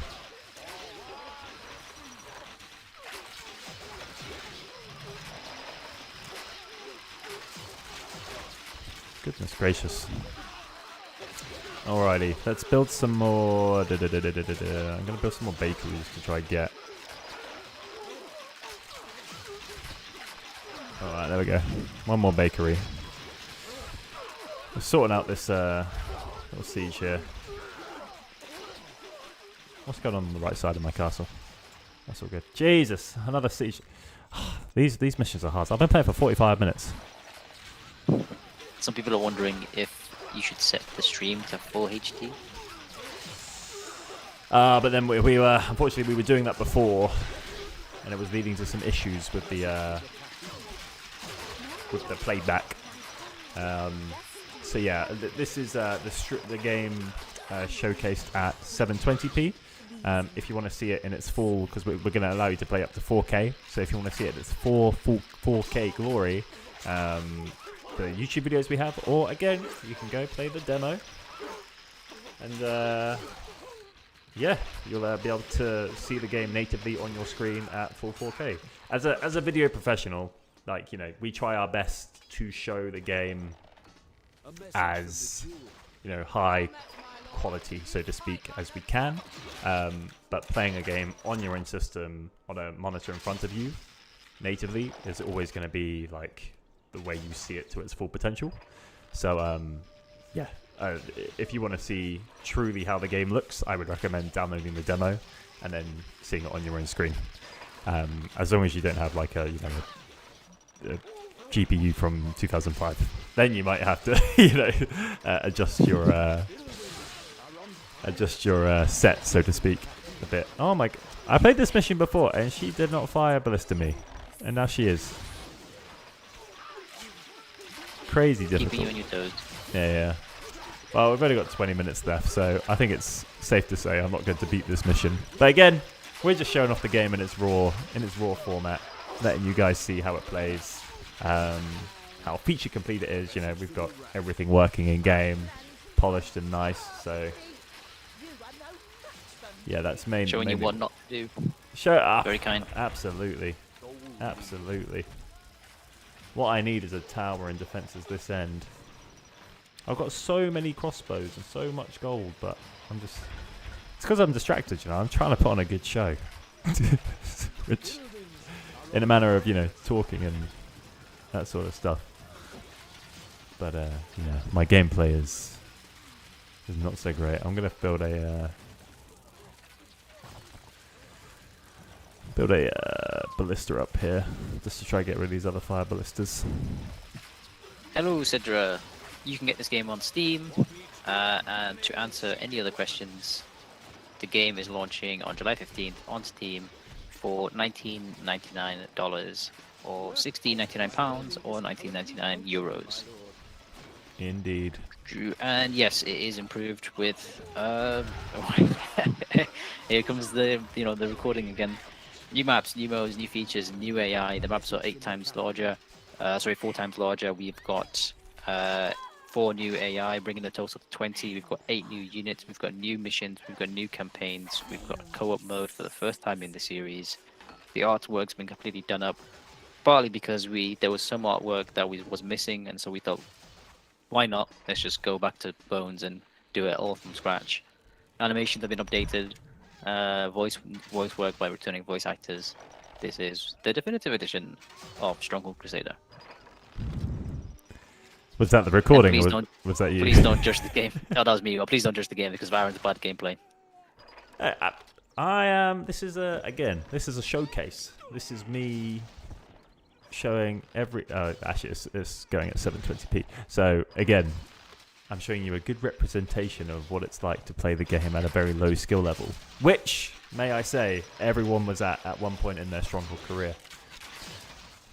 Goodness gracious. Alrighty, let's build some more. I'm going to build some more bakeries to try and get. Alright, there we go. One more bakery. We're sorting out this little siege here. What's going on the right side of my castle? That's all good. Jesus, another siege. These missions are hard. I've been playing for 45 minutes. Some people are wondering if you should set the stream to full HD. But then we were unfortunately we were doing that before, and it was leading to some issues with the playback. So yeah, this is the game showcased at 720p. If you want to see it in its full, because we're going to allow you to play up to 4K. So if you want to see it in its full 4K glory, the YouTube videos we have, or again, you can go play the demo, and yeah, you'll be able to see the game natively on your screen at full 4K. As a video professional, we try our best to show the game as high quality, so to speak, as we can. But playing a game on your own system on a monitor in front of you natively is always going to be the way you see it to its full potential. So yeah, if you want to see truly how the game looks, I would recommend downloading the demo and then seeing it on your own screen. As long as you don't have a GPU from 2005, then you might have to adjust your set, so to speak, a bit. Oh my! I played this mission before, and she did not fire ballista me, and now she is. Crazy difficult. Keeping you on your toes. Yeah. Well, we've only got 20 minutes left, so I think it's safe to say I'm not going to beat this mission. But again, we're just showing off the game in its raw format, letting you guys see how it plays, how feature complete it is. We've got everything working in game, polished and nice. So yeah, that's mainly showing you what not to do. Show up. Very kind. Absolutely. What I need is a tower and defenses this end. I've got so many crossbows and so much gold, but it's because I'm distracted, I'm trying to put on a good show. Which, in a manner of, talking and that sort of stuff. But my gameplay is not so great. I'm gonna build a ballista up here just to try to get rid of these other fire ballistas. Hello, Sidra. You can get this game on Steam, and to answer any other questions, the game is launching on July 15th on Steam for $19.99 or £16.99 or €19.99. Indeed. And yes, it is improved with. Here comes the the recording again. New maps, new modes, new features, new AI. The maps are 4 times larger. We've got 4 new AI, bringing the total to 20. We've got 8 new units. We've got new missions. We've got new campaigns. We've got co-op mode for the first time in the series. The artwork's been completely done up, partly because there was some artwork that was missing, and so we thought, why not? Let's just go back to bones and do it all from scratch. Animations have been updated. Voice work by returning voice actors. This is the definitive edition of Stronghold Crusader. Was that the recording, Please or was that you? Please don't judge the game. No, that was me. Well, please don't judge the game because Varen's bad gameplay. This is a showcase. This is me showing every. Actually, it's going at 720p. So again, I'm showing you a good representation of what it's like to play the game at a very low skill level, which, may I say, everyone was at one point in their Stronghold career.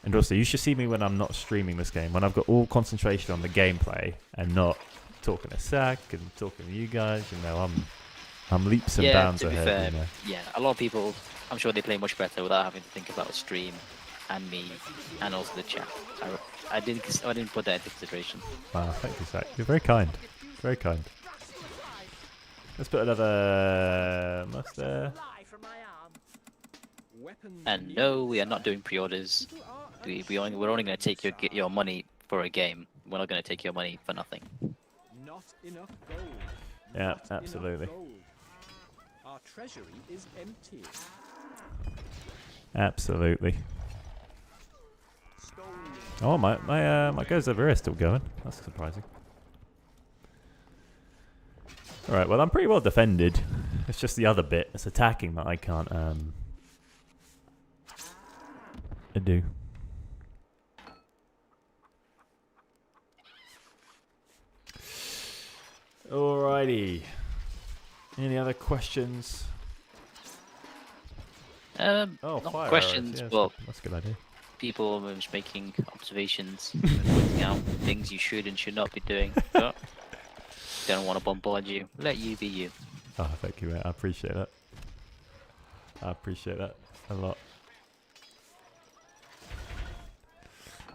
And also, you should see me when I'm not streaming this game, when I've got all concentration on the gameplay and not talking to Sack and talking to you guys. I'm leaps and bounds to be ahead. Fair, yeah, a lot of people, I'm sure they play much better without having to think about a stream and me and also the chat. I didn't put that into consideration. Wow, thank you, Sack. You're very kind. Very kind. Let's put another must there. And no, we are not doing pre-orders. We're only going to take your money for a game. We're not going to take your money for nothing. Not enough gold. Yeah, Not absolutely. enough gold. Our treasury is empty. Absolutely. Oh, my guys over here are still going. That's surprising. All right, well, I'm pretty well defended. It's just the other bit. It's attacking that I can't do. Alrighty. Any other questions? Not fire questions, arrows. Yeah, but that's a good idea. people were just making observations, pointing out things you should and should not be doing. But don't want to bombard you. Let you be you. Oh, thank you, mate. I appreciate that. I appreciate that a lot.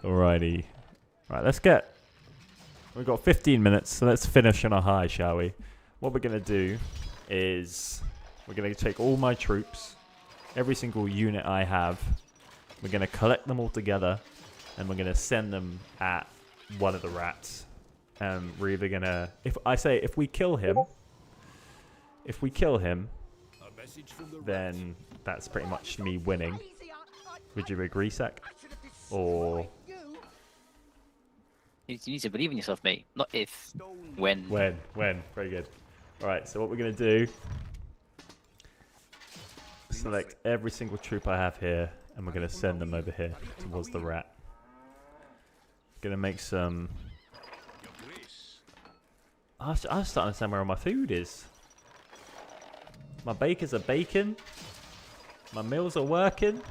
Alrighty. Right, let's get... We've got 15 minutes, so let's finish on a high, shall we? What we're going to do is... We're going to take all my troops, every single unit I have, we're going to collect them all together, and we're going to send them at one of the rats. And we're either going to... If we kill him, then that's pretty much me winning. Would you agree, Sack? Or... You need to believe in yourself, mate. Not if. When. When. Very good. Alright, so what we're going to do... Select every single troop I have here, and we're going to send them over here towards the rat. Going to make some... I starting to understand where all my food is. My bakers are baking. My mills are working.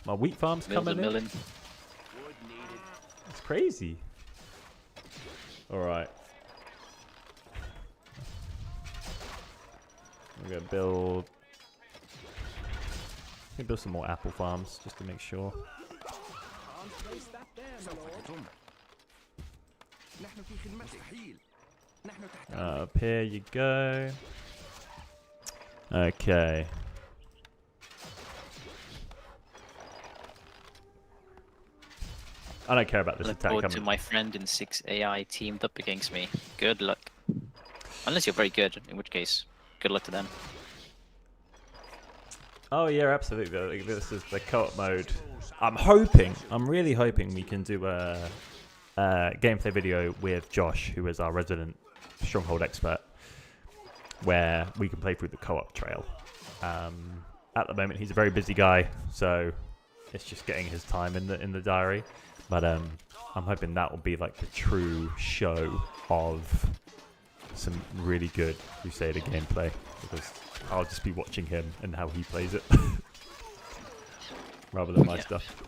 My wheat farm's coming in. It's crazy. Alright. I'm going to build... some more apple farms just to make sure. Up here you go. Okay. I don't care about this Look attack forward coming. to my friend in 6 AI teamed up against me. Good luck. Unless you're very good, in which case, good luck to them. Oh yeah, absolutely. Like, this is the co-op mode. I'm really hoping we can do a gameplay video with Josh, who is our resident Stronghold expert, where we can play through the co-op trail. At the moment, he's a very busy guy, so it's just getting his time in the diary. But I'm hoping that will be like the true show of some really good Crusader gameplay, because I'll just be watching him and how he plays it rather than my stuff.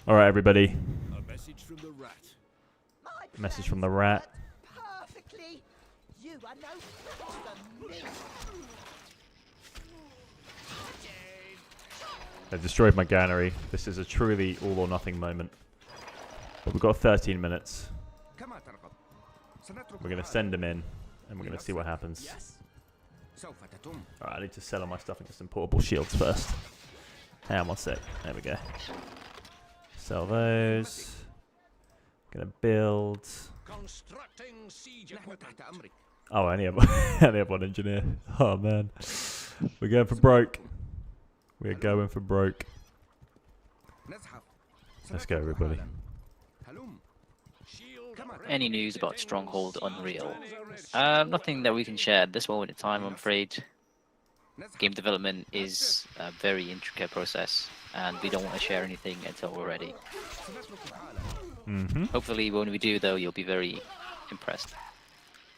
All right, everybody. A message from the rat. Message from the rat. Perfectly. You are no match for me. They've destroyed my granary. This is a truly all or nothing moment. But we've got 13 minutes. We're going to send him in, and we're going to see what happens. Alright, I need to sell all my stuff into some portable shields first. Hang on one sec. There we go. Sell those. Gonna build. Oh, I only have one engineer. Oh man. We're going for broke. We're going for broke. Let's go, everybody. Any news about Stronghold Unreal? Nothing that we can share at this moment in time, I'm afraid. Game development is a very intricate process, and we don't want to share anything until we're ready. Hopefully, when we do, though, you'll be very impressed.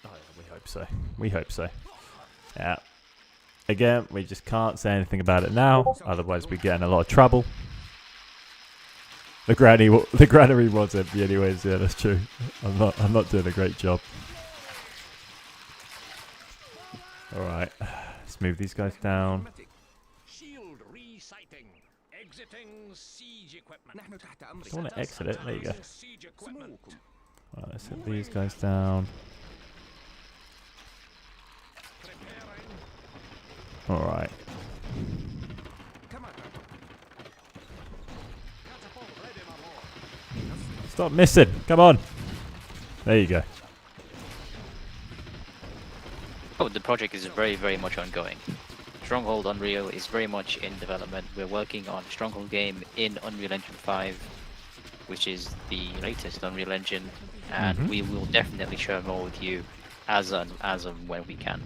Oh, yeah, we hope so. We hope so. Yeah. Again, we just can't say anything about it now, otherwise we get in a lot of trouble. The granary was empty anyways. Yeah, that's true. I'm not doing a great job. All right, let's move these guys down. Shield resighting. Exiting siege equipment. Don't want to exit it. There you go. Right, let's hit these guys down. All right. Stop missing. Come on. There you go. Oh, the project is very, very much ongoing. Stronghold Unreal is very much in development. We're working on a Stronghold game in Unreal Engine 5, which is the latest Unreal Engine, and we will definitely share more with you as and when we can.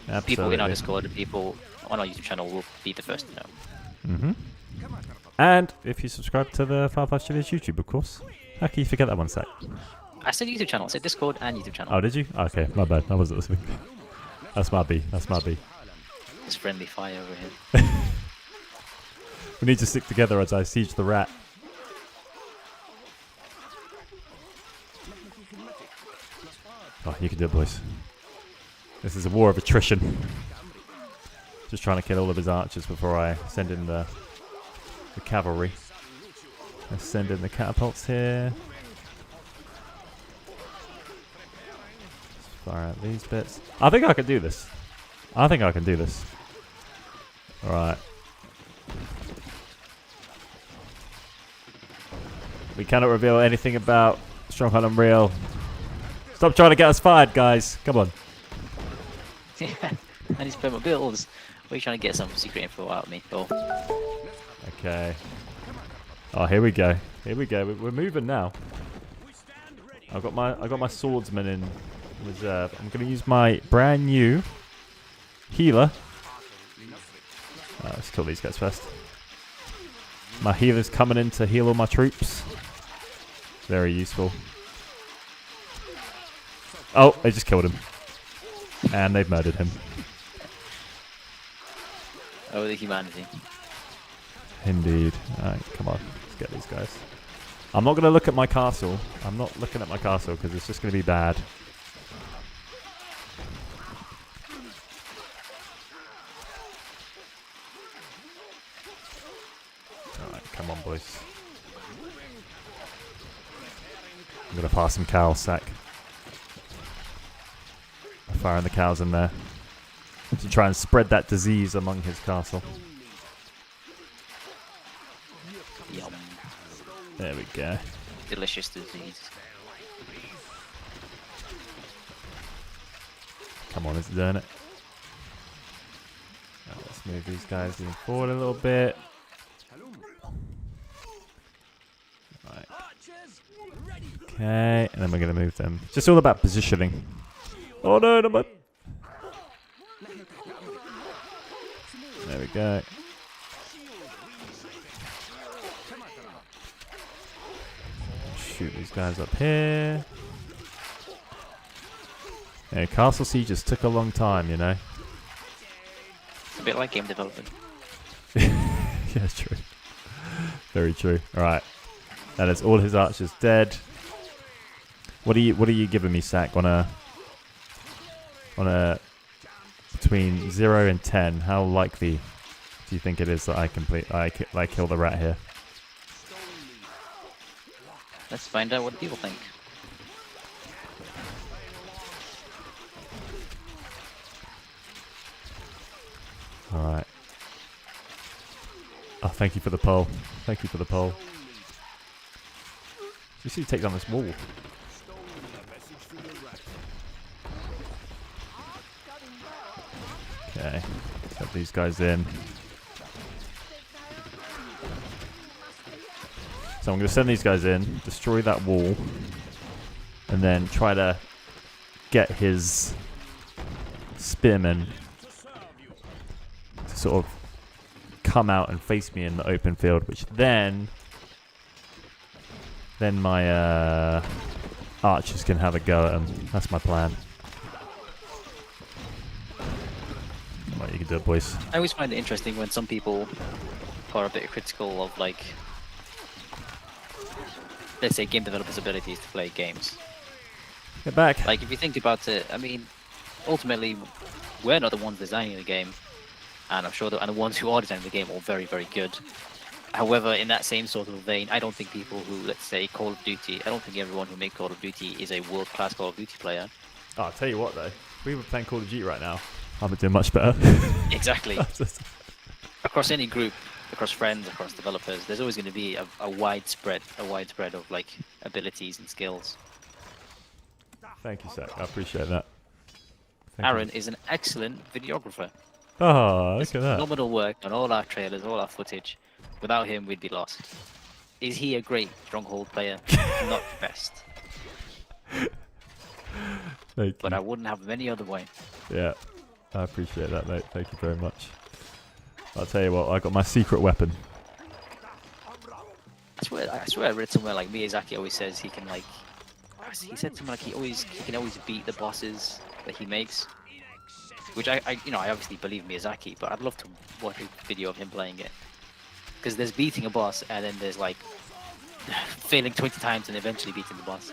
Absolutely. People in our Discord and people on our YouTube channel will be the first to know. And if you subscribe to the Firefly Studios YouTube, of course. How can you forget that one sec? I said YouTube channel. I said Discord and YouTube channel. Oh, did you? Okay, my bad. I wasn't listening. That's my B. That's my B. There's friendly fire over here. We need to stick together as I siege the rat. Oh, you can do it, boys. This is a war of attrition. Just trying to kill all of his archers before I send in the cavalry. Let's send in the catapults here. Let's fire out these bits. I think I can do this. Alright. We cannot reveal anything about Stronghold Unreal. Stop trying to get us fired, guys. Come on. Yeah, I need to pay my bills. What are you trying to get some secret info out of me? Oh. Okay. Oh, here we go. Here we go. We're moving now. I got my swordsman in reserve. I'm going to use my brand new healer. Let's kill these guys first. My healer's coming in to heal all my troops. Very useful. Oh, they just killed him. And they've murdered him. Oh, the humanity. Indeed. Alright, come on. Let's get these guys. I'm not going to look at my castle. I'm not looking at my castle because it's just going to be bad. Alright, come on, boys. I'm going to pass some cow sack. Firing the cows in there to try and spread that disease among his castle. Yum. There we go. Delicious disease. Come on, it's doing it. Move these guys in forward a little bit. Right. Okay, and then we're going to move them. Just all about positioning. Oh no, no, there we go. Shoot these guys up here. Yeah, Castle Sieges took a long time, you know. It's a bit like game development. Yeah, true. Very true. Alright. That is all his archers dead. What are you giving me, Sack, on a between 0 and 10? How likely do you think it is that I kill the rat here? Let's find out what people think. Alright. Oh, thank you for the poll. Thank you for the poll. You see, take down this wall. Okay, let's have these guys in. So I'm going to send these guys in, destroy that wall, and then try to get his spearmen to sort of come out and face me in the open field, which then my archers can have a go at him. That's my plan. Right, you can do it, boys. I always find it interesting when some people are a bit critical of, like, let's say, game developers' abilities to play games. Get back. Like, if you think about it, I mean, ultimately, we're not the ones designing the game, and I'm sure and the ones who are designing the game are very, very good. However, in that same sort of vein, I don't think people who, let's say, Call of Duty, I don't think everyone who makes Call of Duty is a world-class Call of Duty player. Oh, I'll tell you what, though. If we were playing Call of Duty right now, I would do much better. Exactly. Across any group, across friends, across developers, there's always going to be a widespread of, like, abilities and skills. Thank you, Zach. I appreciate that. Aaron is an excellent videographer. Oh, look at that. Phenomenal work on all our trailers, all our footage. Without him, we'd be lost. Is he a great Stronghold player? Not the best. But I wouldn't have him any other way. Yeah, I appreciate that, mate. Thank you very much. I'll tell you what, I got my secret weapon. I swear I read somewhere like Miyazaki always says he can, like, he said something like he can always beat the bosses that he makes. Which I obviously believe Miyazaki, but I'd love to watch a video of him playing it. Because there's beating a boss, and then there's, like, failing 20 times and eventually beating the boss.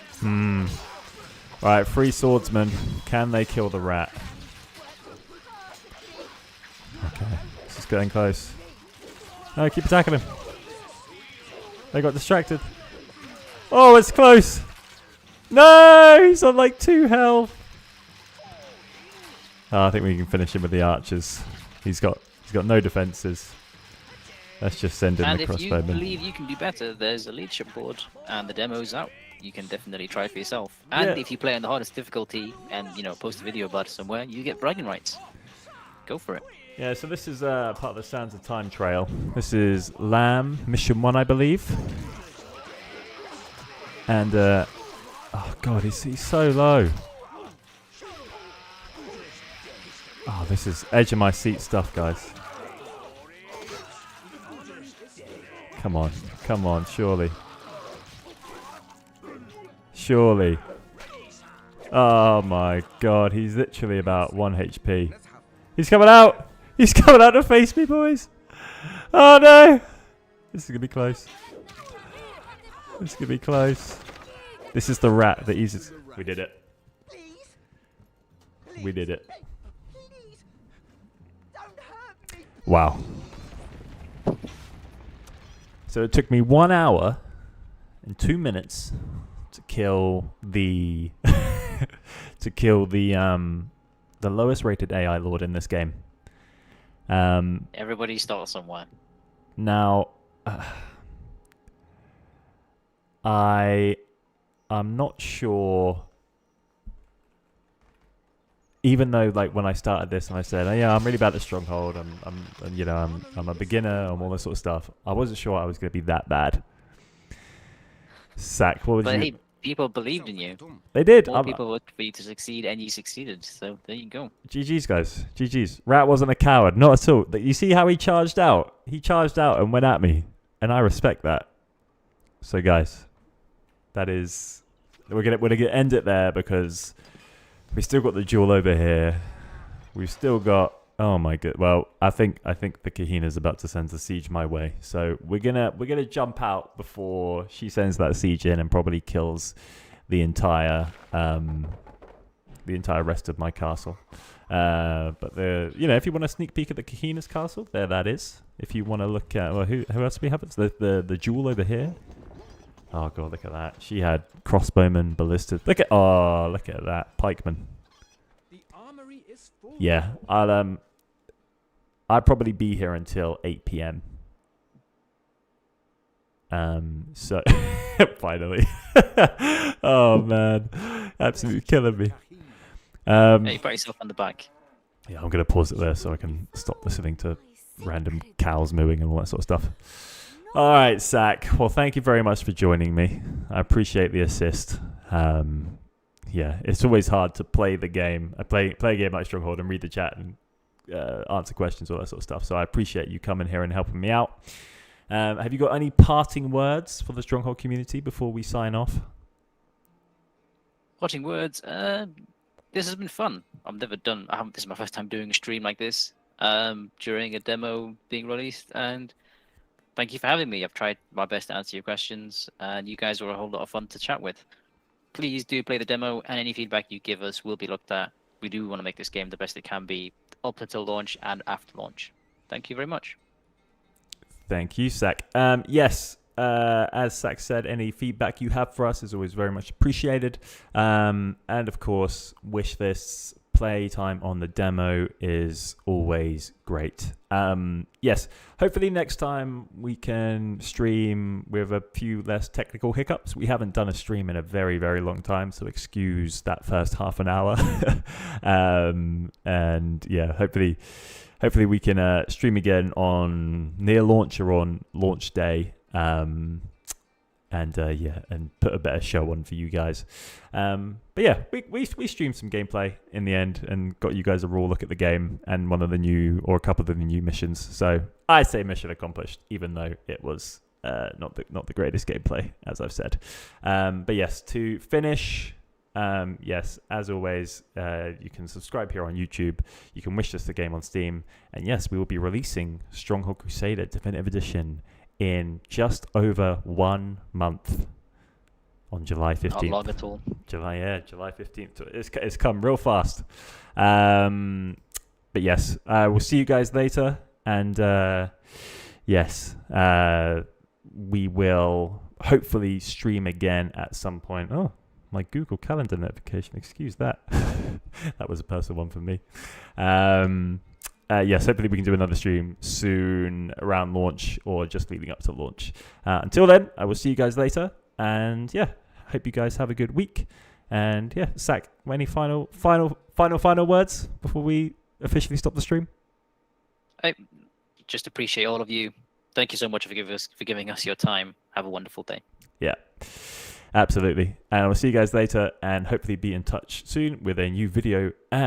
Right, 3 swordsmen. Can they kill the rat? Okay, this is getting close. No, keep attacking him. They got distracted. Oh, it's close. No, he's on like 2 health. Oh, I think we can finish him with the archers. He's got no defenses. Let's just send in the crossbowmen. And if you believe you can do better, there's a leadership board and the demo's out. You can definitely try for yourself. And if you play on the hardest difficulty and, post a video about it somewhere, you get bragging rights. Go for it. Yeah, so this is part of the Sands of Time trail. This is Lamb, Mission 1, I believe. And, oh god, he's so low. Oh, this is edge of my seat stuff, guys. Come on, surely. Surely. Oh my god, he's literally about 1 HP. He's coming out! He's coming out to face me, boys! Oh no! This is gonna be close. This is gonna be close. This is the rat that uses. We did it. We did it. Wow. So it took me 1 hour and 2 minutes to kill the the lowest rated AI lord in this game. Everybody starts somewhere. Now, I'm not sure even though like when I started this and I said, oh, yeah, I'm really bad at Stronghold. I'm a beginner and all this sort of stuff. I wasn't sure I was going to be that bad. Sack, what would But you? hey, people believed in you. They did. More people would for you to succeed, and you succeeded. So there you go. GG's, guys. GG's. Rat wasn't a coward. Not at all. You see how he charged out? He charged out and went at me. And I respect that. So, guys, that is... We're gonna end it there because we still got the duel over here. We've still got... Oh, my god. Well, I think the Kahina's about to send the siege my way. So we're gonna jump out before she sends that siege in and probably kills the entire rest of my castle. But if you want a sneak peek at the Kahina's castle, there that is. If you want to look at who else do we have? It's the jewel over here. Oh god, look at that. She had crossbowmen, ballistas. Look at that pikeman. The armory is full. Yeah, I'd probably be here until 8 p.m. So finally. Oh man, absolutely killing me. Yeah, you pat yourself on the back. Yeah, I'm gonna pause it there so I can stop listening to random cows mooing and all that sort of stuff. All right, Sack. Well, thank you very much for joining me. I appreciate the assist. Yeah, it's always hard to play the game. I play a game like Stronghold and read the chat and answer questions, all that sort of stuff. So I appreciate you coming here and helping me out. Have you got any parting words for the Stronghold community before we sign off? Parting words. This has been fun. This is my first time doing a stream like this during a demo being released, and thank you for having me. I've tried my best to answer your questions, and you guys were a whole lot of fun to chat with. Please do play the demo, and any feedback you give us will be looked at. We do want to make this game the best it can be up until launch and after launch. Thank you very much. Thank you, Sack. Yes, as Sack said, any feedback you have for us is always very much appreciated. And of course, wishlist playtime on the demo is always great. Yes, hopefully next time we can stream with a few less technical hiccups. We haven't done a stream in a very, very long time, so excuse that first half an hour. And yeah, hopefully we can stream again on near launch or on launch day. And put a better show on for you guys. But yeah, we streamed some gameplay in the end and got you guys a raw look at the game and a couple of the new missions. So I say mission accomplished, even though it was not the greatest gameplay, as I've said. But yes, to finish, yes, as always, you can subscribe here on YouTube. You can wish us the game on Steam, and yes, we will be releasing Stronghold Crusader Definitive Edition in just over 1 month on July 15th. Not long at all. July 15th. It's come real fast. But yes, we'll see you guys later. And yes, we will hopefully stream again at some point. Oh, my Google Calendar notification. Excuse that. That was a personal one for me. Yes, hopefully we can do another stream soon around launch or just leading up to launch. Until then, I will see you guys later. And yeah, hope you guys have a good week. And yeah, Sack, any final words before we officially stop the stream? I just appreciate all of you. Thank you so much for giving us your time. Have a wonderful day. Yeah, absolutely. And I will see you guys later and hopefully be in touch soon with a new video and